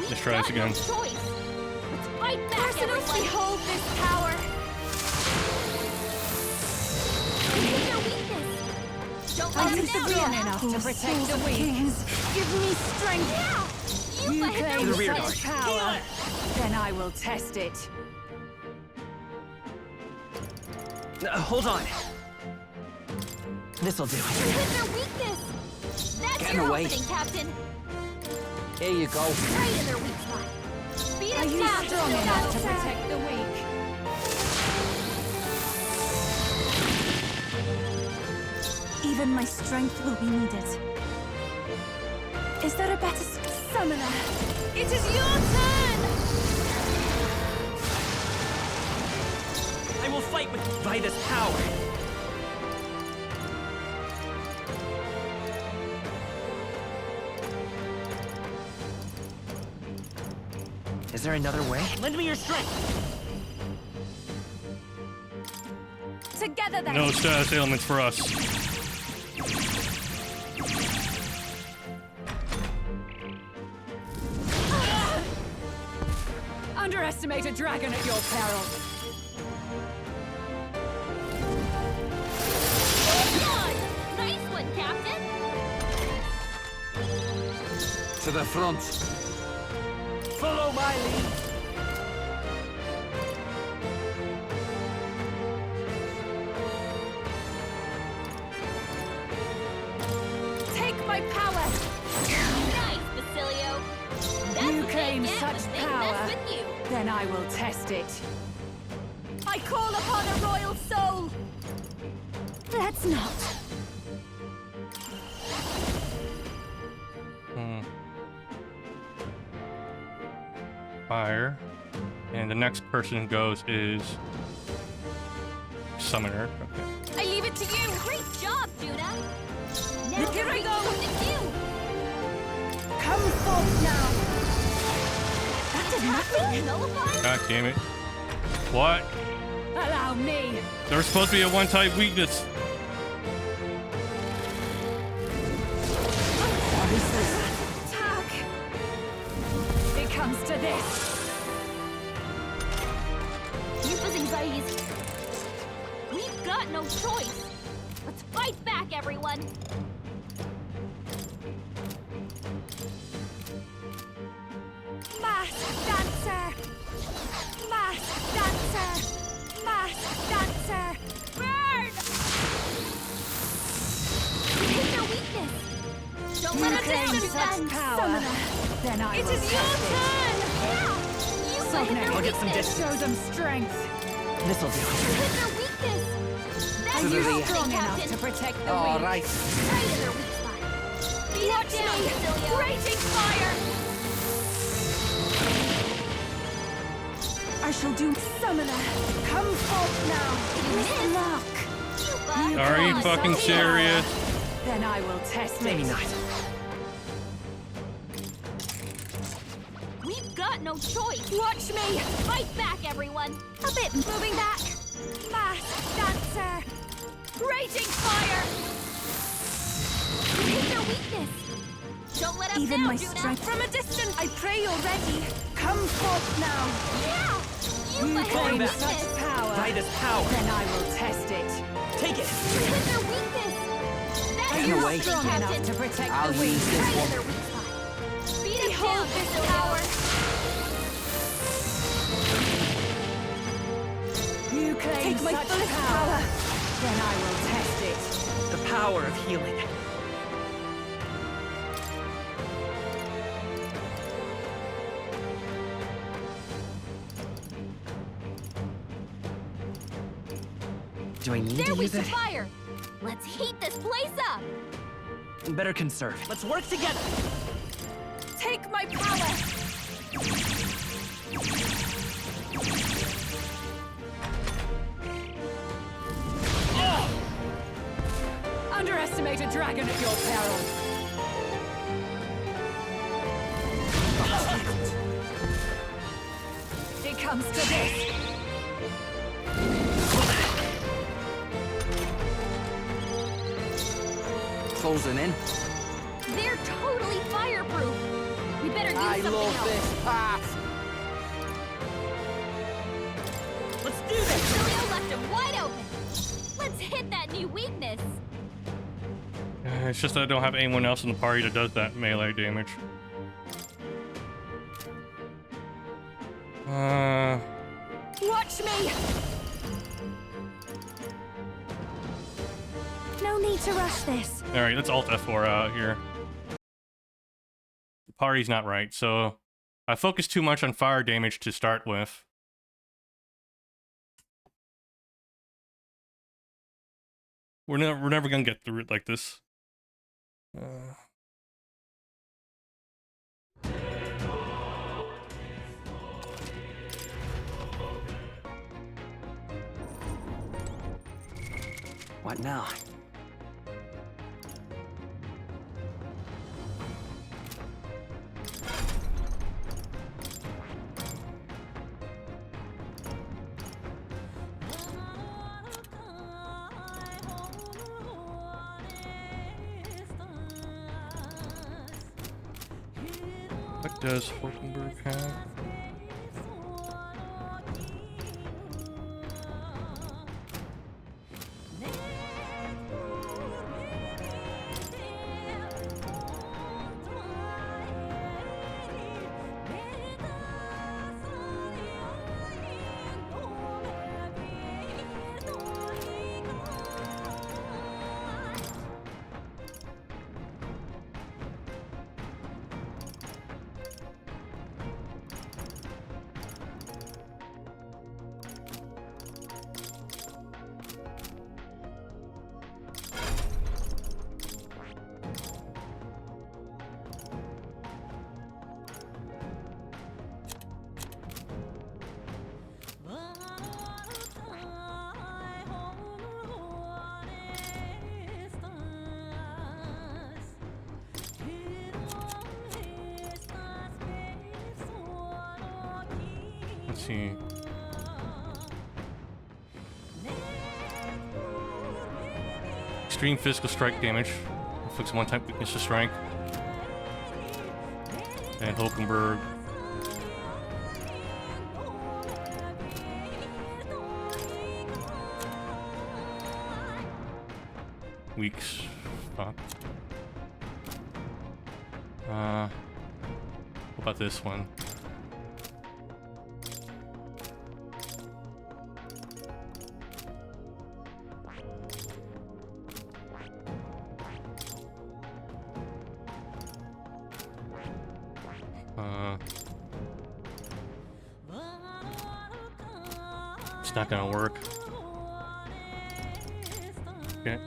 Let's try this again. No choice. Let's fight back, Arsenos, everyone. behold this power. Hit their weakness. Don't I let use them the down. rear enough to Poor protect souls the of weak. kings. Give me strength. Yeah. You hit their claim the rear such guard. power, then I will test it. Hold on. This'll do. Hit their weakness. That's Get your away. opening, Captain. Here you go. Right in their weak spot. Beat Are him you down, strong enough to Basilio. protect the weak? Even my strength will be needed. Is there a better summoner? It is your turn. I will fight with Vida's power. Is there another way? Lend me your strength. Together then. No status ailments for us. Underestimate a dragon at your peril. Good. Nice one, Captain. To the front. Follow my lead. Take my power. Nice, Basilio. That's You what they claim get such when they power, mess with you. then I will test it. I call upon a royal soul. Let's not. Fire. And the next person goes is Summoner. Okay. I leave it to you. Great job, Judah. Now Here I bring go. something new. Come forth now. That did nothing. Nullify? God damn it. What? Allow me. There's supposed to be a one-type weakness. What is this? Attack. It comes to this. Yupa's anxieties. We've got no choice. Let's fight back, everyone. Don't let us claim down, such friends. power. Then I It will is your test it. turn! Yeah! You hit their I'll get some weakness! distance. Show them strength. This'll do. You hit their weakness! That's To the your rear. opening, Strong enough Captain! to protect the All weak. right. Right in their weak spot. Beat it Watch down, me! Basilio! Raging fire! I shall do summoner. Come forth now. You Luck. missed! Are you fucking serious? Then I will test Maybe it. not. We've got no choice! Watch me! Fight back, everyone! A bit moving back. Masked dancer. Raging fire! You hit their weakness! Don't let us Even down, my Juna! strength. From a distance. I pray you're ready. Come forth now. Yeah! You You hit their claim weakness! such power. Right as power. Then I will test it. Take it. You hit their weakness! That's Are your you opening, strong Captain! enough to protect I'll the weak? use this Right in one. their weak spot. Beat it Behold down, this Basilio! power. You claim Take my such fullest power. power. Then I will test it. The power of healing. Do I need There to we use should it? fire! Let's heat this place up! Better conserve. Let's work together. Take my power. Underestimate a dragon at your peril. It comes to this. Closing in. They're totally fireproof! We better do I something love else! this part. Let's do this. Basilio left him wide open! Let's hit that new weakness! It's just that I don't have anyone else in the party that does that melee damage. Watch me. No need to rush this. Alright, let's alt F4 out here. The party's not right, so I focused too much on fire damage to start with. We're never gonna get through it like this. What now? What does Hulkenberg have? Let's see. Extreme physical strike damage. Inflicts one type weakness to strike. And Hulkenberg. Weak spot. What about this one? It's not gonna work. Okay.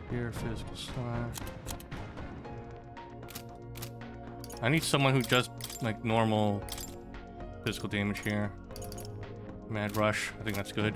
Here, physical slash. I need someone who does like normal physical damage here. Mad Rush, I think that's good.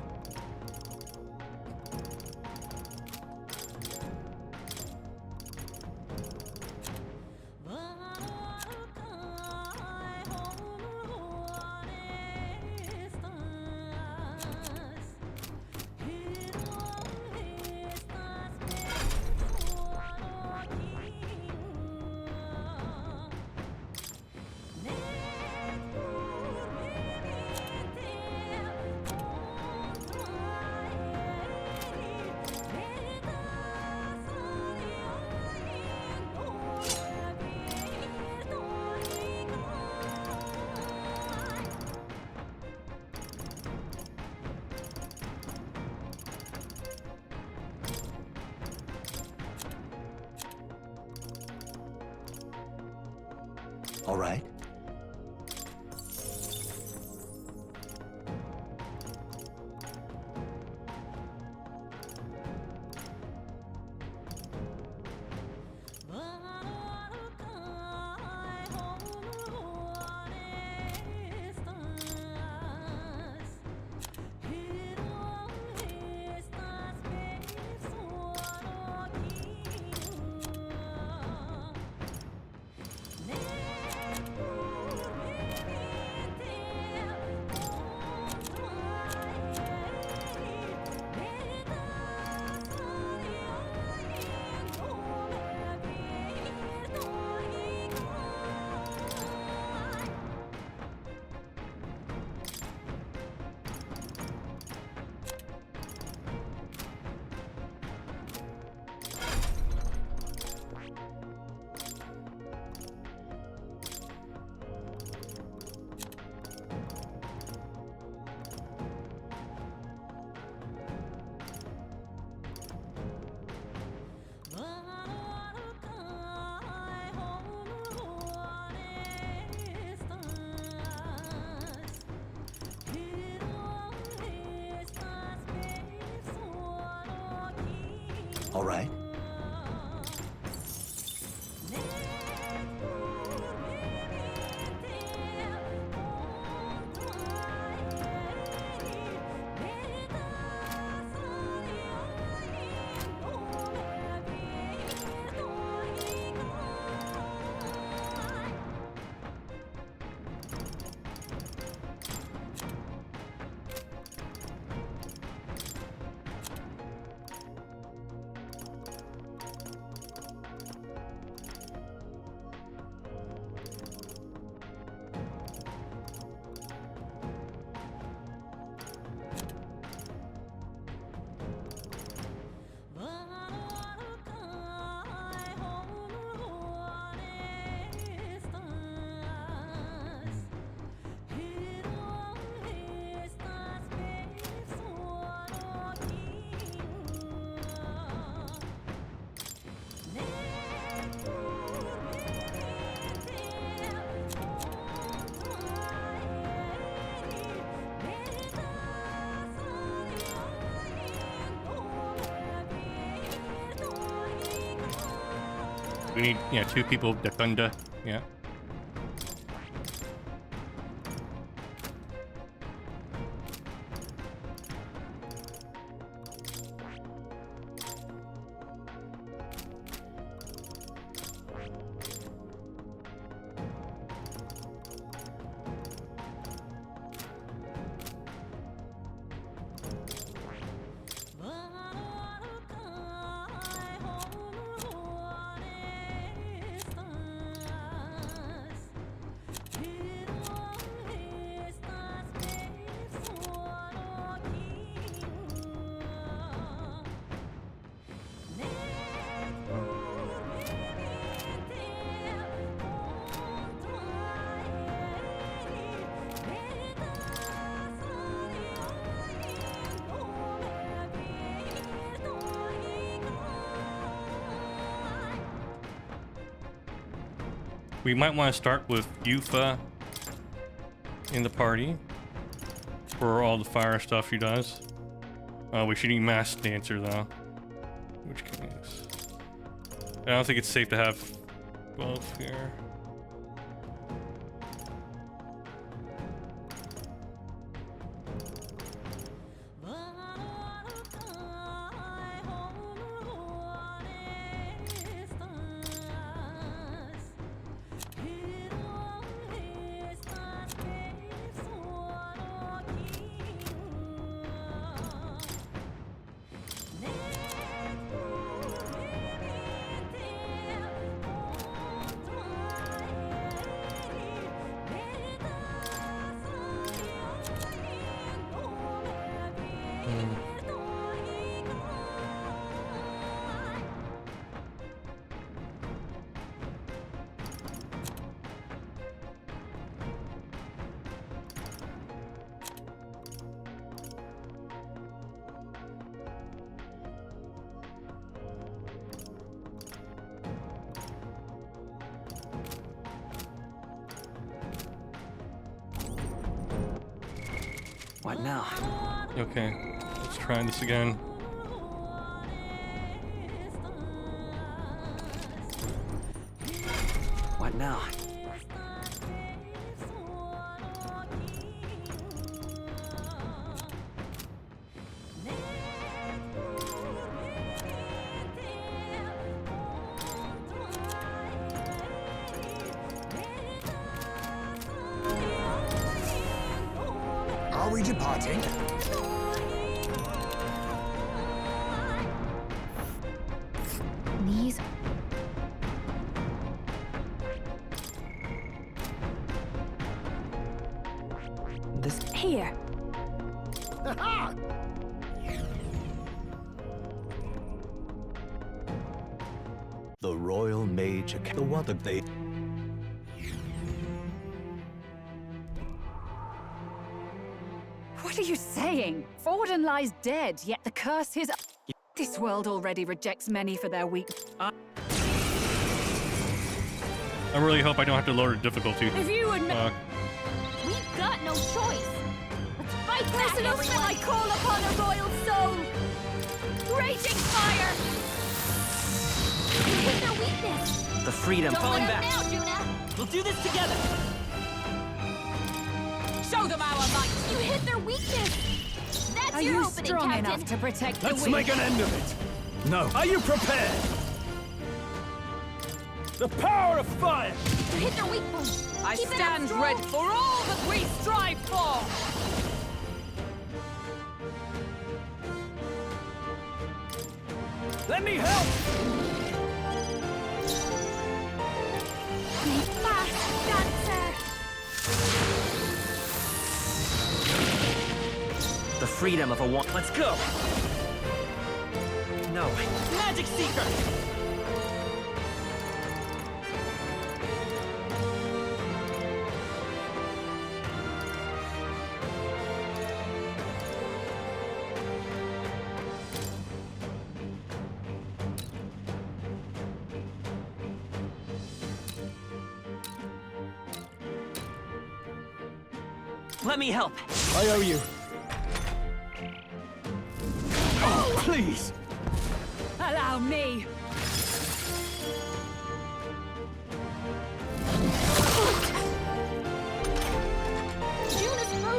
All right. All right. We need, yeah, 2 people. Defender. Yeah. We might want to start with Yufa in the party for all the fire stuff she does. We should need Masked Dancer though. Which case, I don't think it's safe to have both here. What now? Okay, let's try this again. What now? Are we departing? These... This... Here! The Royal Mage Academy. The one that they... What are you saying? Forden lies dead, yet the curse is... This world already rejects many for their weak... I really hope I don't have to lower the difficulty. If you would... We've got no choice. Let's fight back, Listen up when everyone. I call upon a royal soul! Raging fire! Hit their weakness! The freedom. Don't Falling let back. them now, Juna! We'll do this together. Show them our might! You hit their weakness! That's Are your you opening, strong Captain! enough to protect Let's the weak? make an end of it. No. Are you prepared? The power of fire! You hit their weak point! I Keep it up, stand Stroll. ready for all that we strive for! Let me help! Fast, dancer! The freedom of a one. Let's go. No. Magic Seeker. Let me help. I owe you. Oh, please. Allow me!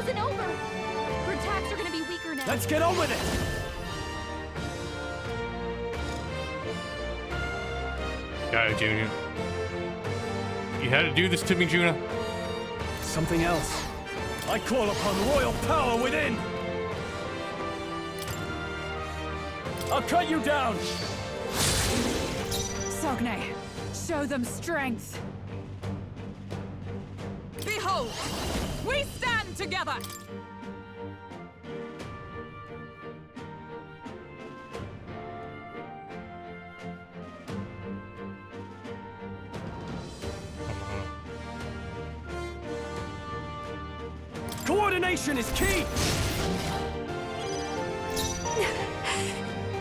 frozen over. Her attacks are gonna be weaker now. Let's get on with it! Got it, Junior. You had to do this to me, Juna. Something else. I call upon royal power within! I'll cut you down! Sogne, show them strength. Behold, we stand together! Coordination is key!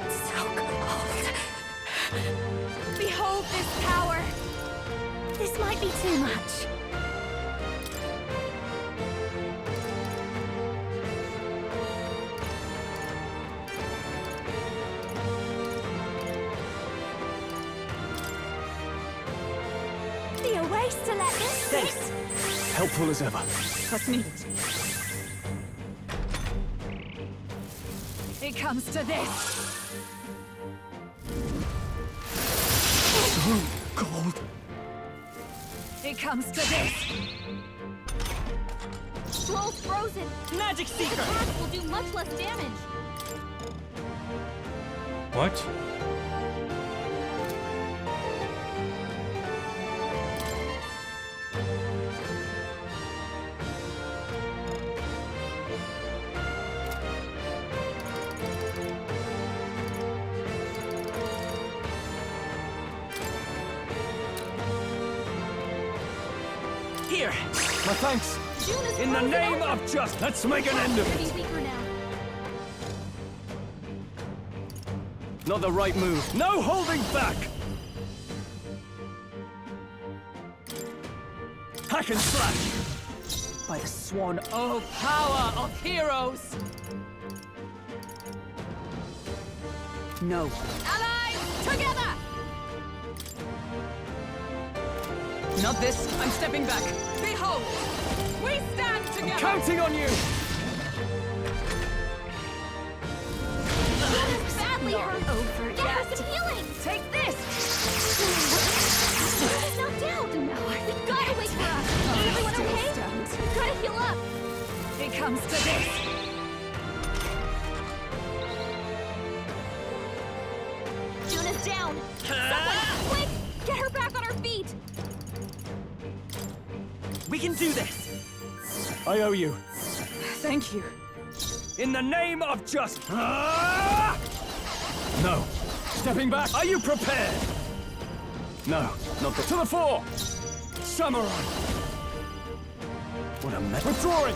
So cold. Behold this power. This might be too much. Be a waste to let this sit. Helpful as ever. What's needed? It comes to this. Oh, gold. It comes to this. Scroll's frozen. Magic His Seeker! attacks will do much less damage. What? Here! My thanks! Juna's In the frozen name over. of just, let's make an end of Gonna it! be weaker now. Not the right move. No holding back! Hack and slash! By the swan, oh power of heroes! No. Allies, together! Not this. I'm stepping back. Behold! We stand together! Counting on you! Juna's badly hurt. Over Get her yet. some healing. Take this! Juna's knocked out. No, We gotta wake her up. Is everyone still okay? stunned. We gotta heal up. It comes to this. Juna's down. Someone, quick! Get her back on her feet. We can do this! I owe you. Thank you. In the name of just... Ah! No. Stepping back. Are you prepared? No, not the... To the fore! Samurai! What a mess. Withdrawing!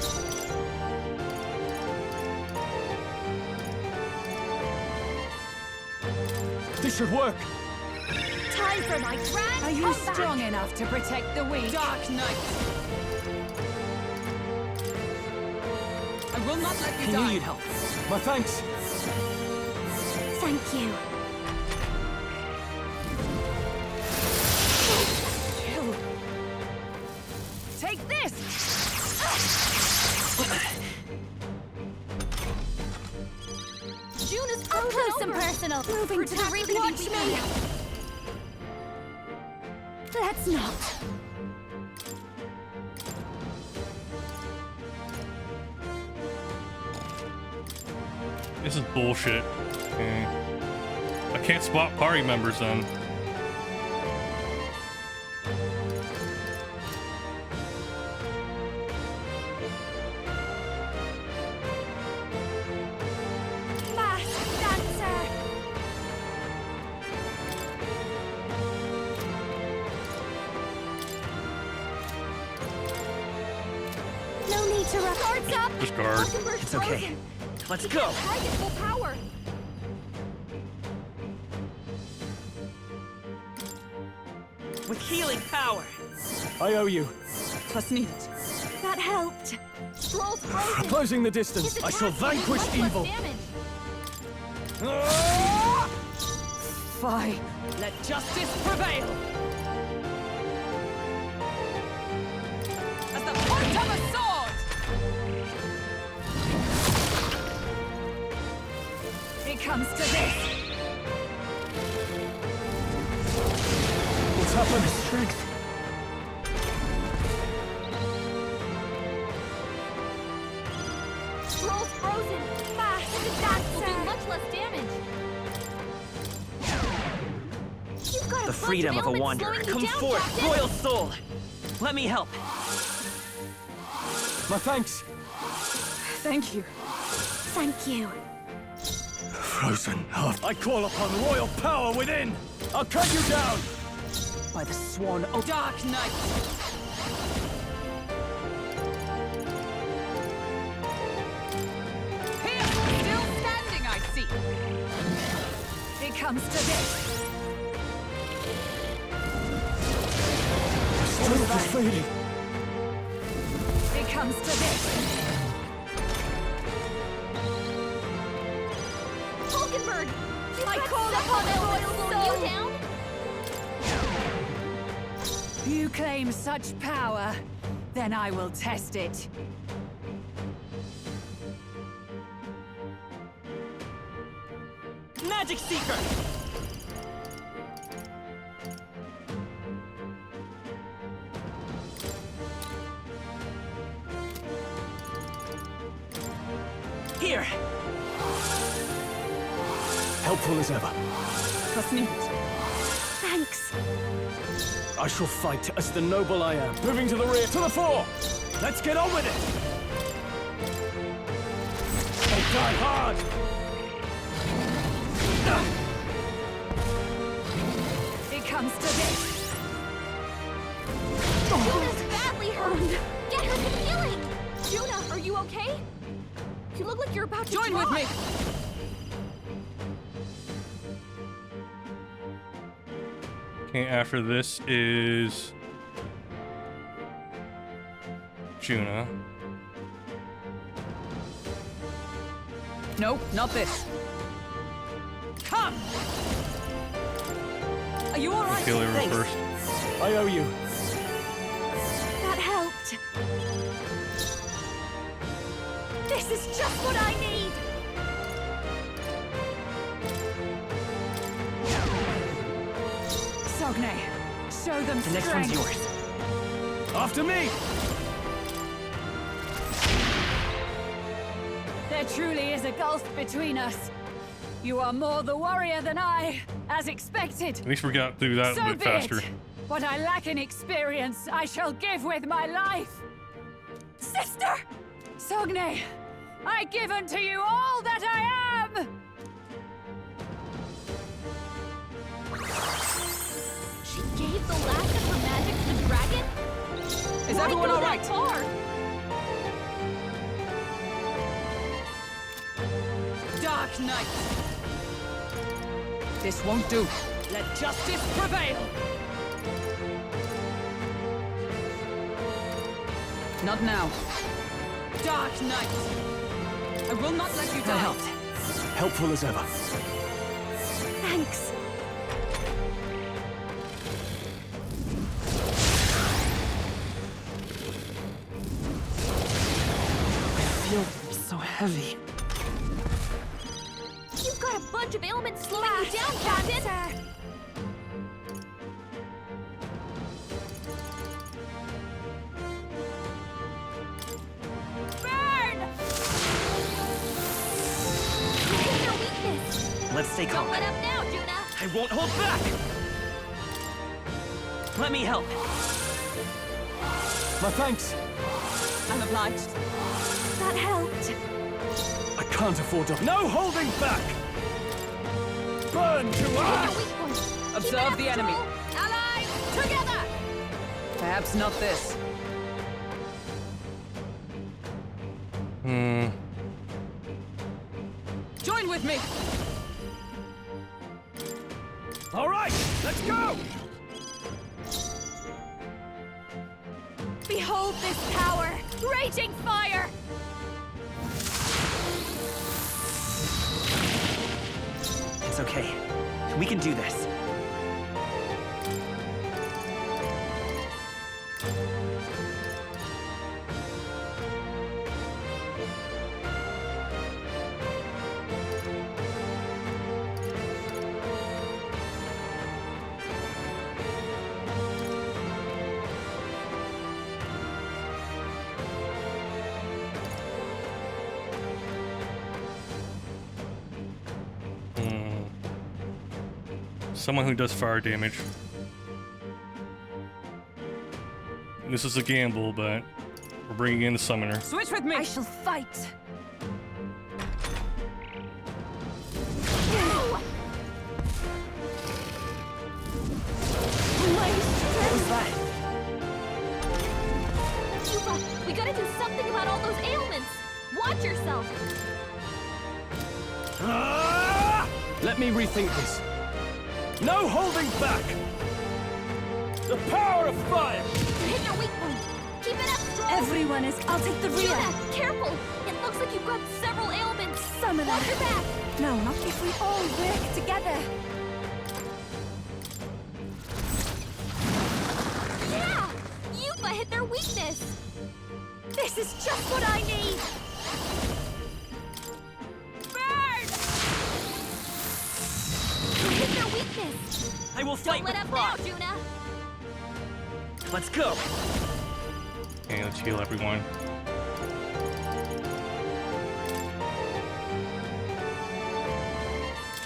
This should work. Time for my grand Are you comeback. strong enough to protect the weak? Dark Knight! I will not let you He die. need help. My thanks. Thank you. Take this! Juna's Up frozen close and over. personal. Her Moving to attacks the are reap. gonna be Watch weaker me. now. Let's not. This is bullshit. I can't spot party members then. Masked dancer. No need to rush. Guards up. Discard. Hulkenberg's It's okay. frozen. Let's He go! can't target full power. With healing power! I owe you. Plus needed. That helped. Scroll's frozen. Closing the distance. His I shall attacks will do vanquish much less evil. damage. Ah! Fie. Let justice prevail. As the point of a sword! comes to this. What's happened? Strength. Scroll's frozen. Fast. His attack will do much less damage. You've got The freedom of a wanderer. Come forth, Captain. royal soul! Let me help. My thanks. Thank you. Thank you. Frozen heart. I call upon royal power within. I'll cut you down. By the sworn oath. Dark Knight. Here, still standing, I see. It comes to this. Strength is fading. It comes to this. Falkenberg! I call upon the royal slow you down? You claim such power, then I will test it. Magic Seeker! Here! Helpful as ever. Was nicht. Thanks. I shall fight as the noble I am. Moving to the rear, to the fore! Let's get on with it! I'll die hard! It comes to this. Juna's badly hurt! Get her some healing! Juna, are you okay? You look like you're about to Join drop. with me! Okay, after this is Juna. No, not this. Come! Are you all right? Kill her first. I owe you. That helped. This is just what I need! Sogne, show them The next strength. one's yours. After me! There truly is a gulf between us. You are more the warrior than I, as expected. At least we got through that a So bit be faster. it. What I lack in experience, I shall give with my life. Sister! Sogne, I give unto you all that I am! She gave the last of her magic to the dragon? Is Why everyone go all that right? far? Dark Knight, This won't do. let justice prevail! Not now. Dark Knight, I will not let you That die. helped. Helpful as ever. Thanks. I feel so heavy. You've got a bunch of ailments slowing you down, Captain! Burn! You hit your weakness! Let's stay calm. Don't let up now, Juna! I won't hold back! Let me help. My thanks. I'm obliged. That helped. I can't afford to. No holding back! Burn to ash! Weak point. Observe the enemy. Allies, together! Perhaps not this. Join with me! All right, let's go! Behold this power! Raging fire! It's okay. We can do this. Someone who does fire damage. This is a gamble, but we're bringing in the summoner. Switch with me! I shall fight! What was that? Yuba, we gotta do something about all those ailments! Watch yourself! Let me rethink this. No holding back! The power of fire! You hit your weak point! Keep it up, Stroll! Everyone is... I'll take the rear! Yuna, careful! It looks like you've got several ailments! Summoner! Watch your back! No, not if we all work together! Yeah! Yuba hit their weakness! This is just what I need! Burn! You hit their weakness! I will fight Don't let with up pride. now, Juna! Let's go. Okay, let's heal everyone.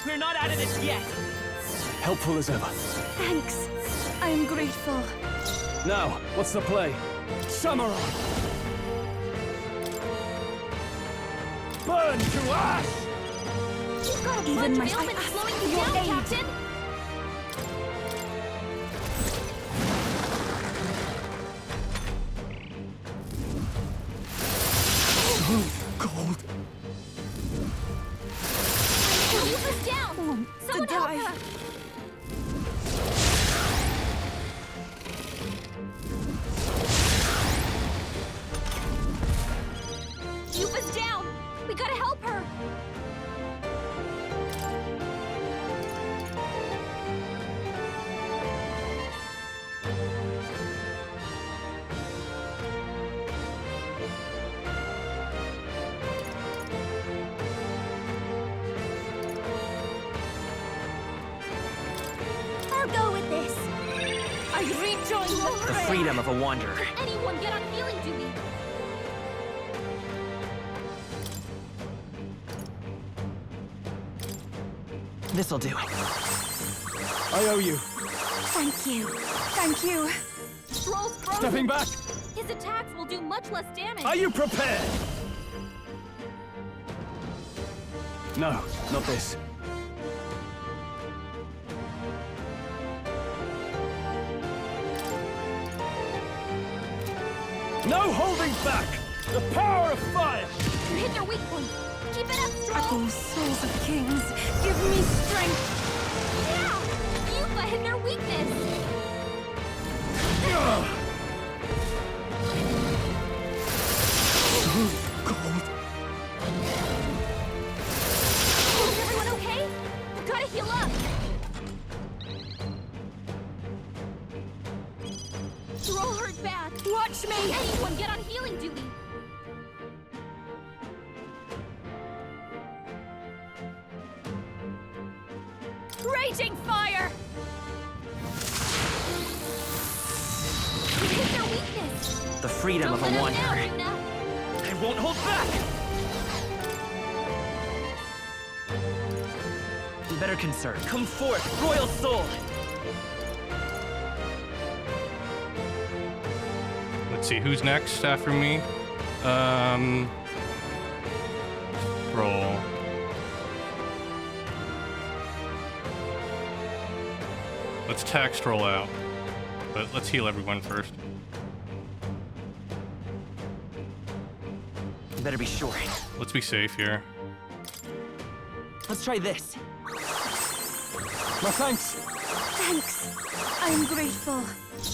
We're not out of this yet. Helpful as ever. Thanks. I am grateful. Now, what's the play? Samurai! Burn to ash! You've got a Even bunch of my- ailments I asked slowing for you your down, aid. Captain! Cold. Yuba's down! Someone help die. her! Yuba's down! We gotta help her! I'll go with this! I rejoin the The fray. freedom of a wanderer. Anyone get on healing duty! This'll do. I owe you. Thank you. Thank you. Stroll's frozen! Stepping back! His attacks will do much less damage! Are you prepared? No, not this. No holding back! The power of fire! You hit their weak point! Keep it up, Stroll! Oh, souls of kings, give me strength! Yeah! Yuba hit their weakness! Cold. Is everyone okay? You gotta heal up! Stroll hurt bad! Watch me! Anyone get on healing duty! Raging fire! You hit their weakness! The freedom Don't of let a up now, wanderer. Juna! I won't hold back! Better concern. Come forth, royal soul! Let's see, who's next after me? Roll. Let's tax roll out. But let's heal everyone first. You better be sure. Let's be safe here. Let's try this. My thanks! Thanks. I am grateful.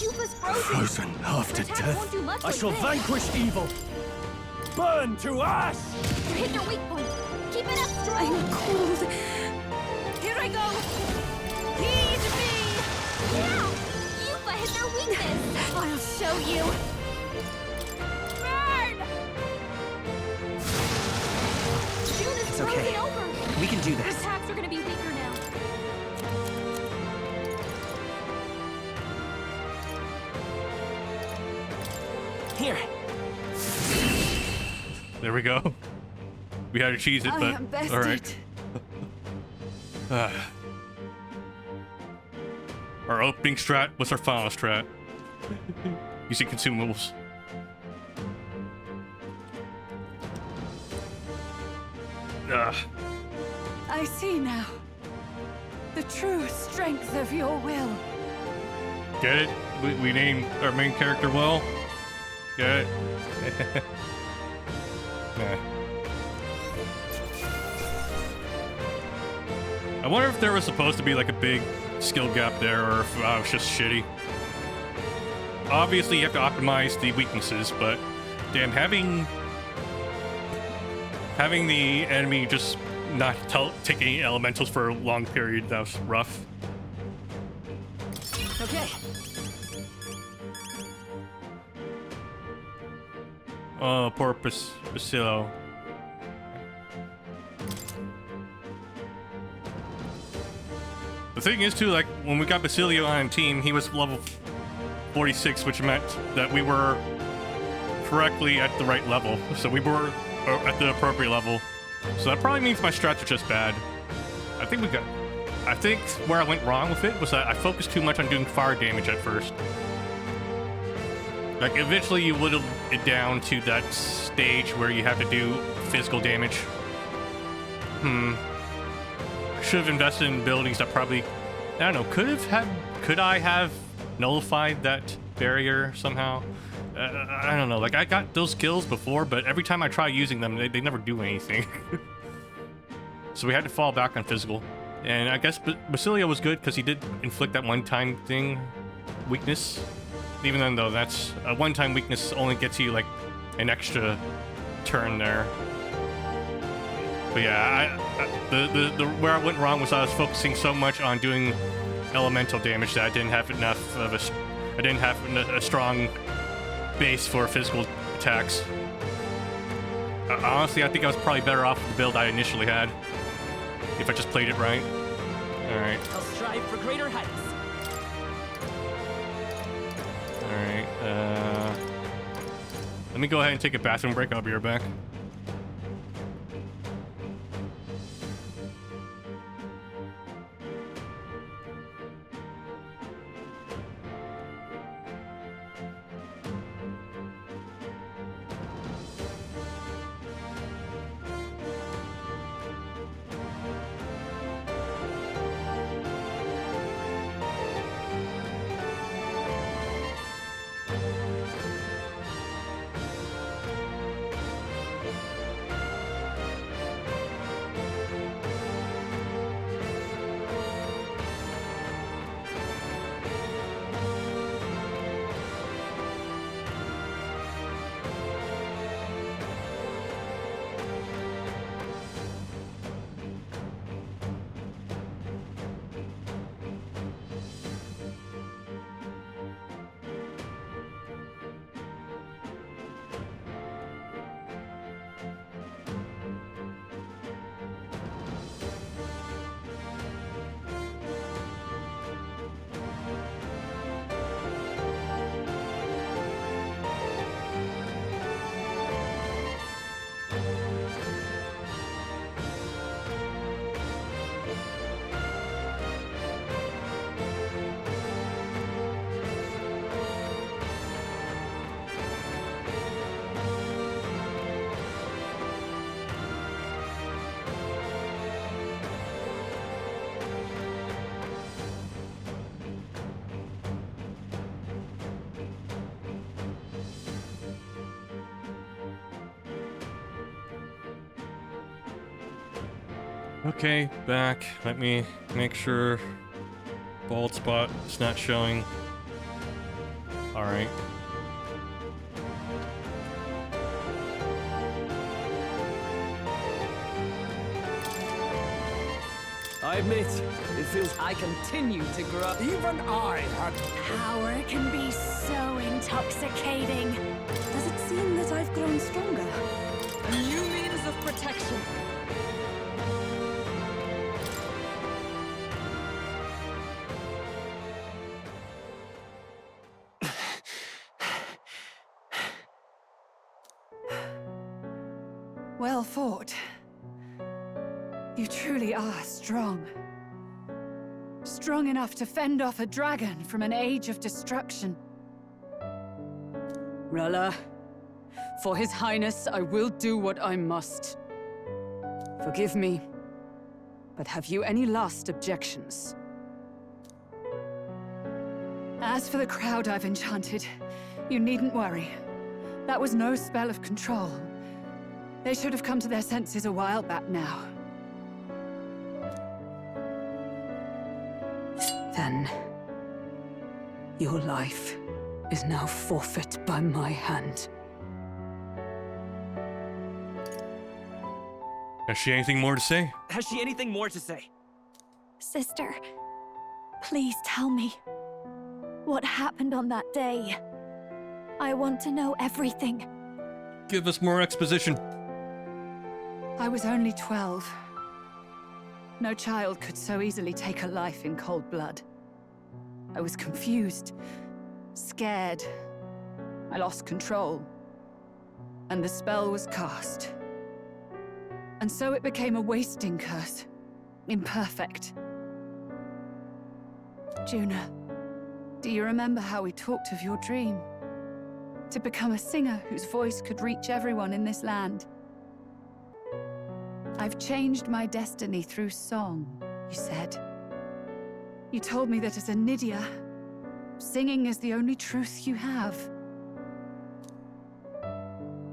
Yuba's frozen! Frozen half to Her attacks death. won't do much I with shall this. vanquish evil! Burn to ash! You hit their weak point! Keep it up, Stroll! I'm cold. Here I go! Heed me! Yeah! Yuba hit their weakness! I'll show you! Burn! Juna's It's frozen okay. over! We can do Her this. attacks are gonna be weaker now. Here. There we go. We had to cheese it, I but am bested. all right. Our opening strat, what's our final strat? Using consumables. Ugh. I see now. The true strength of your will. Get it? We named our main character Will. Get it? Nah. I wonder if there was supposed to be like a big skill gap there, or if I was just shitty. Obviously, you have to optimize the weaknesses, but damn, having the enemy just not take any elementals for a long period, that was rough. Okay. Oh, poor Basilio. The thing is, too, like, when we got Basilio on team, he was level 46, which meant that we were correctly at the right level. So we were at the appropriate level. So that probably means my strats are just bad. I think where I went wrong with it was that I focused too much on doing fire damage at first. Like, eventually you whittle it down to that stage where you have to do physical damage. I should have invested in buildings that probably, I don't know, could I have nullified that barrier somehow? I don't know, like, I got those skills before, but every time I try using them, they never do anything. So we had to fall back on physical. And I guess Basilio was good because he did inflict that one-time weakness. Even then, though, that's a one-time weakness only gets you, like, an extra turn there. But yeah, where I went wrong was I was focusing so much on doing elemental damage that I didn't have enough of I didn't have a strong base for physical attacks. Honestly, I think I was probably better off with the build I initially had, if I just played it right. Alright. I'll strive for greater heights. Alright, let me go ahead and take a bathroom break. I'll be right back. Okay, back. Let me make sure bald spot is not showing. Alright. I admit, it feels I continue to grow. Even I had... Power can be so intoxicating. Does it seem that I've grown stronger? A new means of protection. Well fought. You truly are strong. strong enough to fend off a dragon from an age of destruction. Rella, for His Highness, I will do what I must. Forgive me, but have you any last objections? As for the crowd I've enchanted, you needn't worry. That was no spell of control. They should have come to their senses a while back now. Then, your life is now forfeit by my hand. Has she anything more to say? Has she anything more to say? Sister, please tell me. What happened on that day? I want to know everything. Give us more exposition. I was only 12. No child could so easily take a life in cold blood. I was confused, scared. I lost control. And the spell was cast. And so it became a wasting curse. Imperfect. Juna, do you remember how we talked of your dream? To become a singer whose voice could reach everyone in this land. I've changed my destiny through song, you said. You told me that as a Nydia, singing is the only truth you have.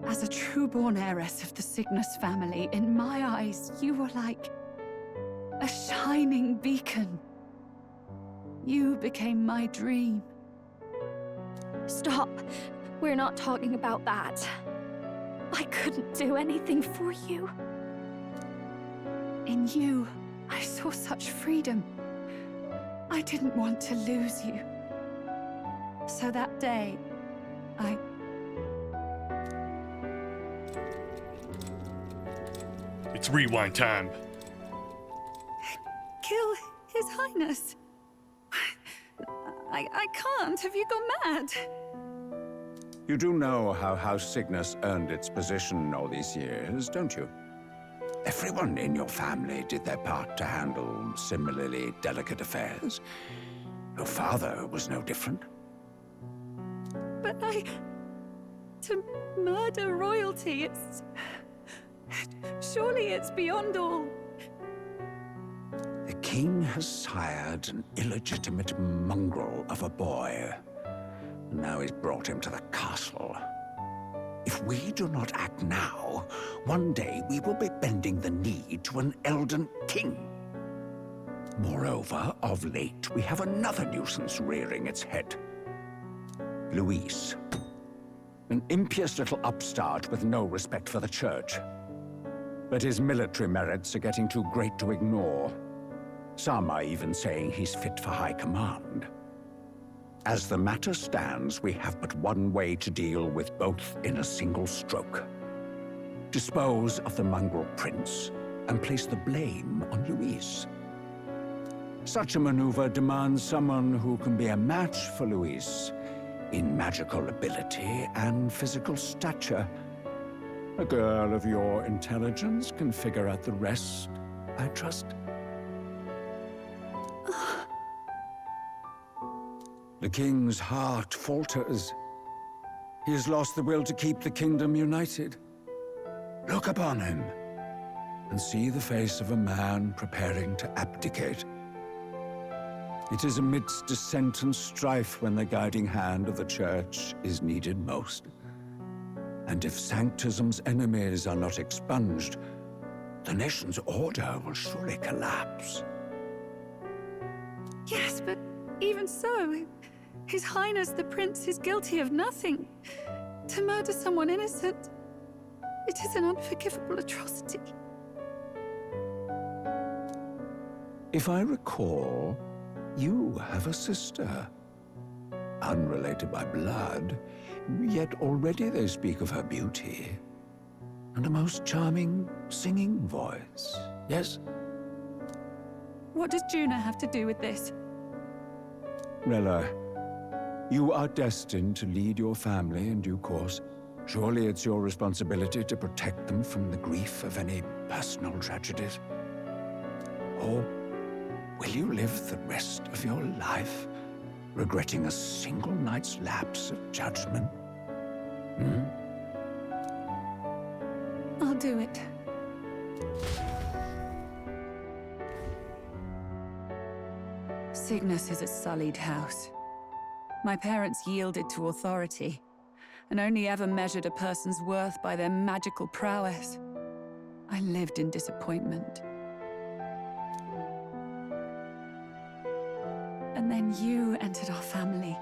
As a true-born heiress of the Cygnus family, in my eyes, you were like a shining beacon. You became my dream. Stop. We're not talking about that. I couldn't do anything for you. In you, I saw such freedom. I didn't want to lose you. So that day, It's rewind time. Kill His Highness. I can't. Have you gone mad? You do know how House Cygnus earned its position all these years, don't you? Everyone in your family did their part to handle similarly delicate affairs. Your father was no different. But to murder royalty, surely it's beyond all. The king has sired an illegitimate mongrel of a boy. Now he's brought him to the castle. If we do not act now, one day we will be bending the knee to an Elden king. Moreover, of late, we have another nuisance rearing its head. Luis. An impious little upstart with no respect for the church. But his military merits are getting too great to ignore. Some are even saying he's fit for high command. As the matter stands, we have but one way to deal with both in a single stroke. Dispose of the mongrel prince and place the blame on Luis. Such a maneuver demands someone who can be a match for Luis in magical ability and physical stature. A girl of your intelligence can figure out the rest, I trust. The king's heart falters. He has lost the will to keep the kingdom united. Look upon him, and see the face of a man preparing to abdicate. It is amidst dissent and strife when the guiding hand of the church is needed most. And if Sanctism's enemies are not expunged, the nation's order will surely collapse. Yes, but even so, His Highness the Prince is guilty of nothing. To murder someone innocent, it is an unforgivable atrocity. If I recall, you have a sister. Unrelated by blood, yet already they speak of her beauty. And a most charming singing voice, yes? What does Juna have to do with this? Rella, you are destined to lead your family in due course. Surely it's your responsibility to protect them from the grief of any personal tragedies. Or Will you live the rest of your life regretting a single night's lapse of judgment? Hmm? I'll do it. Cygnus is a sullied house. My parents yielded to authority, and only ever measured a person's worth by their magical prowess. I lived in disappointment. And then you entered our family.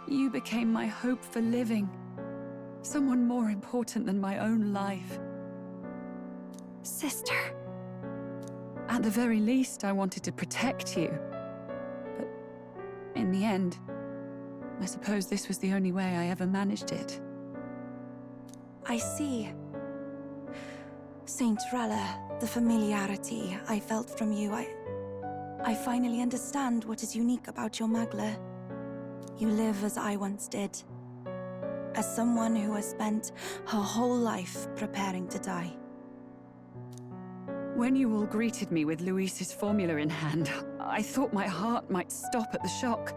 You became my hope for living. Someone more important than my own life. Sister. At the very least, I wanted to protect you. But in the end, I suppose this was the only way I ever managed it. I see. Saint Rella, the familiarity I felt from you, I finally understand what is unique about your Magla. You live as I once did. As someone who has spent her whole life preparing to die. When you all greeted me with Luis's formula in hand, I thought my heart might stop at the shock.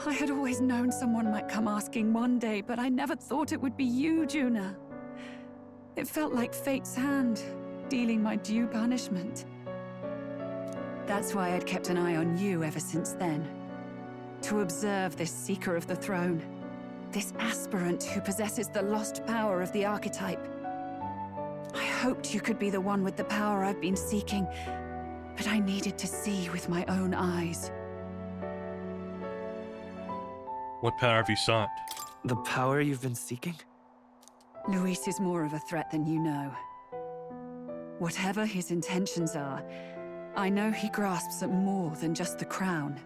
I had always known someone might come asking one day, but I never thought it would be you, Juna. It felt like fate's hand, dealing my due punishment. That's why I'd kept an eye on you ever since then. To observe this seeker of the throne. This aspirant who possesses the lost power of the archetype. I hoped you could be the one with the power I've been seeking, but I needed to see with my own eyes. What power have you sought? The power you've been seeking? Luis is more of a threat than you know. Whatever his intentions are, I know he grasps at more than just the crown.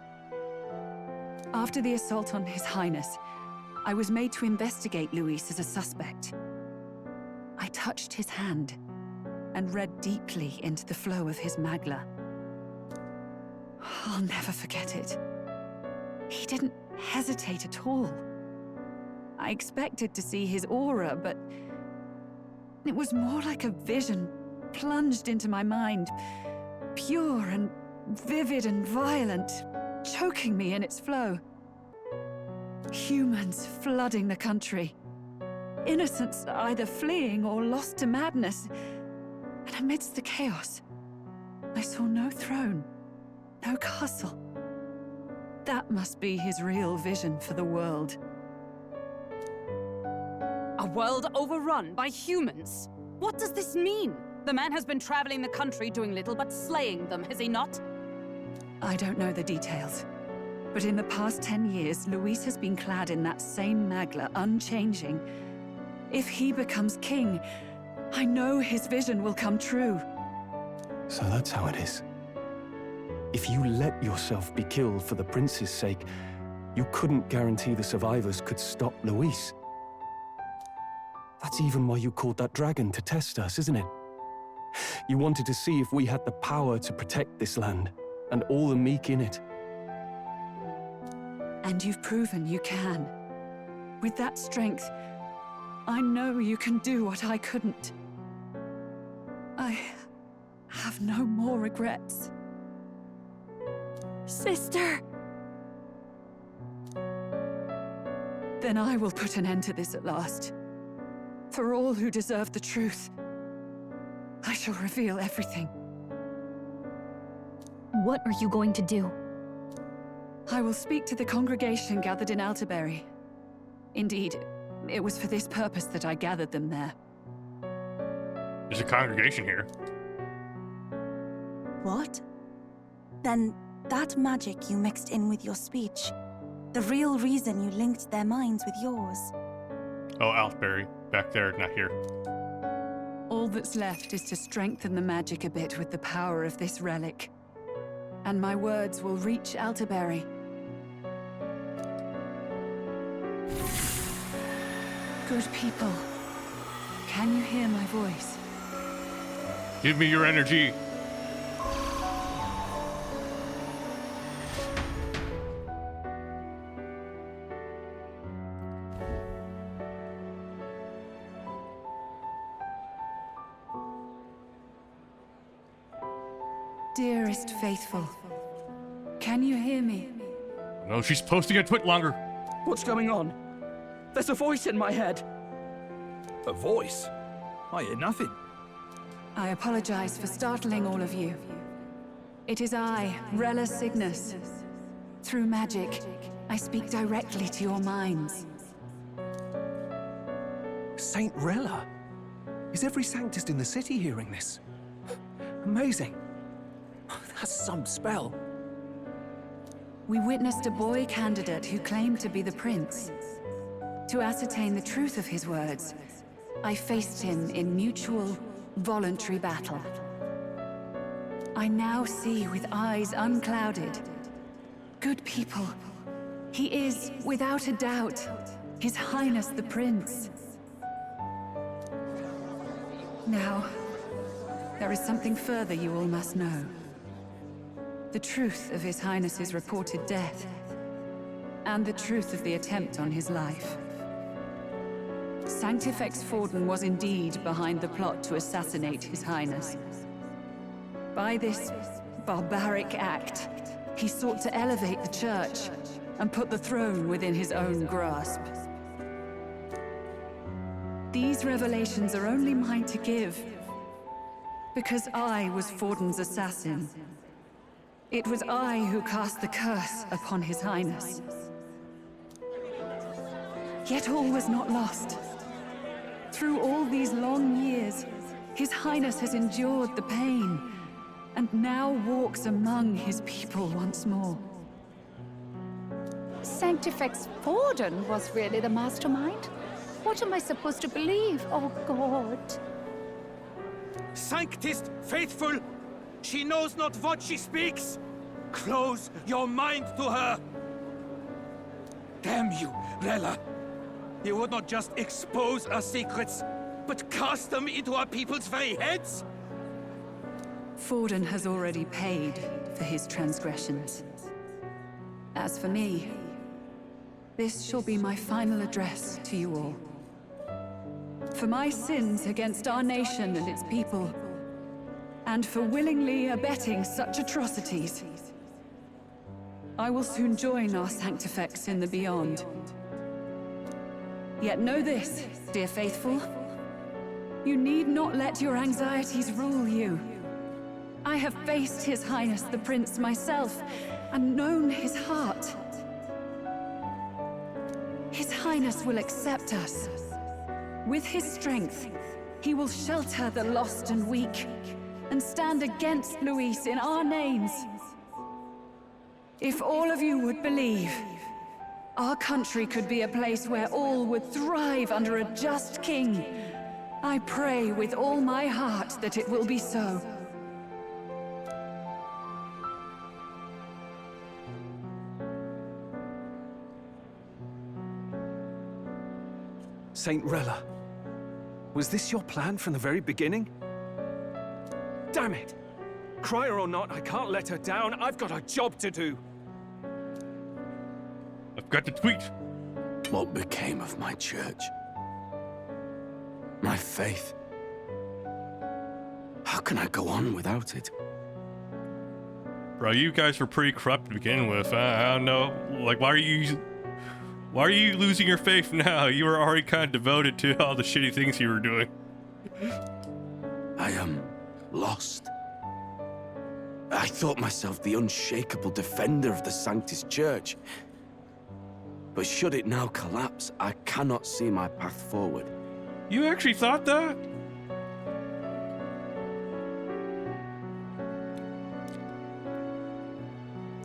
After the assault on His Highness, I was made to investigate Luis as a suspect. I touched his hand and read deeply into the flow of his Magla. I'll never forget it. He didn't hesitate at all. I expected to see his aura, but it was more like a vision plunged into my mind, pure and vivid and violent, choking me in its flow. Humans flooding the country. Innocents either fleeing or lost to madness. And amidst the chaos, I saw no throne, no castle. That must be his real vision for the world. A world overrun by humans? What does this mean? The man has been traveling the country doing little but slaying them, has he not? I don't know the details, but in the past 10 years, Luis has been clad in that same Magla, unchanging. If he becomes king, I know his vision will come true. So that's how it is. If you let yourself be killed for the prince's sake, you couldn't guarantee the survivors could stop Luis. That's even why you called that dragon to test us, isn't it? You wanted to see if we had the power to protect this land, and all the meek in it. And you've proven you can. With that strength, I know you can do what I couldn't. I have no more regrets. Sister! Then I will put an end to this at last. For all who deserve the truth, I shall reveal everything. What are you going to do? I will speak to the congregation gathered in Alterbury. Indeed, it was for this purpose that I gathered them there. There's a congregation here. What? Then that magic you mixed in with your speech, the real reason you linked their minds with yours. Oh, Althbury. Back there, not here. All that's left is to strengthen the magic a bit with the power of this relic. And my words will reach Alterbury. Good people, can you hear my voice? Give me your energy. Dearest faithful, can you hear me? No, she's posting a twit longer. What's going on? There's a voice in my head. A voice? I hear nothing. I apologize for startling all of you. It is I, Rella Cygnus. Through magic, I speak directly to your minds. Saint Rella? Is every Sanctist in the city hearing this? Amazing. That's some spell. We witnessed a boy candidate who claimed to be the prince. To ascertain the truth of his words, I faced him in mutual, voluntary battle. I now see with eyes unclouded. Good people. He is, without a doubt, His Highness the Prince. Now, there is something further you all must know. The truth of His Highness's reported death, and the truth of the attempt on his life. Sanctifex Forden was indeed behind the plot to assassinate His Highness. By this barbaric act, he sought to elevate the Church and put the throne within his own grasp. These revelations are only mine to give, because I was Forden's assassin. It was I who cast the curse upon His Highness. Yet all was not lost. Through all these long years, His Highness has endured the pain, and now walks among his people once more. Sanctifex Forden was really the mastermind? What am I supposed to believe? Oh, God. Sanctist faithful, she knows not what she speaks. Close your mind to her. Damn you, Rella. You would not just expose our secrets, but cast them into our people's very heads? Forden has already paid for his transgressions. As for me, this shall be my final address to you all. For my sins against our nation and its people, and for willingly abetting such atrocities, I will soon join our Sanctifex in the beyond. Yet know this, dear faithful. You need not let your anxieties rule you. I have faced His Highness the Prince myself, and known his heart. His Highness will accept us. With his strength, he will shelter the lost and weak, and stand against Luis in our names. If all of you would believe, our country could be a place where all would thrive under a just king. I pray with all my heart that it will be so. Saint Rella, was this your plan from the very beginning? Damn it! Crier or not, I can't let her down. I've got a job to do. I've got to tweet. What became of my church? My faith? How can I go on without it? Bro, you guys were pretty corrupt to begin with. I don't know. Like, why are you losing your faith now? You were already kind of devoted to all the shitty things you were doing. I am lost. I thought myself the unshakable defender of the Sanctus Church. But should it now collapse, I cannot see my path forward. You actually thought that?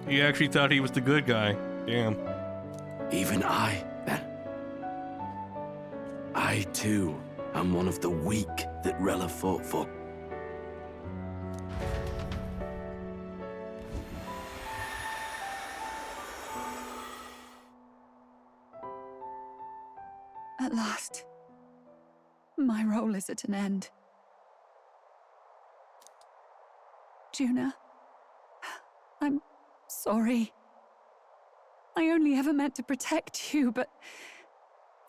You actually thought he was the good guy. Damn. Even I, then. I, too, am one of the weak that Rella fought for. At last, my role is at an end. Juna, I'm sorry. I only ever meant to protect you, but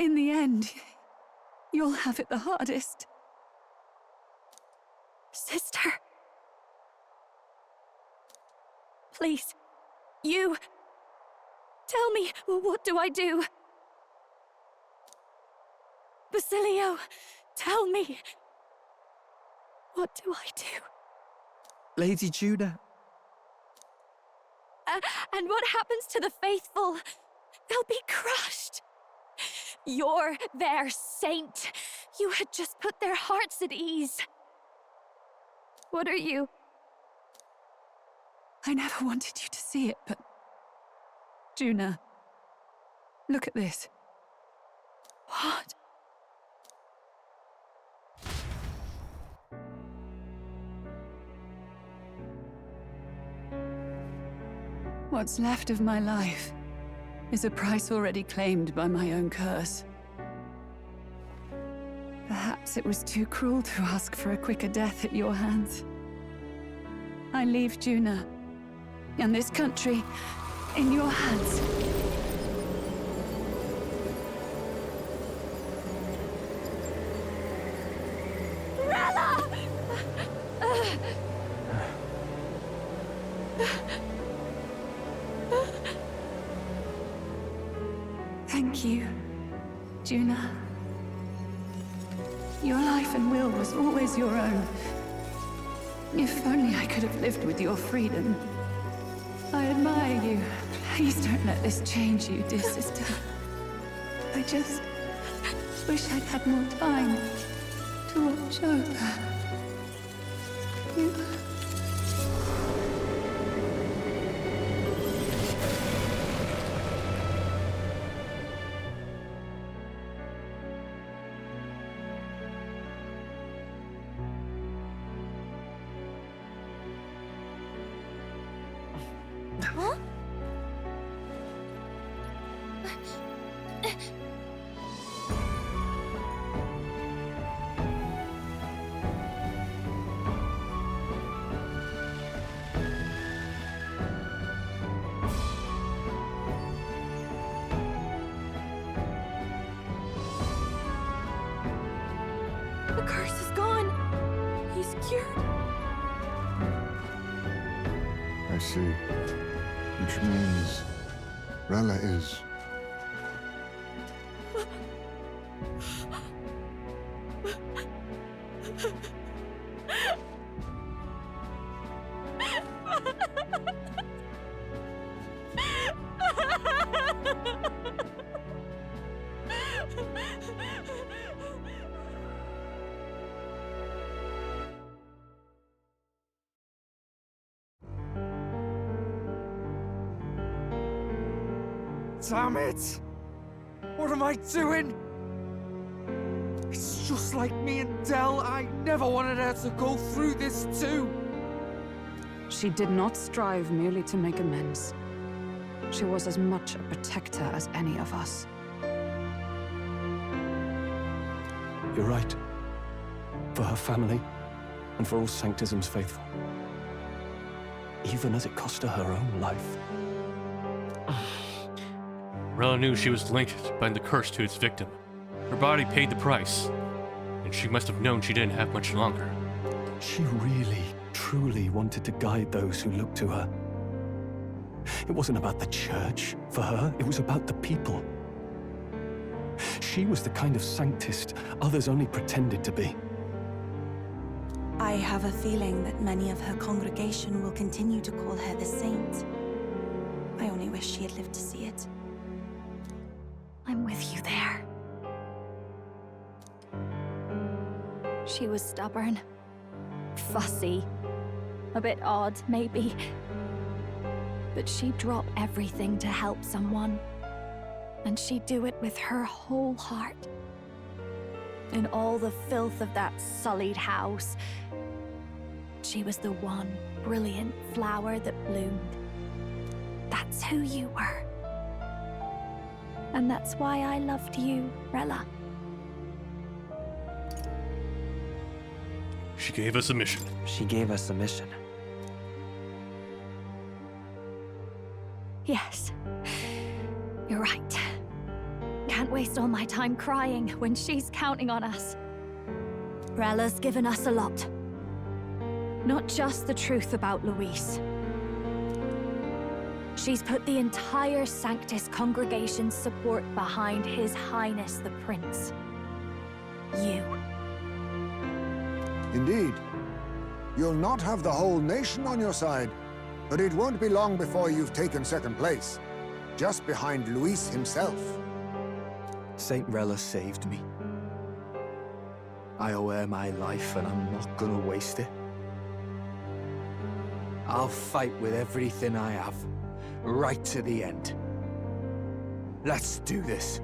in the end, you'll have it the hardest. Sister. Please. You. Tell me, what do I do? Basilio, tell me. What do I do? Lady Juna. And what happens to the faithful? They'll be crushed. You're their saint. You had just put their hearts at ease. What are you? I never wanted you to see it, but... Juna, look at this. What? What's left of my life is a price already claimed by my own curse. Perhaps it was too cruel to ask for a quicker death at your hands. I leave Juna and this country in your hands. Rella! Thank you, Juna. Your life and will was always your own. If only I could have lived with your freedom. I admire you. Please don't let this change you, dear sister. I just wish I'd had more time to watch over you. Huh? The curse is gone. He's cured. I see. Which means Rella is... Damn it! What am I doing? It's just like me and Del. I never wanted her to go through this too. She did not strive merely to make amends. She was as much a protector as any of us. You're right. For her family, and for all Sanctism's faithful. Even as it cost her her own life. Rella knew she was linked by the curse to its victim. Her body paid the price, and she must have known she didn't have much longer. She really, truly wanted to guide those who looked to her. It wasn't about the church, for her, it was about the people. She was the kind of Sanctist others only pretended to be. I have a feeling that many of her congregation will continue to call her the saint. I only wish she had lived to see it. I'm with you there. She was stubborn, fussy, a bit odd, maybe. But she'd drop everything to help someone. And she'd do it with her whole heart. In all the filth of that sullied house, she was the one brilliant flower that bloomed. That's who you were. And that's why I loved you, Rella. She gave us a mission. She gave us a mission. Yes. You're right. Can't waste all my time crying when she's counting on us. Rella's given us a lot. Not just the truth about Luis, She's put the entire Sanctus congregation's support behind His Highness the Prince. You. Indeed. You'll not have the whole nation on your side, but it won't be long before you've taken second place, just behind Luis himself. Saint Rella saved me. I owe her my life, and I'm not gonna waste it. I'll fight with everything I have, right to the end. Let's do this.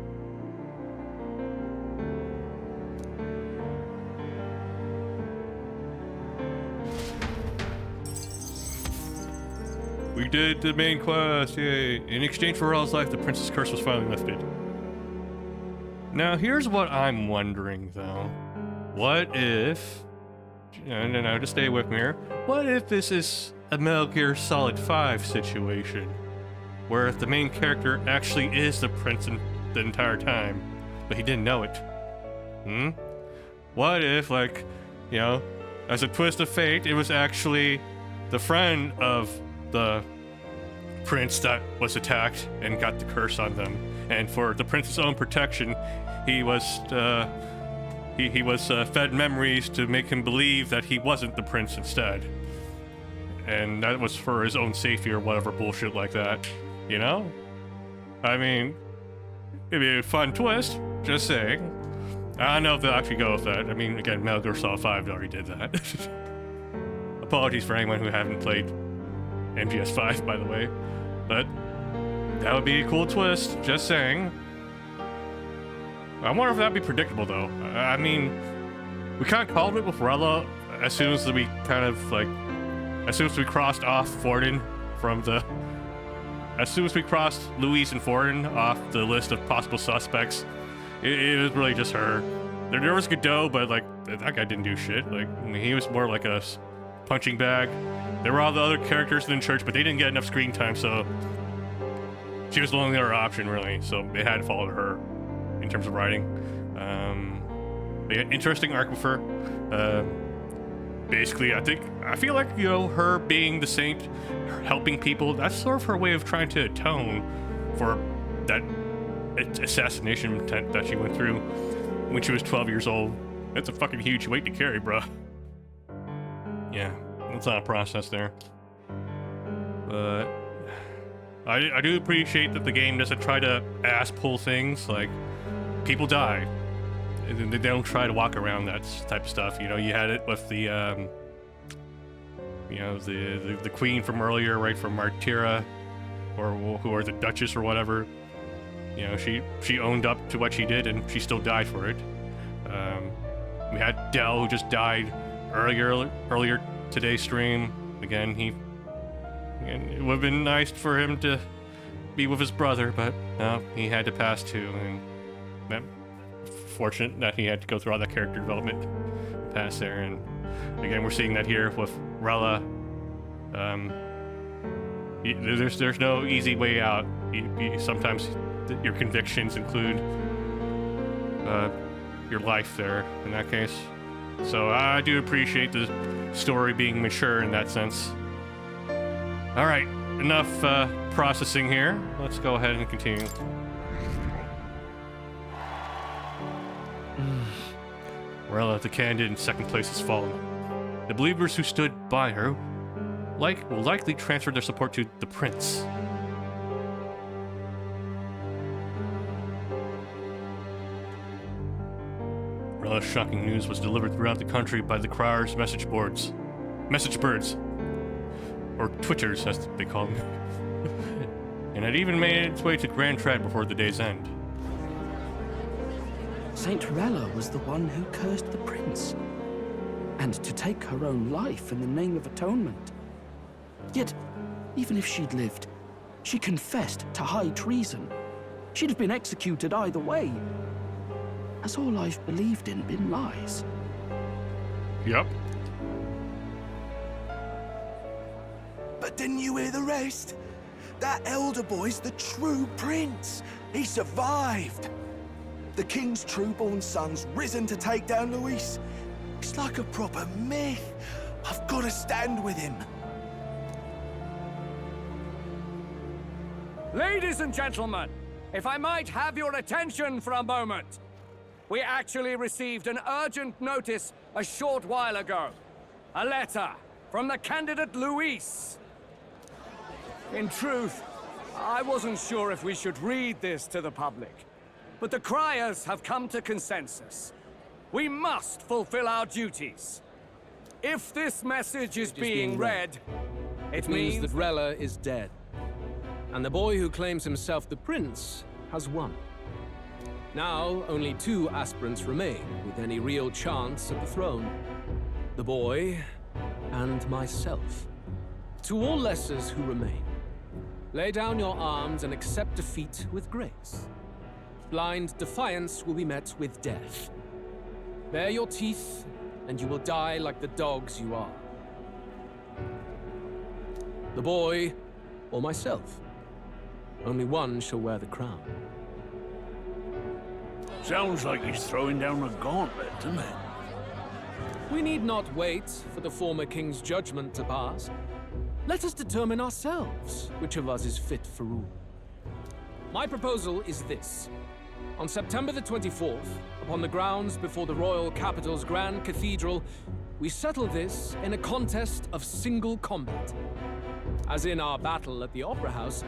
We did the main quest, yay. In exchange for Rel's life, the prince's curse was finally lifted. Now, here's what I'm wondering, though. What if... No, just stay with me here. What if this is a Metal Gear Solid 5 situation? Where if the main character actually is the prince the entire time, but he didn't know it? What if, like, you know, as a twist of fate, it was actually the friend of the prince that was attacked and got the curse on them, and for the prince's own protection, he was fed memories to make him believe that he wasn't the prince instead, and that was for his own safety or whatever bullshit like that, you know? I mean, it'd be a fun twist, just saying. I don't know if they'll actually go with that. I mean, again, Metal Gear Solid 5 already did that. Apologies for anyone who haven't played MGS5, by the way, but that would be a cool twist, just saying. I wonder if that'd be predictable, though. I mean, we kind of called it with Rella as soon as we crossed off Forden from the... As soon as we crossed Luis and Forden off the list of possible suspects, it was really just her. There was Godot, but, like, that guy didn't do shit. Like, I mean, he was more like a punching bag. There were all the other characters in the church, but they didn't get enough screen time, so she was the only other option, really. So it had to follow her in terms of writing. Interesting arc with her. Basically, I feel like, you know, her being the saint, her helping people, that's sort of her way of trying to atone for that assassination attempt that she went through when she was 12 years old. That's a fucking huge weight to carry, bruh. Yeah. It's not a process there. But I do appreciate that the game doesn't try to ass pull things, like people die. And they don't try to walk around that type of stuff. You know, you had it with the you know, the queen from earlier, right, from Martyra, or the Duchess or whatever. You know, she owned up to what she did and she still died for it. We had Dell, who just died earlier today's stream. Again, it would have been nice for him to be with his brother, but no, he had to pass too, and fortunate that he had to go through all that character development, pass there. And again, we're seeing that here with Rella. There's no easy way out. Sometimes your convictions include your life there in that case. So I do appreciate the story being mature in that sense. All right, enough processing here. Let's go ahead and continue. Rella, the candidate in second place, has fallen. The believers who stood by her will likely transfer their support to the prince. Rella's shocking news was delivered throughout the country by the criers' message birds, or twitchers as they call them, and it even made its way to Grand Trad before the day's end. Saint Rella was the one who cursed the prince, and to take her own life in the name of atonement. Yet, even if she'd lived, she confessed to high treason. She'd have been executed either way. Has all I've believed in been lies? Yep. But didn't you hear the rest? That elder boy's the true prince. He survived. The king's true-born son's risen to take down Luis. It's like a proper myth. I've got to stand with him. Ladies and gentlemen, if I might have your attention for a moment. We actually received an urgent notice a short while ago. A letter from the candidate Luis. In truth, I wasn't sure if we should read this to the public, but the criers have come to consensus. We must fulfill our duties. If this message is being read, it means that Rella is dead. And the boy who claims himself the prince has won. Now, only 2 aspirants remain with any real chance of the throne. The boy and myself. To all lessers who remain, lay down your arms and accept defeat with grace. Blind defiance will be met with death. Bare your teeth, and you will die like the dogs you are. The boy or myself. Only one shall wear the crown. Sounds like he's throwing down a gauntlet, doesn't it? We need not wait for the former king's judgment to pass. Let us determine ourselves which of us is fit for rule. My proposal is this. On September the 24th, upon the grounds before the royal capital's grand cathedral, we settle this in a contest of single combat. As in our battle at the Opera House,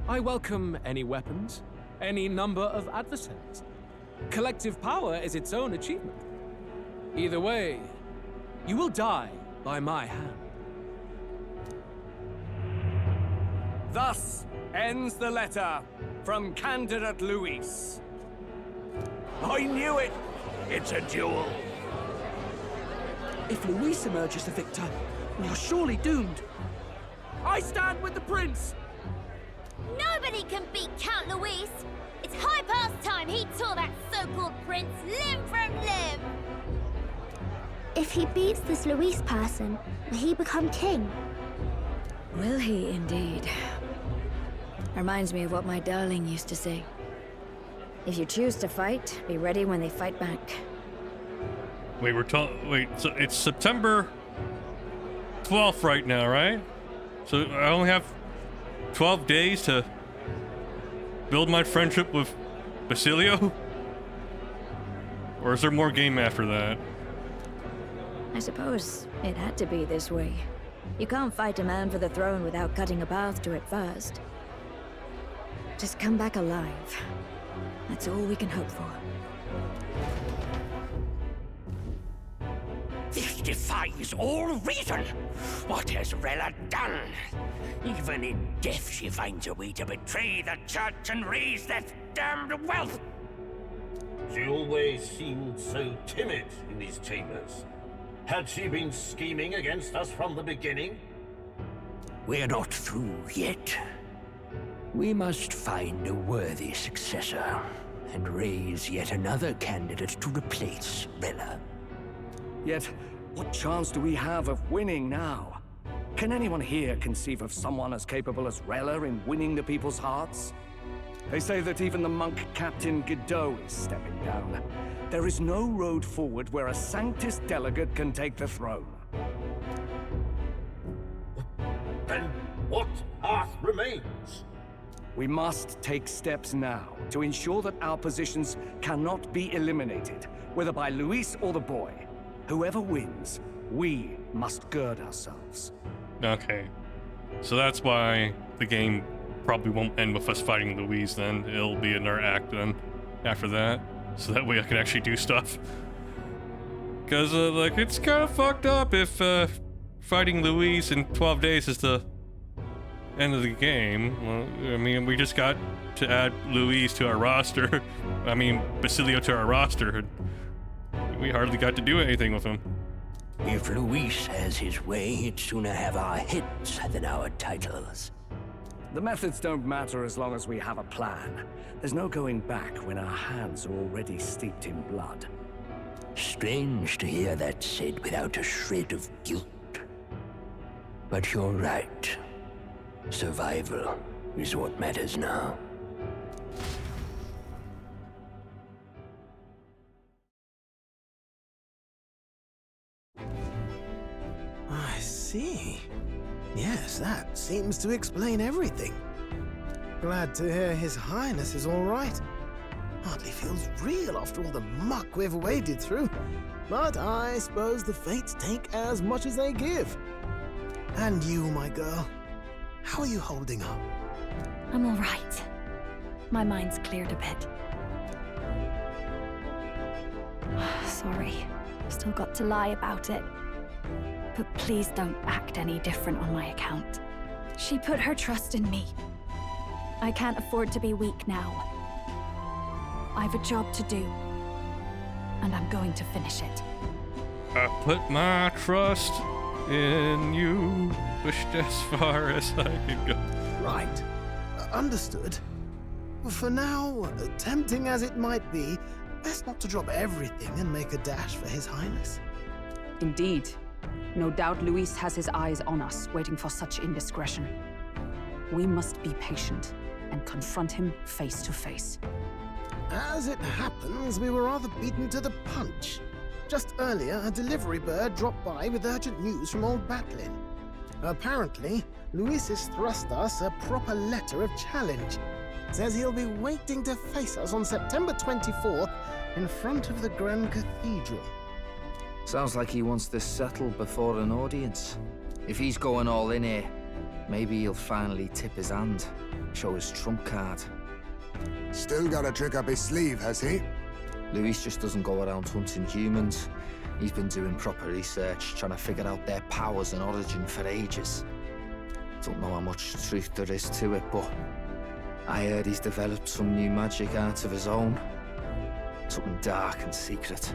I welcome any weapons, any number of adversaries. Collective power is its own achievement. Either way, you will die by my hand. Thus ends the letter from candidate Luis. I knew it! It's a duel. If Luis emerges the victor, we are surely doomed. I stand with the prince! Nobody can beat Count Luis! It's high past time he tore that so-called prince limb from limb! If he beats this Luis person, will he become king? Will he indeed? Reminds me of what my darling used to say. If you choose to fight, be ready when they fight back. Wait, so it's September 12th right now, right? So I only have 12 days to build my friendship with Basilio? Or is there more game after that? I suppose it had to be this way. You can't fight a man for the throne without cutting a path to it first. Just come back alive. That's all we can hope for. This defies all reason. What has Rella done? Even in death she finds a way to betray the church and raise that damned wealth. She always seemed so timid in these chambers. Had she been scheming against us from the beginning? We're not through yet. We must find a worthy successor and raise yet another candidate to replace Rella. Yet, what chance do we have of winning now? Can anyone here conceive of someone as capable as Rella in winning the people's hearts? They say that even the monk Captain Godot is stepping down. There is no road forward where a Sanctus delegate can take the throne. Then what path remains? We must take steps now to ensure that our positions cannot be eliminated, whether by Luis or the boy. Whoever wins, we must gird ourselves. Okay. So that's why the game probably won't end with us fighting Luis then. It'll be another act then after that. So that way I can actually do stuff. Because, like, it's kind of fucked up if fighting Luis in 12 days is the end of the game. Well, I mean, we just got to add Luis to our roster. I mean, Basilio to our roster. We hardly got to do anything with him. If Luis has his way, he'd sooner have our heads than our titles. The methods don't matter as long as we have a plan. There's no going back when our hands are already steeped in blood. Strange to hear that said without a shred of guilt. But you're right. Survival is what matters now. I see. Yes, that seems to explain everything. Glad to hear His Highness is all right. Hardly feels real after all the muck we've waded through. But I suppose the fates take as much as they give. And you, my girl, how are you holding up? I'm all right. My mind's cleared a bit. Sorry, still got to lie about it. But please don't act any different on my account. She put her trust in me. I can't afford to be weak now. I've a job to do, and I'm going to finish it. I put my trust in you, pushed as far as I could go. Right. Understood. For now, tempting as it might be, best not to drop everything and make a dash for His Highness. Indeed. No doubt Luis has his eyes on us, waiting for such indiscretion. We must be patient and confront him face to face. As it happens, we were rather beaten to the punch. Just earlier, a delivery bird dropped by with urgent news from Old Batlin. Apparently, Luis has thrust us a proper letter of challenge. Says he'll be waiting to face us on September 24th in front of the Grand Cathedral. Sounds like he wants this settled before an audience. If he's going all in here, maybe he'll finally tip his hand, show his trump card. Still got a trick up his sleeve, has he? Luis just doesn't go around hunting humans. He's been doing proper research, trying to figure out their powers and origin for ages. Don't know how much truth there is to it, but I heard he's developed some new magic art of his own. Something dark and secret.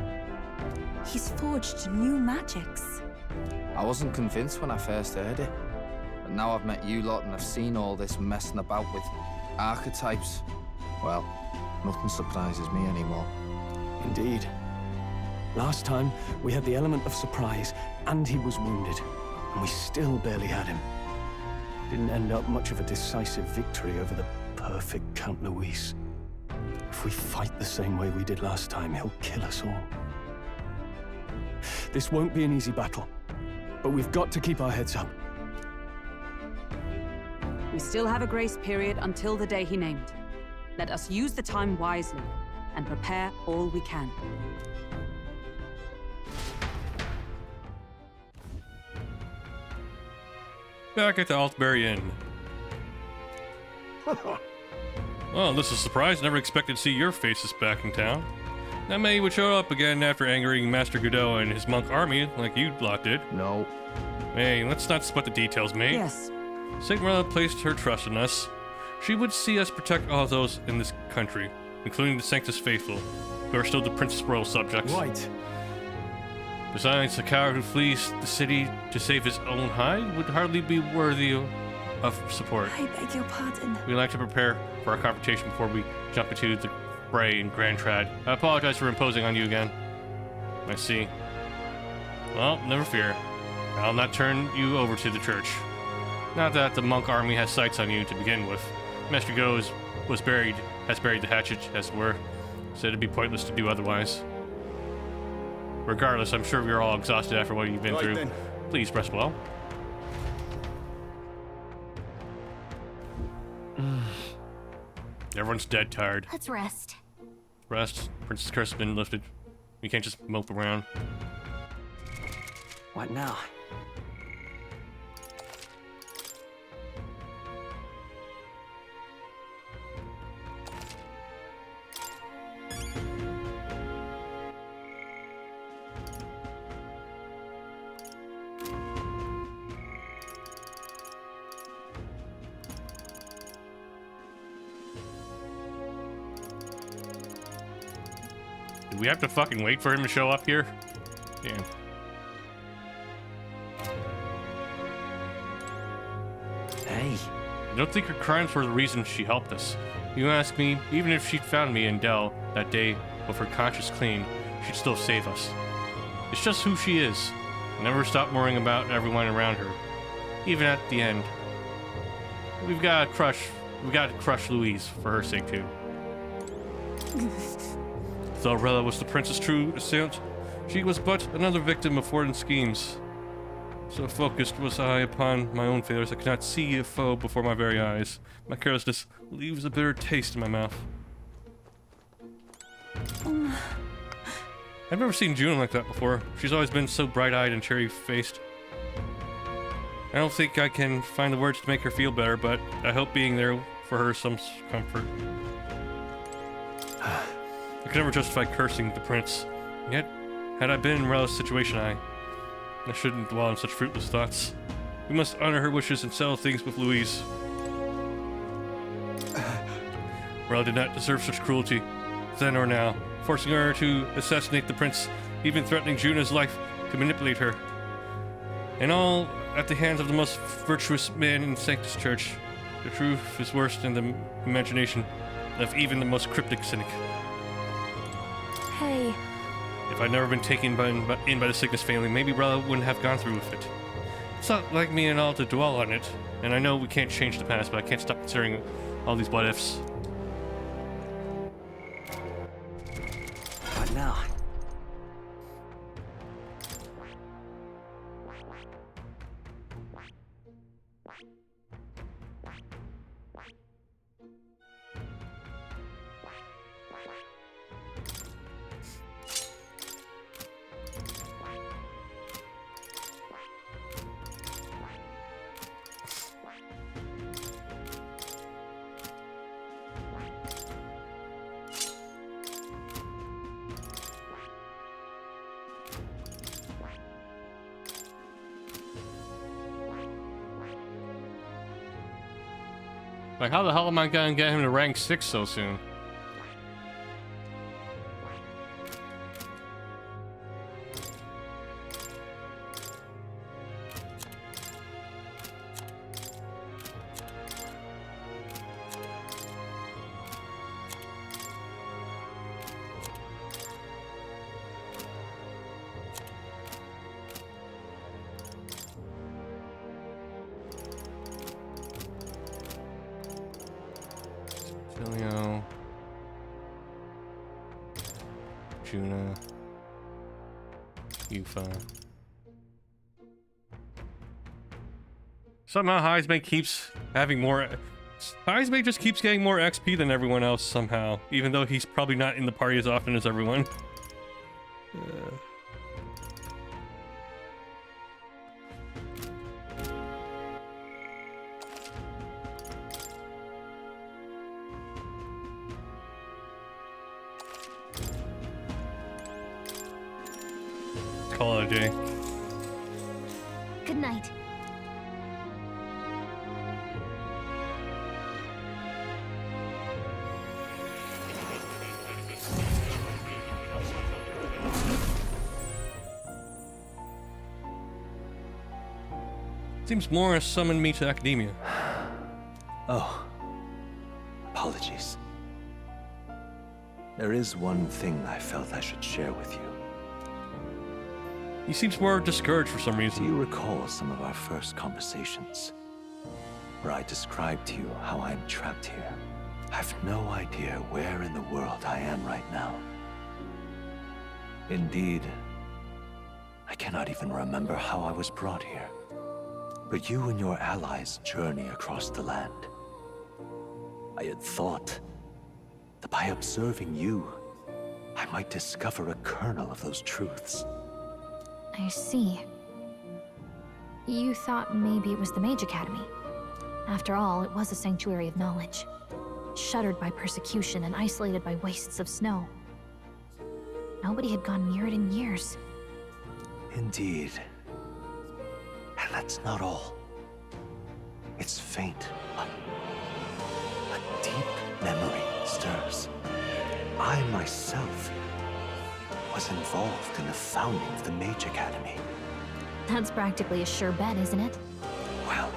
He's forged new magics. I wasn't convinced when I first heard it. But now I've met you lot and I've seen all this messing about with archetypes. Well, nothing surprises me anymore. Indeed. Last time, we had the element of surprise, and he was wounded. And we still barely had him. Didn't end up much of a decisive victory over the perfect Count Luis. If we fight the same way we did last time, he'll kill us all. This won't be an easy battle, but we've got to keep our heads up. We still have a grace period until the day he named. Let us use the time wisely and prepare all we can. Back at the Altbury Inn. Well, this is a surprise. Never expected to see your faces back in town. Now, maybe you would show up again after angering Master Godot and his monk army, like you lot did. No. Hey, let's not split the details, mate. Yes. Sigmarilla placed her trust in us. She would see us protect all those in this country, including the Sanctus Faithful, who are still the Princess Royal subjects. Right. Besides, a coward who flees the city to save his own hide would hardly be worthy of support. I beg your pardon. We like to prepare for our confrontation before we jump into the fray in Grand Trad. I apologize for imposing on you again. I see. Well, never fear. I'll not turn you over to the church. Not that the monk army has sights on you to begin with. Master Go has buried the hatchet, as it were, so it'd be pointless to do otherwise. Regardless, I'm sure we're all exhausted after what you've been through. Then. Please rest well. Everyone's dead tired. Let's rest. Rest. Princess Curse has been lifted. We can't just mope around. What now? Do we have to fucking wait for him to show up here? Damn. Hey. I don't think her crimes were the reason she helped us. You ask me, even if she'd found me in Dell that day with her conscience clean, she'd still save us. It's just who she is. Never stop worrying about everyone around her. Even at the end. We gotta crush Louise for her sake too. Though Rella was the prince's true assailant, she was but another victim of Fortin's schemes. So focused was I upon my own failures, I could not see a foe before my very eyes. My carelessness leaves a bitter taste in my mouth. I've never seen June like that before. She's always been so bright-eyed and cherry-faced. I don't think I can find the words to make her feel better, but I hope being there for her some comfort. I could never justify cursing the prince. Yet, had I been in Rella's situation, I shouldn't dwell on such fruitless thoughts. We must honor her wishes and settle things with Louise. Rella did not deserve such cruelty, then or now, forcing her to assassinate the prince, even threatening Juna's life to manipulate her. And all at the hands of the most virtuous man in Sanctus Church. The truth is worse than the imagination of even the most cryptic cynic. Hey. If I'd never been taken in by the sickness family, maybe Rella wouldn't have gone through with it. It's not like me at all to dwell on it, and I know we can't change the past, but I can't stop considering all these what-ifs. What now? Like, how the hell am I gonna get him to rank 6 so soon? Juna, Yufa. Somehow Heismay keeps having more. Heismay just keeps getting more XP than everyone else somehow, even though he's probably not in the party as often as everyone. Call it a day. Good night. Seems Morris summoned me to academia. Oh. Apologies. There is one thing I felt I should share with you. He seems more discouraged for some reason. Do you recall some of our first conversations? Where I described to you how I'm trapped here. I've no idea where in the world I am right now. Indeed, I cannot even remember how I was brought here. But you and your allies journey across the land. I had thought that by observing you, I might discover a kernel of those truths. I see. You thought maybe it was the Mage Academy. After all, it was a sanctuary of knowledge. Shuttered by persecution and isolated by wastes of snow. Nobody had gone near it in years. Indeed. And that's not all. It's faint. A deep memory stirs. I myself was involved in the founding of the Mage Academy. That's practically a sure bet, isn't it? Well,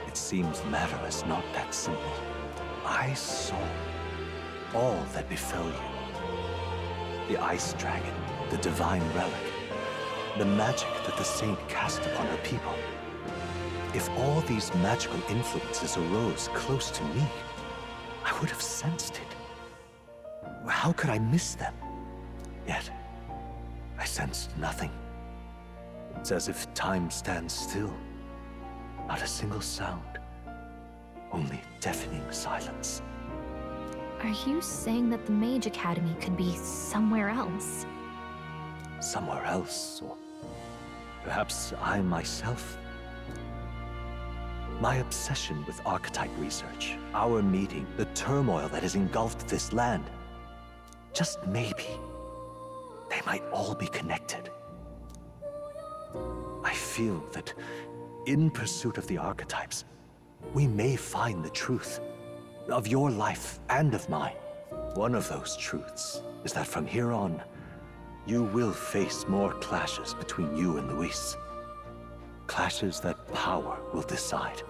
it seems the matter is not that simple. I saw all that befell you. The Ice Dragon, the Divine Relic, the magic that the Saint cast upon her people. If all these magical influences arose close to me, I would have sensed it. How could I miss them? Yet, I sensed nothing. It's as if time stands still. Not a single sound. Only deafening silence. Are you saying that the Mage Academy could be somewhere else? Somewhere else, or perhaps I myself? My obsession with archetype research, our meeting, the turmoil that has engulfed this land. Just maybe, they might all be connected. I feel that in pursuit of the archetypes, we may find the truth of your life and of mine. One of those truths is that from here on, you will face more clashes between you and Luis. Clashes that power will decide.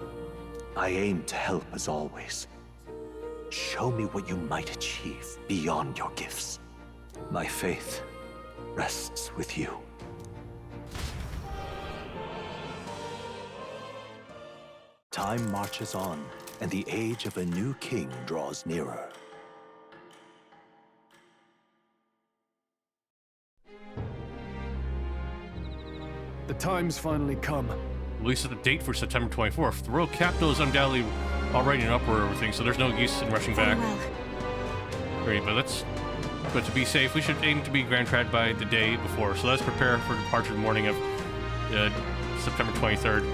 I aim to help as always. Show me what you might achieve beyond your gifts. My faith rests with you. Time marches on, and the age of a new king draws nearer. The time's finally come. Luis set the date for September 24th. The royal capital is undoubtedly already in uproar over things, so there's no use in rushing back. Great, but to be safe, we should aim to be Grand Trad by the day before. So let's prepare for departure the morning of September 23rd.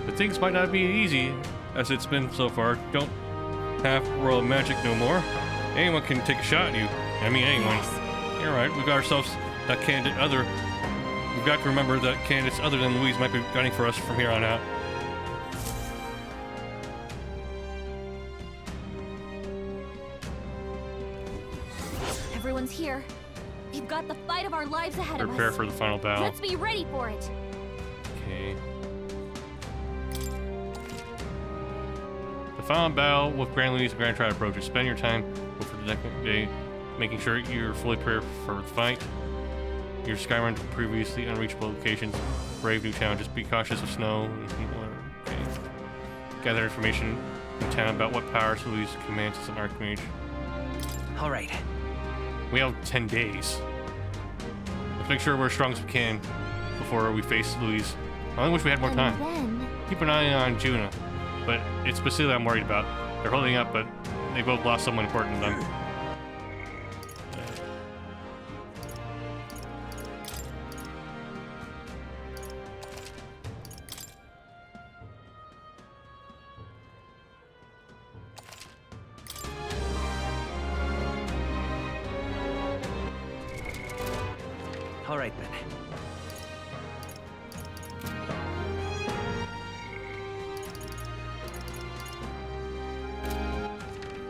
But things might not be easy as it's been so far. Don't have royal magic no more. Anyone can take a shot at you. I mean, anyone. Yes. You're right. We've got ourselves that candidate other. We've got to remember that candidates other than Louise might be gunning for us from here on out. Everyone's here. We've got the fight of our lives ahead of us. Prepare for the final battle. Let's be ready for it. Okay. The final battle with Grand Louise and Grand Trad approaches. Spend your time before the next day, making sure you're fully prepared for the fight. Your Skyrun to previously unreachable locations. Brave new challenges. Be cautious of snow. Okay. Gather information in town about what powers Louise commands as an Archmage. All right. We have 10 days. Let's make sure we're as strong as we can before we face Louise. I only wish we had more time. Then... Keep an eye on Juna, but it's Basila I'm worried about. They're holding up, but they both lost someone important to them. All right, then.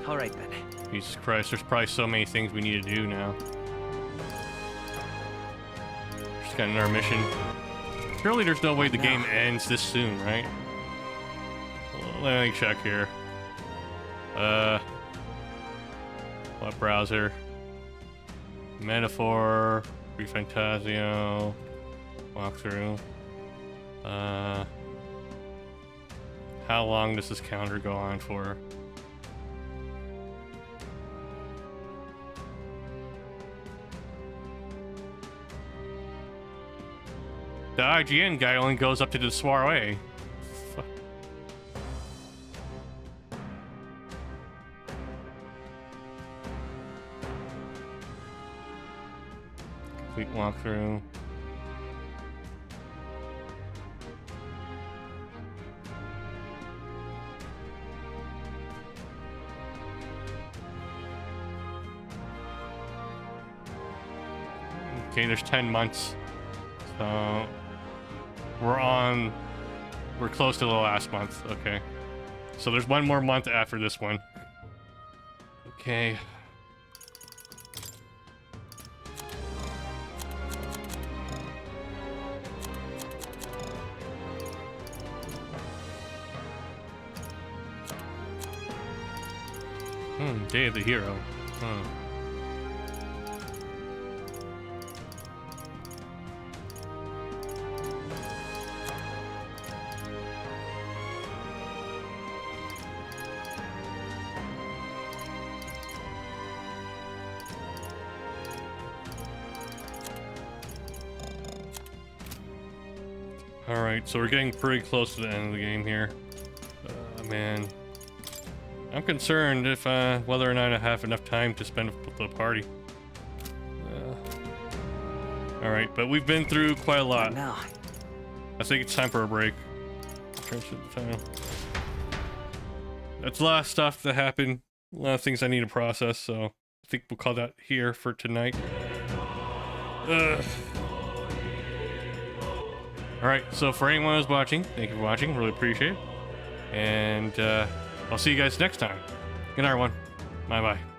All right, then. Jesus Christ, there's probably so many things we need to do now. Just got another mission. Surely there's no way the game ends this soon, right? Well, let me check here. What browser? Metaphor, ReFantazio, walkthrough. How long does this calendar go on for? The IGN guy only goes up to the soiree. Fuck. Complete walkthrough. Okay, there's 10 months. So we're close to the last month. Okay. So there's one more month after this one. Okay. Day of the Hero. Huh. Alright, so we're getting pretty close to the end of the game here. Man. I'm concerned if whether or not I have enough time to spend with the party. Alright, but we've been through quite a lot. Now. I think it's time for a break. That's a lot of stuff that happened. A lot of things I need to process, so I think we'll call that here for tonight. Alright, so for anyone who's watching, thank you for watching. Really appreciate it. And I'll see you guys next time. Good night, everyone. Bye-bye.